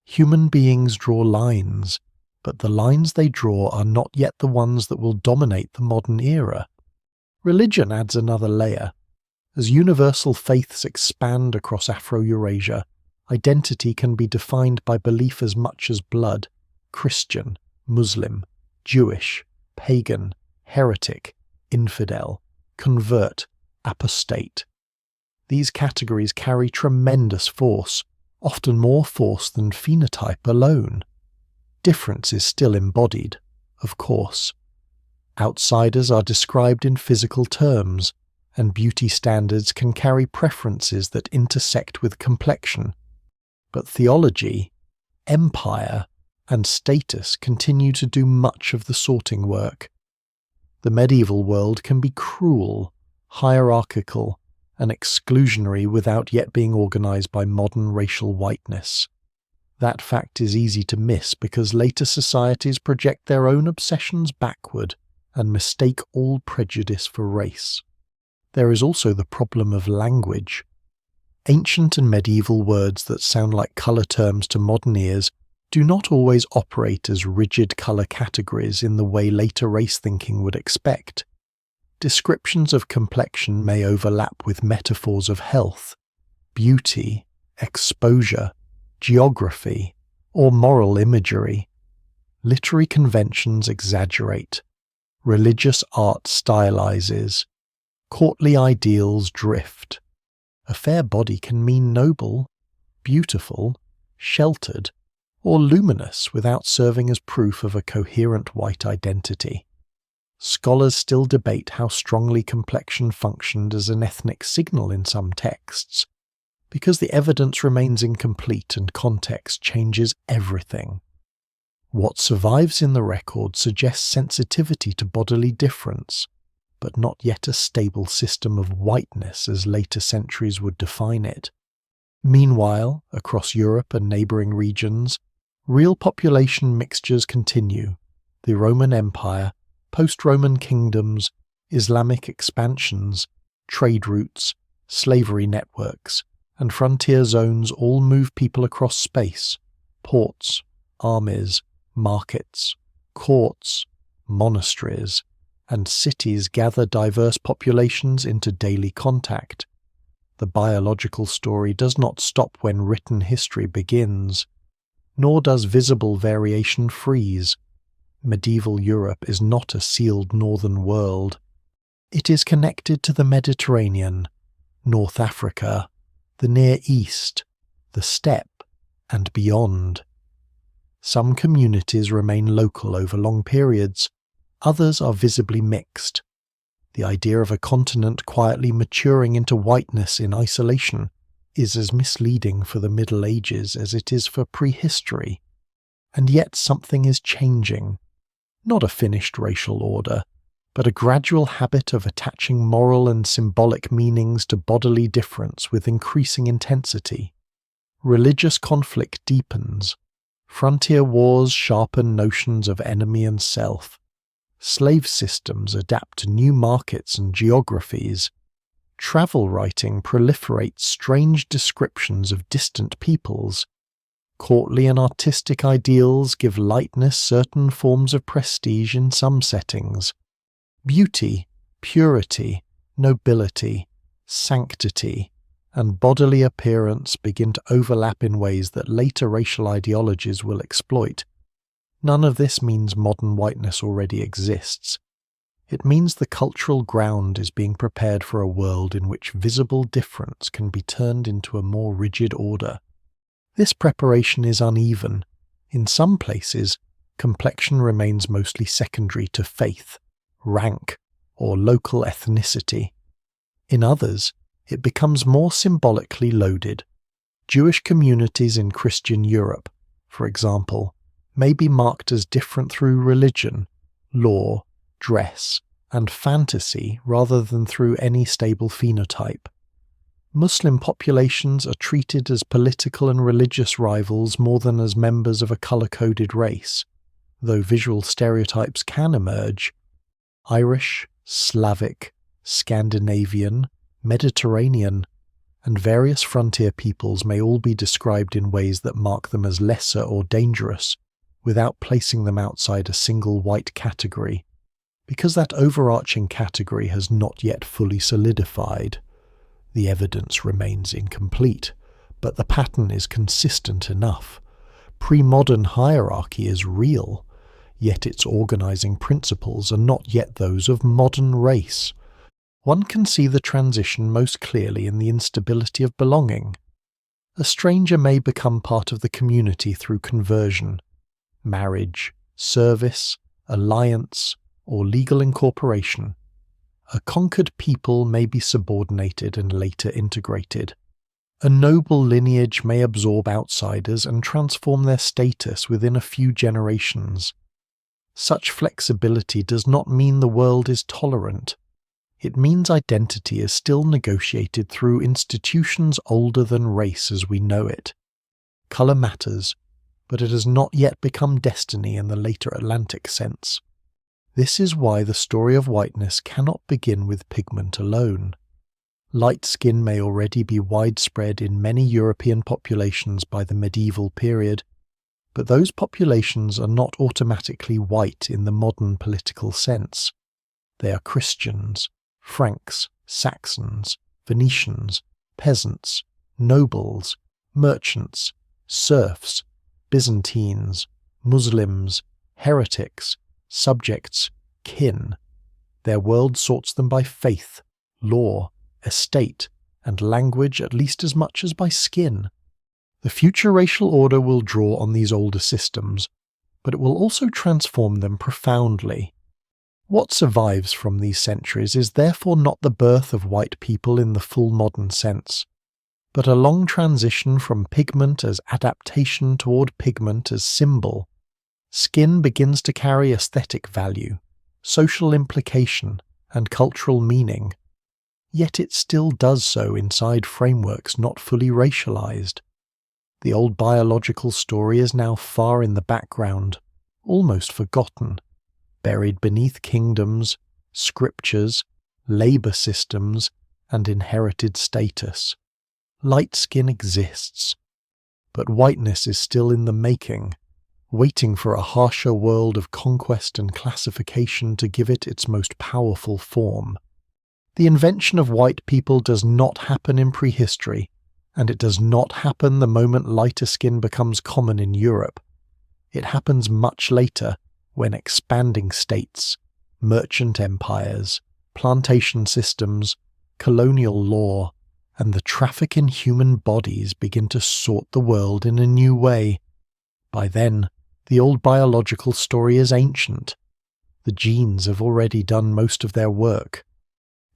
Human beings draw lines, but the lines they draw are not yet the ones that will dominate the modern era. Religion adds another layer. As universal faiths expand across Afro-Eurasia, identity can be defined by belief as much as blood: Christian, Muslim, Jewish, pagan, heretic, infidel, convert, apostate. These categories carry tremendous force, often more force than phenotype alone. Difference is still embodied, of course. Outsiders are described in physical terms, and beauty standards can carry preferences that intersect with complexion. But theology, empire, and status continue to do much of the sorting work. The medieval world can be cruel, hierarchical, and exclusionary without yet being organized by modern racial whiteness. That fact is easy to miss because later societies project their own obsessions backward and mistake all prejudice for race. There is also the problem of language. Ancient and medieval words that sound like color terms to modern ears do not always operate as rigid color categories in the way later race thinking would expect. Descriptions of complexion may overlap with metaphors of health, beauty, exposure, geography, or moral imagery. Literary conventions exaggerate. Religious art stylizes. Courtly ideals drift. A fair body can mean noble, beautiful, sheltered, or luminous without serving as proof of a coherent white identity. Scholars still debate how strongly complexion functioned as an ethnic signal in some texts, because the evidence remains incomplete and context changes everything. What survives in the record suggests sensitivity to bodily difference, but not yet a stable system of whiteness as later centuries would define it. Meanwhile, across Europe and neighbouring regions, real population mixtures continue. The Roman Empire, post-Roman kingdoms, Islamic expansions, trade routes, slavery networks, and frontier zones all move people across space: ports, armies, markets, courts, monasteries, and cities gather diverse populations into daily contact. The biological story does not stop when written history begins, nor does visible variation freeze. Medieval Europe is not a sealed northern world. It is connected to the Mediterranean, North Africa, the Near East, the steppe, and beyond. Some communities remain local over long periods, others are visibly mixed. The idea of a continent quietly maturing into whiteness in isolation is as misleading for the Middle Ages as it is for prehistory. And yet something is changing. Not a finished racial order, but a gradual habit of attaching moral and symbolic meanings to bodily difference with increasing intensity. Religious conflict deepens. Frontier wars sharpen notions of enemy and self. Slave systems adapt to new markets and geographies. Travel writing proliferates strange descriptions of distant peoples. Courtly and artistic ideals give lightness certain forms of prestige in some settings. Beauty, purity, nobility, sanctity, and bodily appearance begin to overlap in ways that later racial ideologies will exploit. None of this means modern whiteness already exists. It means the cultural ground is being prepared for a world in which visible difference can be turned into a more rigid order. This preparation is uneven. In some places, complexion remains mostly secondary to faith, rank, or local ethnicity. In others, it becomes more symbolically loaded. Jewish communities in Christian Europe, for example, may be marked as different through religion, law, dress, and fantasy rather than through any stable phenotype. Muslim populations are treated as political and religious rivals more than as members of a colour-coded race, though visual stereotypes can emerge. Irish, Slavic, Scandinavian, Mediterranean, and various frontier peoples may all be described in ways that mark them as lesser or dangerous, without placing them outside a single white category, because that overarching category has not yet fully solidified. The evidence remains incomplete, but the pattern is consistent enough. Pre-modern hierarchy is real, yet its organizing principles are not yet those of modern race. One can see the transition most clearly in the instability of belonging. A stranger may become part of the community through conversion, marriage, service, alliance, or legal incorporation. A conquered people may be subordinated and later integrated. A noble lineage may absorb outsiders and transform their status within a few generations. Such flexibility does not mean the world is tolerant. It means identity is still negotiated through institutions older than race as we know it. Colour matters, but it has not yet become destiny in the later Atlantic sense. This is why the story of whiteness cannot begin with pigment alone. Light skin may already be widespread in many European populations by the medieval period, but those populations are not automatically white in the modern political sense. They are Christians, Franks, Saxons, Venetians, peasants, nobles, merchants, serfs, Byzantines, Muslims, heretics, subjects, kin. Their world sorts them by faith, law, estate, and language at least as much as by skin. The future racial order will draw on these older systems, but it will also transform them profoundly. What survives from these centuries is therefore not the birth of white people in the full modern sense, but a long transition from pigment as adaptation toward pigment as symbol. Skin begins to carry aesthetic value, social implication, and cultural meaning, yet it still does so inside frameworks not fully racialized. The old biological story is now far in the background, almost forgotten, buried beneath kingdoms, scriptures, labor systems, and inherited status. Light skin exists, but whiteness is still in the making, waiting for a harsher world of conquest and classification to give it its most powerful form. The invention of white people does not happen in prehistory, and it does not happen the moment lighter skin becomes common in Europe. It happens much later, when expanding states, merchant empires, plantation systems, colonial law, and the traffic in human bodies begin to sort the world in a new way. By then, the old biological story is ancient. The genes have already done most of their work.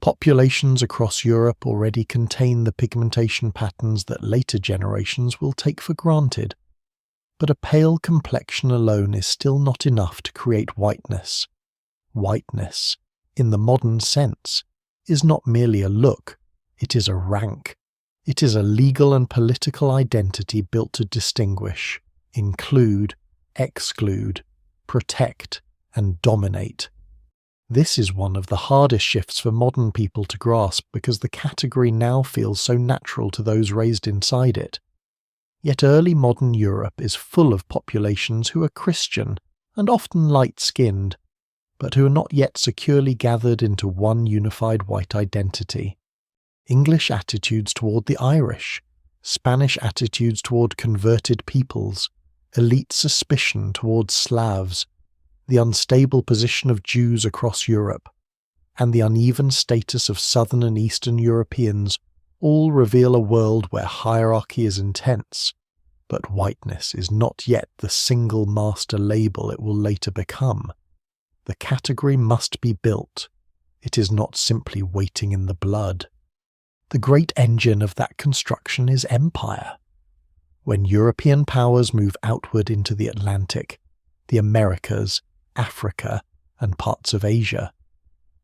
Populations across Europe already contain the pigmentation patterns that later generations will take for granted. But a pale complexion alone is still not enough to create whiteness. Whiteness in the modern sense, is not merely a look, it is a rank. It is a legal and political identity built to distinguish, include, exclude, protect, and dominate. This is one of the hardest shifts for modern people to grasp because the category now feels so natural to those raised inside it. Yet early modern Europe is full of populations who are Christian and often light-skinned, but who are not yet securely gathered into one unified white identity. English attitudes toward the Irish, Spanish attitudes toward converted peoples, elite suspicion towards Slavs, the unstable position of Jews across Europe, and the uneven status of Southern and Eastern Europeans all reveal a world where hierarchy is intense, but whiteness is not yet the single master label it will later become. The category must be built. It is not simply waiting in the blood. The great engine of that construction is empire. When European powers move outward into the Atlantic, the Americas, Africa, and parts of Asia,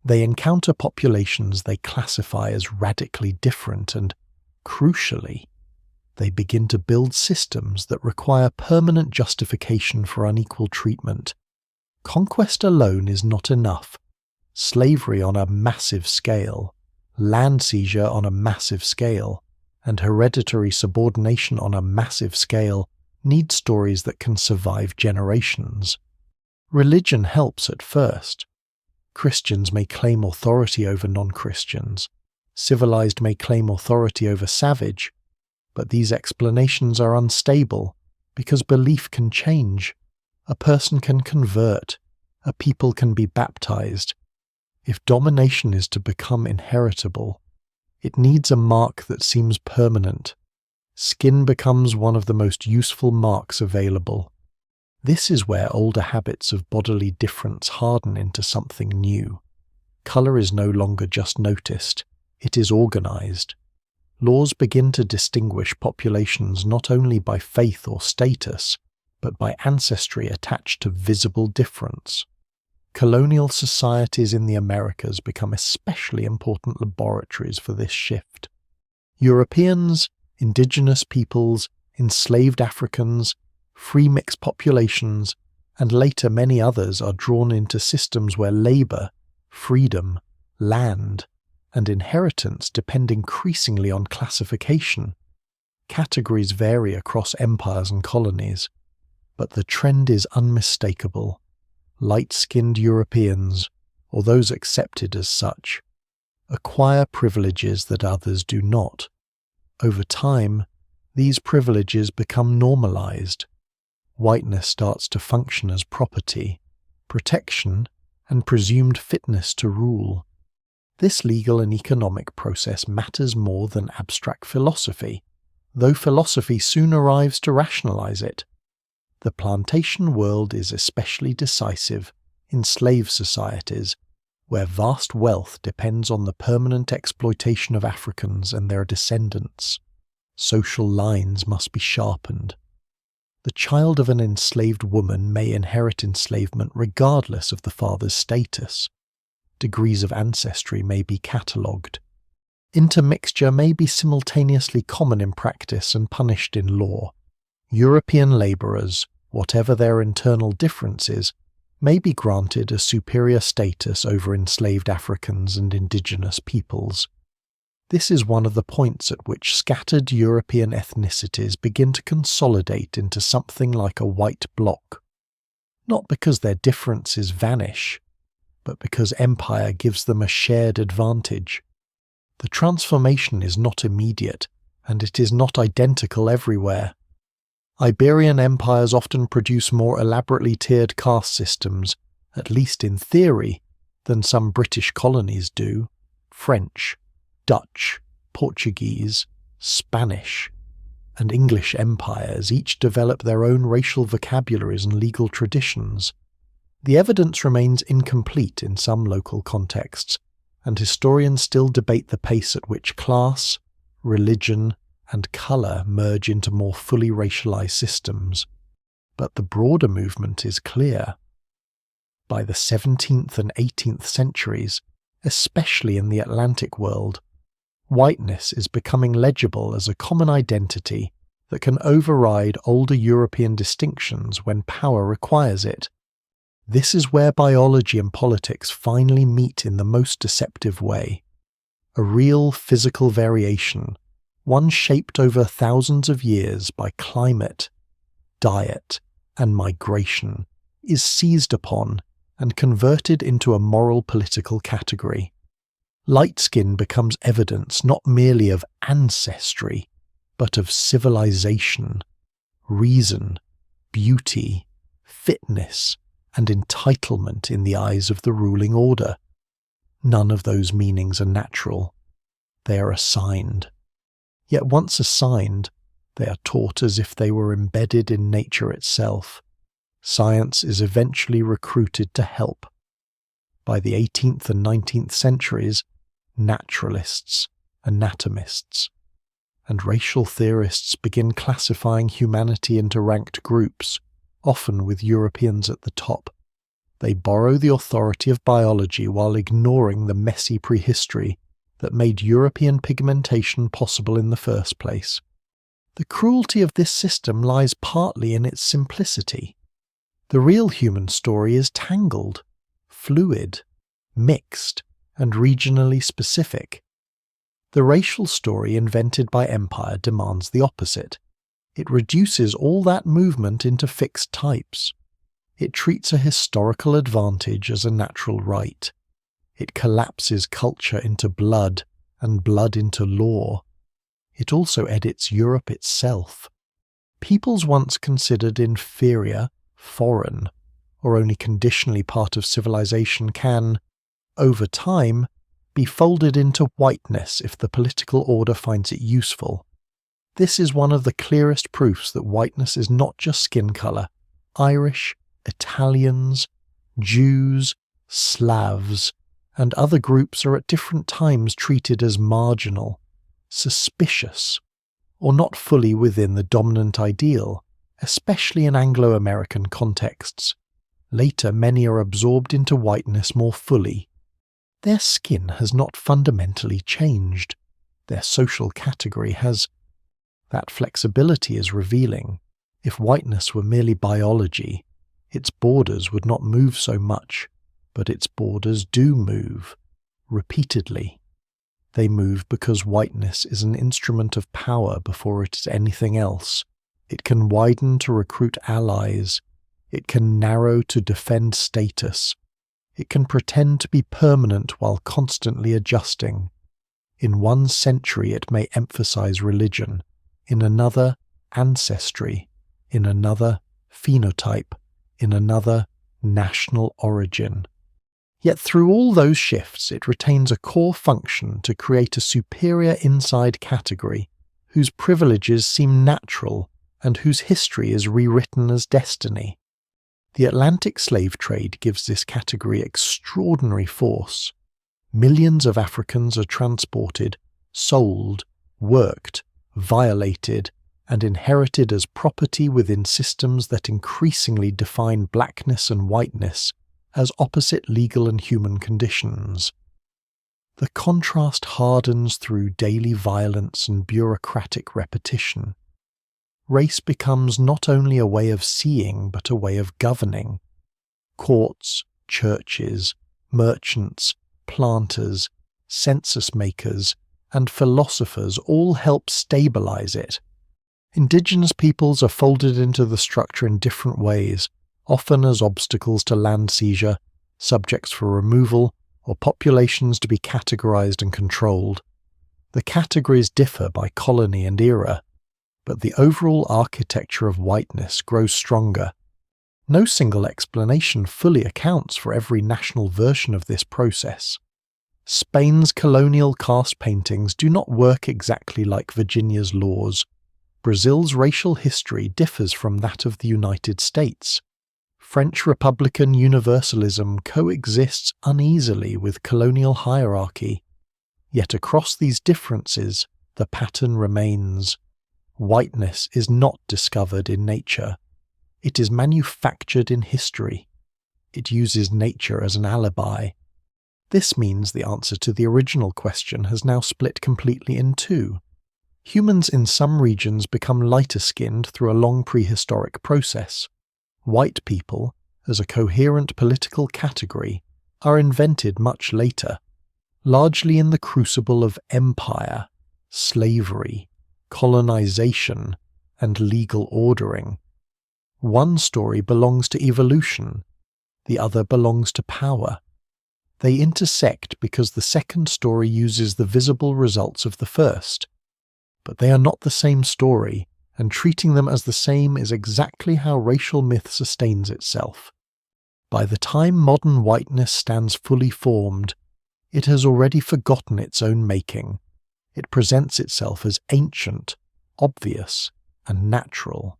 they encounter populations they classify as radically different and, crucially, they begin to build systems that require permanent justification for unequal treatment. Conquest alone is not enough. Slavery on a massive scale, land seizure on a massive scale, and hereditary subordination on a massive scale need stories that can survive generations. Religion helps at first. Christians may claim authority over non-Christians. Civilized may claim authority over savage. But these explanations are unstable because belief can change. A person can convert. A people can be baptized. If domination is to become inheritable, it needs a mark that seems permanent. Skin becomes one of the most useful marks available. This is where older habits of bodily difference harden into something new. Color is no longer just noticed, it is organized. Laws begin to distinguish populations not only by faith or status, but by ancestry attached to visible difference. Colonial societies in the Americas become especially important laboratories for this shift. Europeans, indigenous peoples, enslaved Africans, free mixed populations, and later many others are drawn into systems where labor, freedom, land, and inheritance depend increasingly on classification. Categories vary across empires and colonies, but the trend is unmistakable. Light-skinned Europeans, or those accepted as such, acquire privileges that others do not. Over time, these privileges become normalized. Whiteness starts to function as property, protection, and presumed fitness to rule. This legal and economic process matters more than abstract philosophy, though philosophy soon arrives to rationalize it. The plantation world is especially decisive in slave societies, where vast wealth depends on the permanent exploitation of Africans and their descendants. Social lines must be sharpened. The child of an enslaved woman may inherit enslavement regardless of the father's status. Degrees of ancestry may be catalogued. Intermixture may be simultaneously common in practice and punished in law. European labourers, whatever their internal differences, may be granted a superior status over enslaved Africans and indigenous peoples. This is one of the points at which scattered European ethnicities begin to consolidate into something like a white bloc. Not because their differences vanish, but because empire gives them a shared advantage. The transformation is not immediate, and it is not identical everywhere. Iberian empires often produce more elaborately tiered caste systems, at least in theory, than some British colonies do. French, Dutch, Portuguese, Spanish, and English empires each develop their own racial vocabularies and legal traditions. The evidence remains incomplete in some local contexts, and historians still debate the pace at which class, religion, and colour merge into more fully racialized systems. But the broader movement is clear. By the 17th and 18th centuries, especially in the Atlantic world, whiteness is becoming legible as a common identity that can override older European distinctions when power requires it. This is where biology and politics finally meet in the most deceptive way. A real physical variation, one shaped over thousands of years by climate, diet, and migration, is seized upon and converted into a moral political category. Light skin becomes evidence not merely of ancestry, but of civilization, reason, beauty, fitness, and entitlement in the eyes of the ruling order. None of those meanings are natural. They are assigned. Yet once assigned, they are taught as if they were embedded in nature itself. Science is eventually recruited to help. By the 18th and 19th centuries, naturalists, anatomists, and racial theorists begin classifying humanity into ranked groups, often with Europeans at the top. They borrow the authority of biology while ignoring the messy prehistory that made European pigmentation possible in the first place. The cruelty of this system lies partly in its simplicity. The real human story is tangled, fluid, mixed, and regionally specific. The racial story invented by empire demands the opposite. It reduces all that movement into fixed types. It treats a historical advantage as a natural right. It collapses culture into blood and blood into law. It also edits Europe itself. Peoples once considered inferior, foreign, or only conditionally part of civilization can, over time, be folded into whiteness if the political order finds it useful. This is one of the clearest proofs that whiteness is not just skin colour. Irish, Italians, Jews, Slavs, and other groups are at different times treated as marginal, suspicious, or not fully within the dominant ideal, especially in Anglo-American contexts. Later, many are absorbed into whiteness more fully. Their skin has not fundamentally changed. Their social category has. That flexibility is revealing. If whiteness were merely biology, its borders would not move so much, but its borders do move, repeatedly. They move because whiteness is an instrument of power before it is anything else. It can widen to recruit allies. It can narrow to defend status. It can pretend to be permanent while constantly adjusting. In one century it may emphasize religion, in another, ancestry, in another, phenotype, in another, national origin. Yet through all those shifts it retains a core function to create a superior inside category, whose privileges seem natural and whose history is rewritten as destiny. The Atlantic slave trade gives this category extraordinary force. Millions of Africans are transported, sold, worked, violated, and inherited as property within systems that increasingly define blackness and whiteness as opposite legal and human conditions. The contrast hardens through daily violence and bureaucratic repetition. Race becomes not only a way of seeing but a way of governing. Courts, churches, merchants, planters, census makers, and philosophers all help stabilize it. Indigenous peoples are folded into the structure in different ways, often as obstacles to land seizure, subjects for removal, or populations to be categorized and controlled. The categories differ by colony and era, but the overall architecture of whiteness grows stronger. No single explanation fully accounts for every national version of this process. Spain's colonial caste paintings do not work exactly like Virginia's laws. Brazil's racial history differs from that of the United States. French Republican universalism coexists uneasily with colonial hierarchy. Yet across these differences, the pattern remains. Whiteness is not discovered in nature. It is manufactured in history. It uses nature as an alibi. This means the answer to the original question has now split completely in two. Humans in some regions become lighter-skinned through a long prehistoric process. White people, as a coherent political category, are invented much later, largely in the crucible of empire, slavery, colonization, and legal ordering. One story belongs to evolution, the other belongs to power. They intersect because the second story uses the visible results of the first. But they are not the same story, and treating them as the same is exactly how racial myth sustains itself. By the time modern whiteness stands fully formed, it has already forgotten its own making. It presents itself as ancient, obvious, and natural.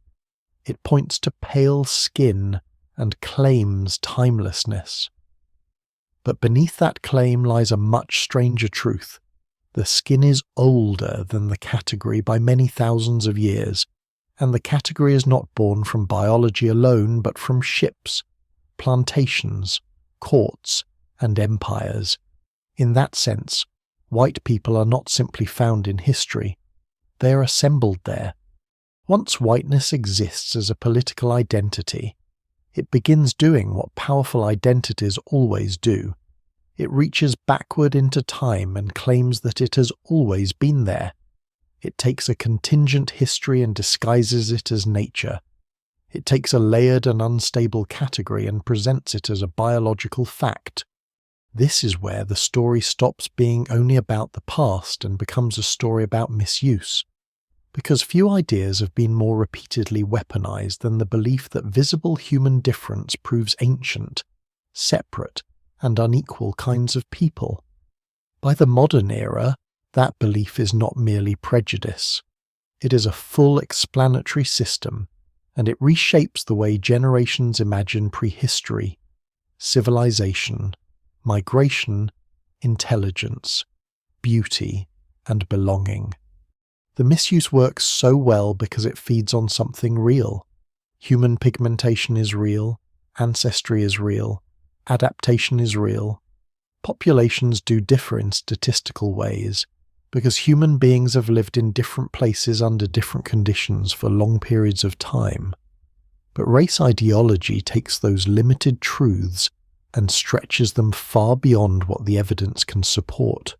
It points to pale skin and claims timelessness. But beneath that claim lies a much stranger truth. The skin is older than the category by many thousands of years, and the category is not born from biology alone but from ships, plantations, courts, and empires. In that sense, white people are not simply found in history. They are assembled there. Once whiteness exists as a political identity, it begins doing what powerful identities always do. It reaches backward into time and claims that it has always been there. It takes a contingent history and disguises it as nature. It takes a layered and unstable category and presents it as a biological fact. This is where the story stops being only about the past and becomes a story about misuse. Because few ideas have been more repeatedly weaponized than the belief that visible human difference proves ancient, separate, and unequal kinds of people. By the modern era, that belief is not merely prejudice. It is a full explanatory system, and it reshapes the way generations imagine prehistory, civilization, migration, intelligence, beauty, and belonging. The misuse works so well because it feeds on something real. Human pigmentation is real, ancestry is real, adaptation is real. Populations do differ in statistical ways, because human beings have lived in different places under different conditions for long periods of time. But race ideology takes those limited truths and stretches them far beyond what the evidence can support.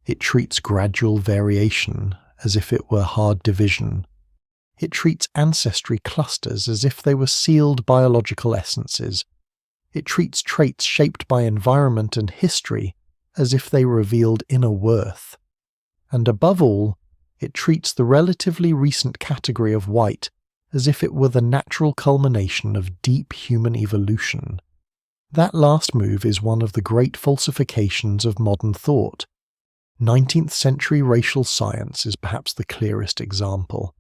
It treats gradual variation as if it were hard division. It treats ancestry clusters as if they were sealed biological essences. It treats traits shaped by environment and history as if they revealed inner worth. And above all, it treats the relatively recent category of white as if it were the natural culmination of deep human evolution. That last move is one of the great falsifications of modern thought. 19th century racial science is perhaps the clearest example.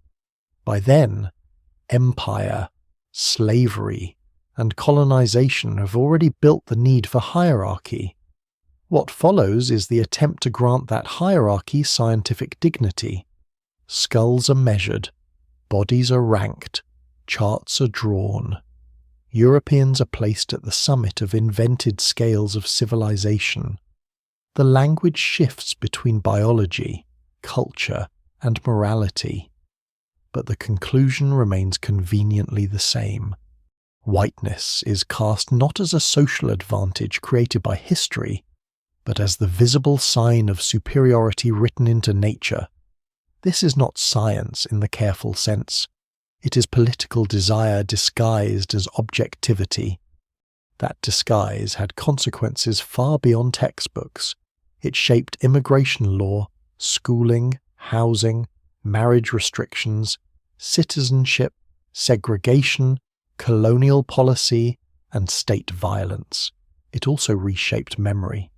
By then, empire, slavery, and colonization have already built the need for hierarchy. What follows is the attempt to grant that hierarchy scientific dignity. Skulls are measured, bodies are ranked, charts are drawn. Europeans are placed at the summit of invented scales of civilization. The language shifts between biology, culture, and morality, but the conclusion remains conveniently the same. Whiteness is cast not as a social advantage created by history, but as the visible sign of superiority written into nature. This is not science in the careful sense. It is political desire disguised as objectivity. That disguise had consequences far beyond textbooks. It shaped immigration law, schooling, housing, marriage restrictions, citizenship, segregation, colonial policy, and state violence. It also reshaped memory.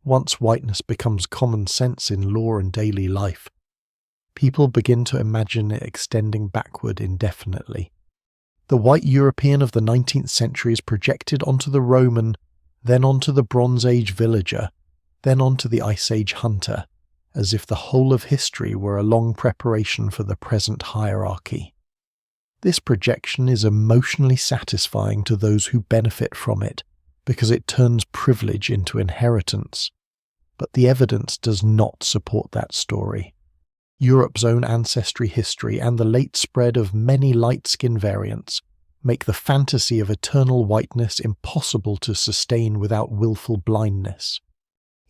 Once whiteness becomes common sense in law and daily life, people begin to imagine it extending backward indefinitely. The white European of the 19th century is projected onto the Roman, then onto the Bronze Age villager, then onto the Ice Age hunter, as if the whole of history were a long preparation for the present hierarchy. This projection is emotionally satisfying to those who benefit from it, because it turns privilege into inheritance. But the evidence does not support that story. Europe's own ancestry history and the late spread of many light-skin variants make the fantasy of eternal whiteness impossible to sustain without willful blindness.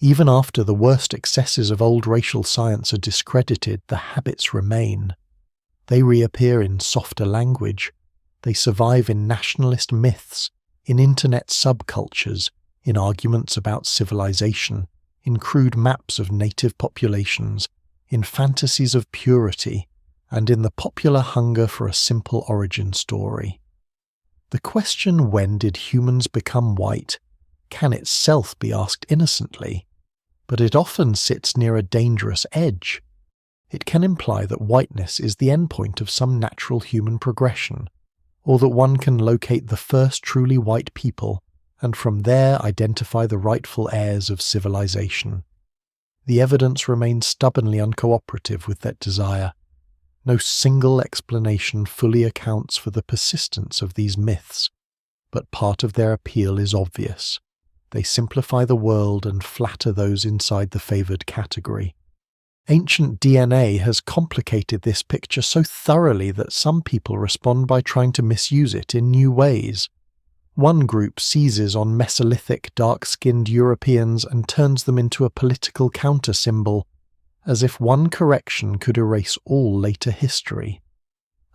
Even after the worst excesses of old racial science are discredited, the habits remain. They reappear in softer language. They survive in nationalist myths, in internet subcultures, in arguments about civilization, in crude maps of native populations, in fantasies of purity, and in the popular hunger for a simple origin story. The question, when did humans become white, can itself be asked innocently, but it often sits near a dangerous edge. It can imply that whiteness is the endpoint of some natural human progression, or that one can locate the first truly white people and from there identify the rightful heirs of civilization. The evidence remains stubbornly uncooperative with that desire. No single explanation fully accounts for the persistence of these myths, but part of their appeal is obvious. They simplify the world and flatter those inside the favored category. Ancient DNA has complicated this picture so thoroughly that some people respond by trying to misuse it in new ways. One group seizes on Mesolithic dark-skinned Europeans and turns them into a political counter-symbol, as if one correction could erase all later history.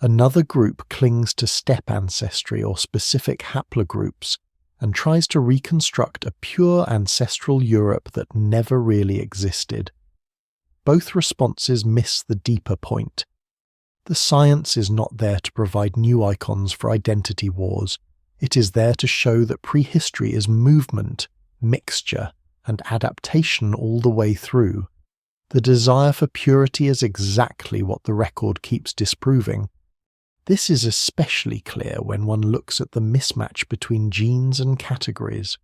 Another group clings to steppe ancestry or specific haplogroups and tries to reconstruct a pure ancestral Europe that never really existed. Both responses miss the deeper point. The science is not there to provide new icons for identity wars. It is there to show that prehistory is movement, mixture, and adaptation all the way through. The desire for purity is exactly what the record keeps disproving. This is especially clear when one looks at the mismatch between genes and categories.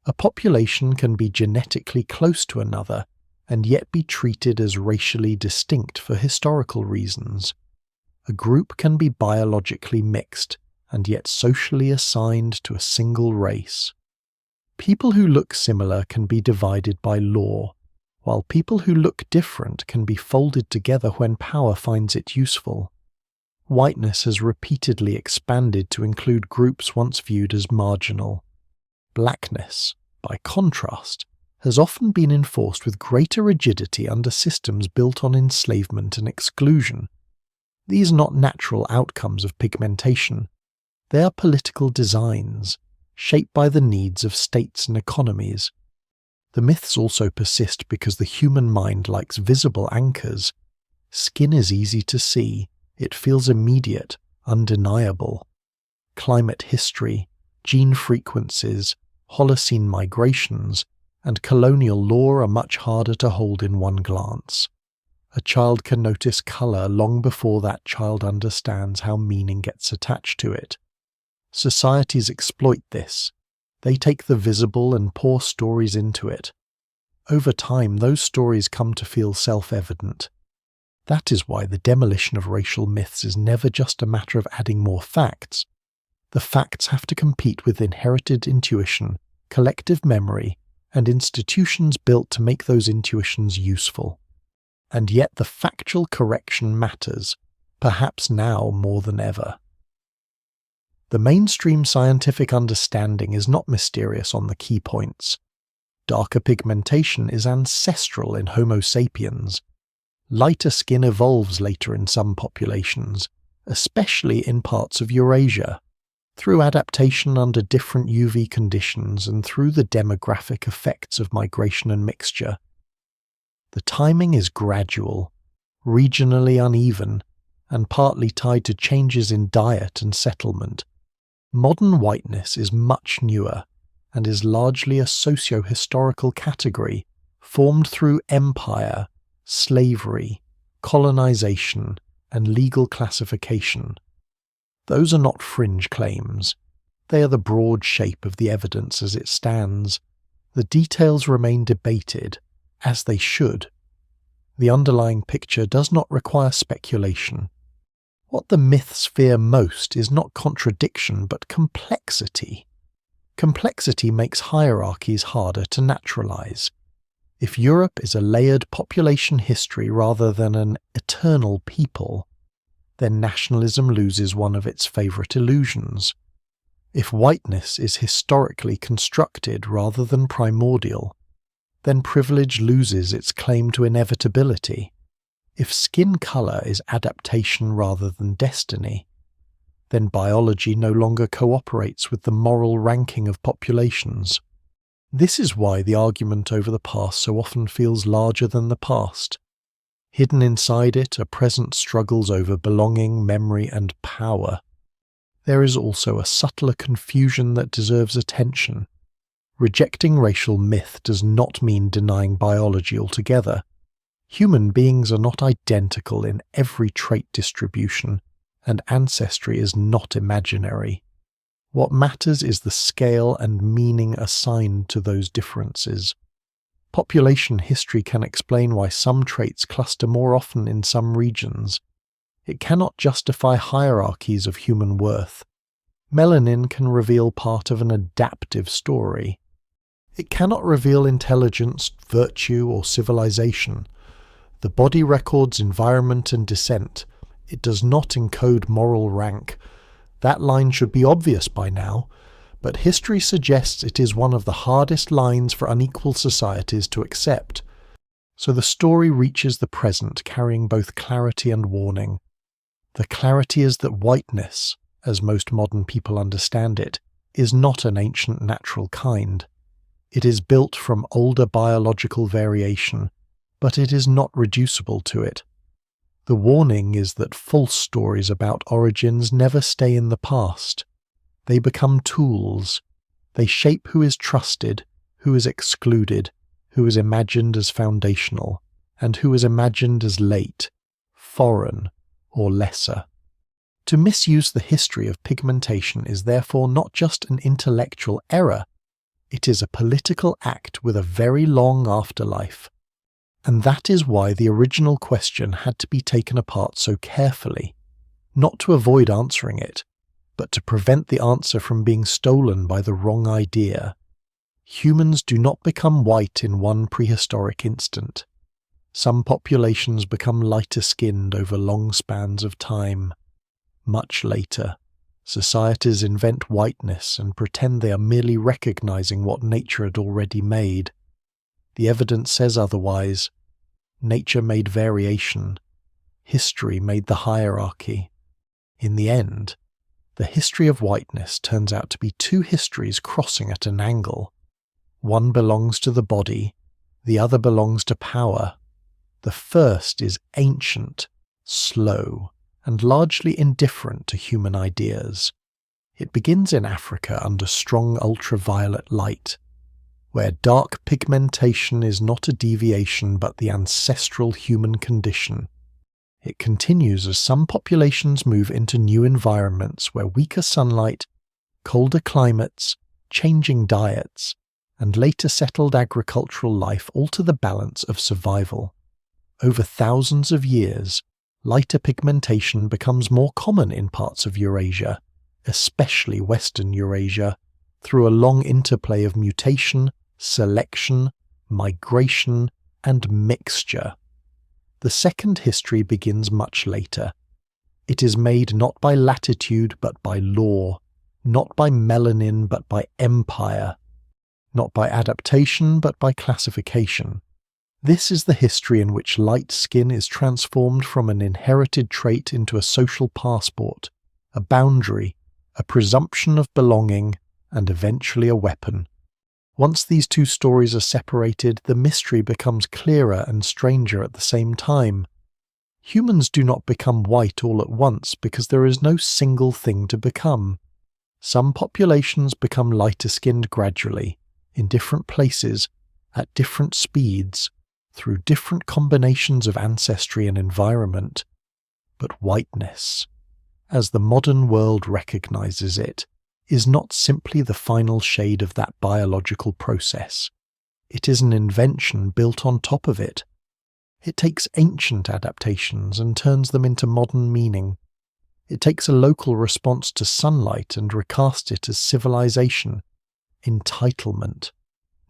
A population can be genetically close to another and yet be treated as racially distinct for historical reasons. A group can be biologically mixed and yet socially assigned to a single race. People who look similar can be divided by law, while people who look different can be folded together when power finds it useful. Whiteness has repeatedly expanded to include groups once viewed as marginal. Blackness, by contrast, has often been enforced with greater rigidity under systems built on enslavement and exclusion. These are not natural outcomes of pigmentation. They are political designs, shaped by the needs of states and economies. The myths also persist because the human mind likes visible anchors. Skin is easy to see. It feels immediate, undeniable. Climate history, gene frequencies, Holocene migrations, and colonial lore are much harder to hold in one glance. A child can notice colour long before that child understands how meaning gets attached to it. Societies exploit this. They take the visible and pour stories into it. Over time, those stories come to feel self-evident. That is why the demolition of racial myths is never just a matter of adding more facts. The facts have to compete with inherited intuition, collective memory, and institutions built to make those intuitions useful. And yet the factual correction matters, perhaps now more than ever. The mainstream scientific understanding is not mysterious on the key points. Darker pigmentation is ancestral in Homo sapiens. Lighter skin evolves later in some populations, especially in parts of Eurasia, through adaptation under different UV conditions and through the demographic effects of migration and mixture. The timing is gradual, regionally uneven, and partly tied to changes in diet and settlement. Modern whiteness is much newer and is largely a socio-historical category formed through empire, slavery, colonization, and legal classification. Those are not fringe claims. They are the broad shape of the evidence as it stands. The details remain debated, as they should. The underlying picture does not require speculation. What the myths fear most is not contradiction but complexity. Complexity makes hierarchies harder to naturalize. If Europe is a layered population history rather than an eternal people, then nationalism loses one of its favourite illusions. If whiteness is historically constructed rather than primordial, then privilege loses its claim to inevitability. If skin colour is adaptation rather than destiny, then biology no longer cooperates with the moral ranking of populations. This is why the argument over the past so often feels larger than the past. Hidden inside it are present struggles over belonging, memory, and power. There is also a subtler confusion that deserves attention. Rejecting racial myth does not mean denying biology altogether. Human beings are not identical in every trait distribution, and ancestry is not imaginary. What matters is the scale and meaning assigned to those differences. Population history can explain why some traits cluster more often in some regions. It cannot justify hierarchies of human worth. Melanin can reveal part of an adaptive story. It cannot reveal intelligence, virtue, or civilization. The body records environment and descent. It does not encode moral rank. That line should be obvious by now, but history suggests it is one of the hardest lines for unequal societies to accept. So the story reaches the present, carrying both clarity and warning. The clarity is that whiteness, as most modern people understand it, is not an ancient natural kind. It is built from older biological variation, but it is not reducible to it. The warning is that false stories about origins never stay in the past. They become tools. They shape who is trusted, who is excluded, who is imagined as foundational, and who is imagined as late, foreign, or lesser. To misuse the history of pigmentation is therefore not just an intellectual error, it is a political act with a very long afterlife. And that is why the original question had to be taken apart so carefully, not to avoid answering it, but to prevent the answer from being stolen by the wrong idea. Humans do not become white in one prehistoric instant. Some populations become lighter-skinned over long spans of time. Much later, societies invent whiteness and pretend they are merely recognizing what nature had already made. The evidence says otherwise. Nature made variation. History made the hierarchy. In the end, the history of whiteness turns out to be two histories crossing at an angle. One belongs to the body, the other belongs to power. The first is ancient, slow, and largely indifferent to human ideas. It begins in Africa under strong ultraviolet light, where dark pigmentation is not a deviation but the ancestral human condition. It continues as some populations move into new environments where weaker sunlight, colder climates, changing diets, and later settled agricultural life alter the balance of survival. Over thousands of years, lighter pigmentation becomes more common in parts of Eurasia, especially Western Eurasia, through a long interplay of mutation, selection, migration, and mixture. The second history begins much later. It is made not by latitude but by law, not by melanin but by empire, not by adaptation but by classification. This is the history in which light skin is transformed from an inherited trait into a social passport, a boundary, a presumption of belonging, and eventually a weapon. Once these two stories are separated, the mystery becomes clearer and stranger at the same time. Humans do not become white all at once because there is no single thing to become. Some populations become lighter-skinned gradually, in different places, at different speeds, through different combinations of ancestry and environment. But whiteness, as the modern world recognizes it, is not simply the final shade of that biological process. It is an invention built on top of it. It takes ancient adaptations and turns them into modern meaning. It takes a local response to sunlight and recasts it as civilization. entitlement,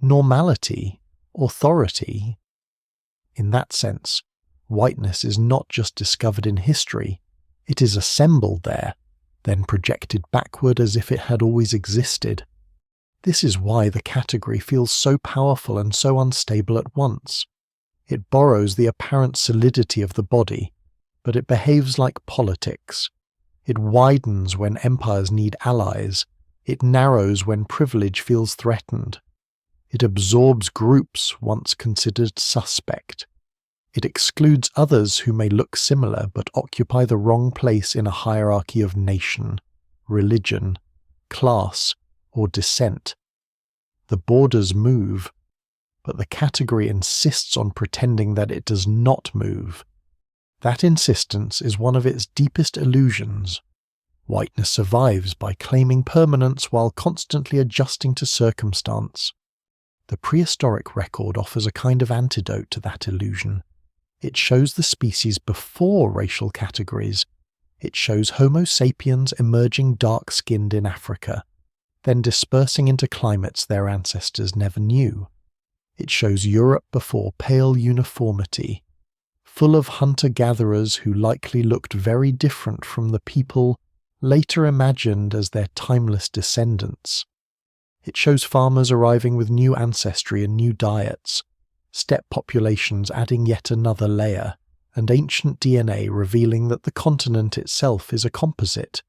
normality, authority. In that sense, whiteness is not just discovered in history, it is assembled there, then projected backward as if it had always existed. This is why the category feels so powerful and so unstable at once. It borrows the apparent solidity of the body, but it behaves like politics. It widens when empires need allies. It narrows when privilege feels threatened. It absorbs groups once considered suspect. It excludes others who may look similar but occupy the wrong place in a hierarchy of nation, religion, class, or descent. The borders move, but the category insists on pretending that it does not move. That insistence is one of its deepest illusions. Whiteness survives by claiming permanence while constantly adjusting to circumstance. The prehistoric record offers a kind of antidote to that illusion. It shows the species before racial categories. It shows Homo sapiens emerging dark-skinned in Africa, then dispersing into climates their ancestors never knew. It shows Europe before pale uniformity, full of hunter-gatherers who likely looked very different from the people later imagined as their timeless descendants. It shows farmers arriving with new ancestry and new diets, steppe populations adding yet another layer, and ancient DNA revealing that the continent itself is a composite.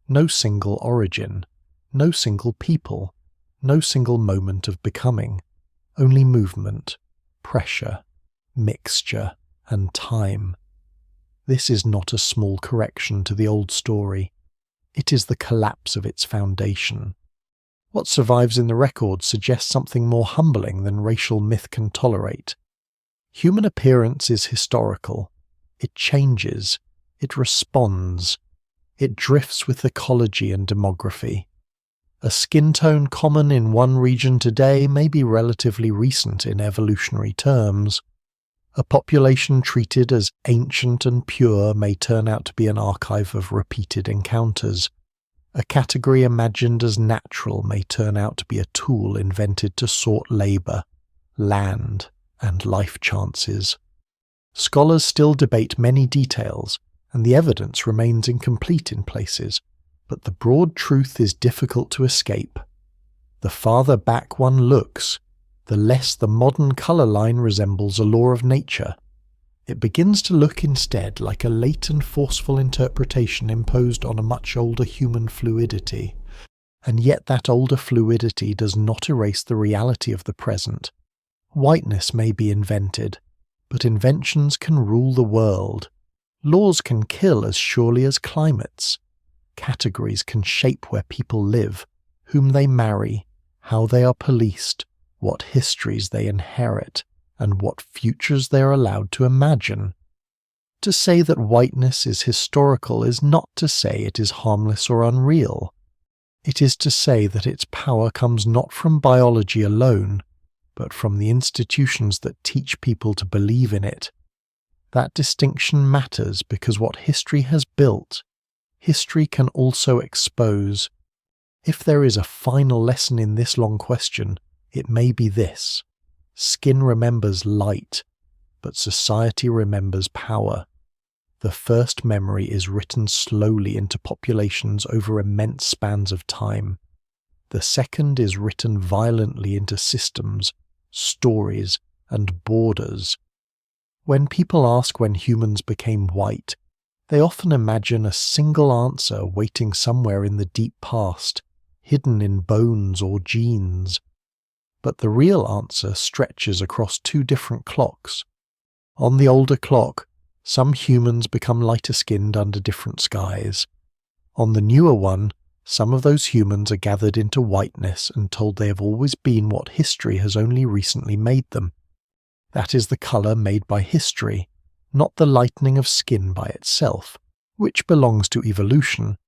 No single origin, no single people, no single moment of becoming, only movement, pressure, mixture, and time. This is not a small correction to the old story. It is the collapse of its foundation. What survives in the record suggests something more humbling than racial myth can tolerate. Human appearance is historical. It changes. It responds. It drifts with ecology and demography. A skin tone common in one region today may be relatively recent in evolutionary terms. A population treated as ancient and pure may turn out to be an archive of repeated encounters. A category imagined as natural may turn out to be a tool invented to sort labour, land, and life chances. Scholars still debate many details, and the evidence remains incomplete in places, but the broad truth is difficult to escape. The farther back one looks, the less the modern colour line resembles a law of nature. It begins to look instead like a late and forceful interpretation imposed on a much older human fluidity, and yet that older fluidity does not erase the reality of the present. Whiteness may be invented, but inventions can rule the world. Laws can kill as surely as climates. Categories can shape where people live, whom they marry, how they are policed, what histories they inherit, and what futures they are allowed to imagine. To say that whiteness is historical is not to say it is harmless or unreal. It is to say that its power comes not from biology alone, but from the institutions that teach people to believe in it. That distinction matters because what history has built, history can also expose. If there is a final lesson in this long question, it may be this. Skin remembers light, but society remembers power. The first memory is written slowly into populations over immense spans of time. The second is written violently into systems, stories, and borders. When people ask when humans became white, they often imagine a single answer waiting somewhere in the deep past, hidden in bones or genes. But the real answer stretches across two different clocks. On the older clock, some humans become lighter-skinned under different skies. On the newer one, some of those humans are gathered into whiteness and told they have always been what history has only recently made them. That is the colour made by history, not the lightening of skin by itself, which belongs to evolution,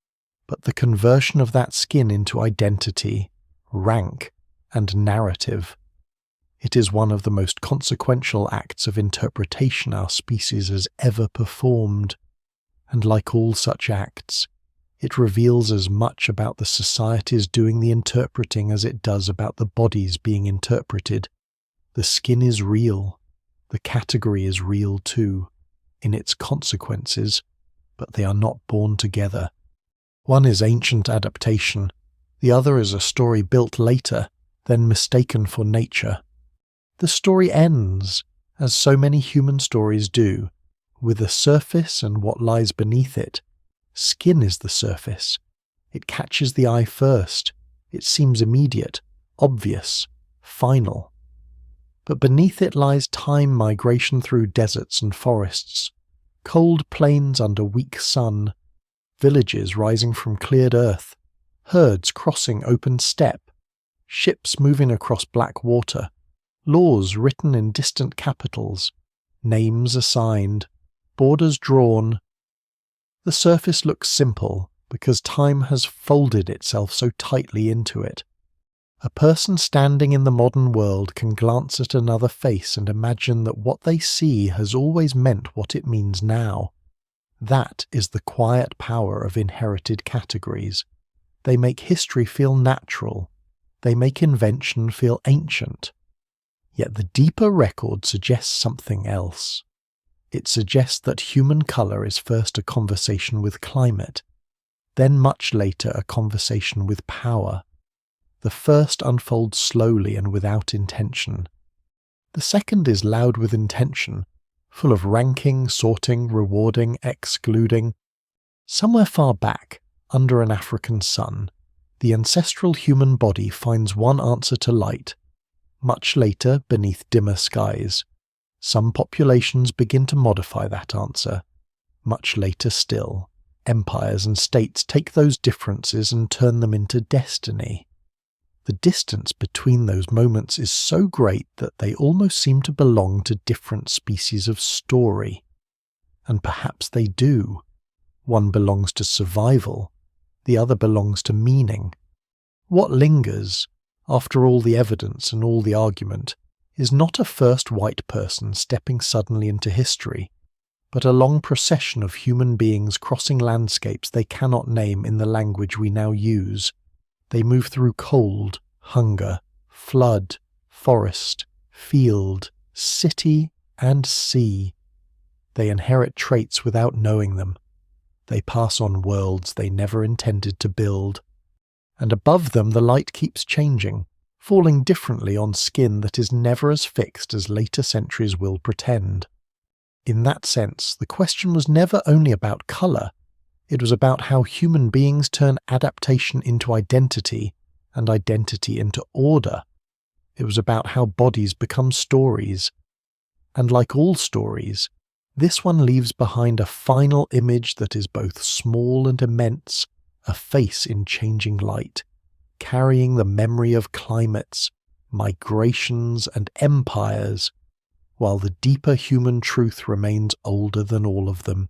but the conversion of that skin into identity, rank, and narrative. It is one of the most consequential acts of interpretation our species has ever performed, and like all such acts, It reveals as much about the societies doing the interpreting as it does about the bodies being interpreted. The skin is real. The category is real too, in its consequences, but they are not born together. One is ancient adaptation. The other is a story built later, then mistaken for nature. The story ends, as so many human stories do, with a surface and what lies beneath it. Skin is the surface. It catches the eye first. It seems immediate, obvious, final. But beneath it lies time migration through deserts and forests, cold plains under weak sun, villages rising from cleared earth, herds crossing open steppe, ships moving across black water, laws written in distant capitals, names assigned, borders drawn. The surface looks simple because time has folded itself so tightly into it. A person standing in the modern world can glance at another face and imagine that what they see has always meant what it means now. That is the quiet power of inherited categories. They make history feel natural. They make invention feel ancient. Yet the deeper record suggests something else. It suggests that human colour is first a conversation with climate, then much later a conversation with power. The first unfolds slowly and without intention. The second is loud with intention, full of ranking, sorting, rewarding, excluding. Somewhere far back, under an African sun, the ancestral human body finds one answer to light. Much later, beneath dimmer skies, some populations begin to modify that answer. Much later still, empires and states take those differences and turn them into destiny. The distance between those moments is so great that they almost seem to belong to different species of story. And perhaps they do. One belongs to survival, the other belongs to meaning. What lingers, after all the evidence and all the argument, is not a first white person stepping suddenly into history, but a long procession of human beings crossing landscapes they cannot name in the language we now use. They move through cold, hunger, flood, forest, field, city, and sea. They inherit traits without knowing them. They pass on worlds they never intended to build. And above them the light keeps changing, falling differently on skin that is never as fixed as later centuries will pretend. In that sense, the question was never only about colour. It was about how human beings turn adaptation into identity and identity into order. It was about how bodies become stories. And like all stories, this one leaves behind a final image that is both small and immense, a face in changing light, carrying the memory of climates, migrations, and empires, while the deeper human truth remains older than all of them.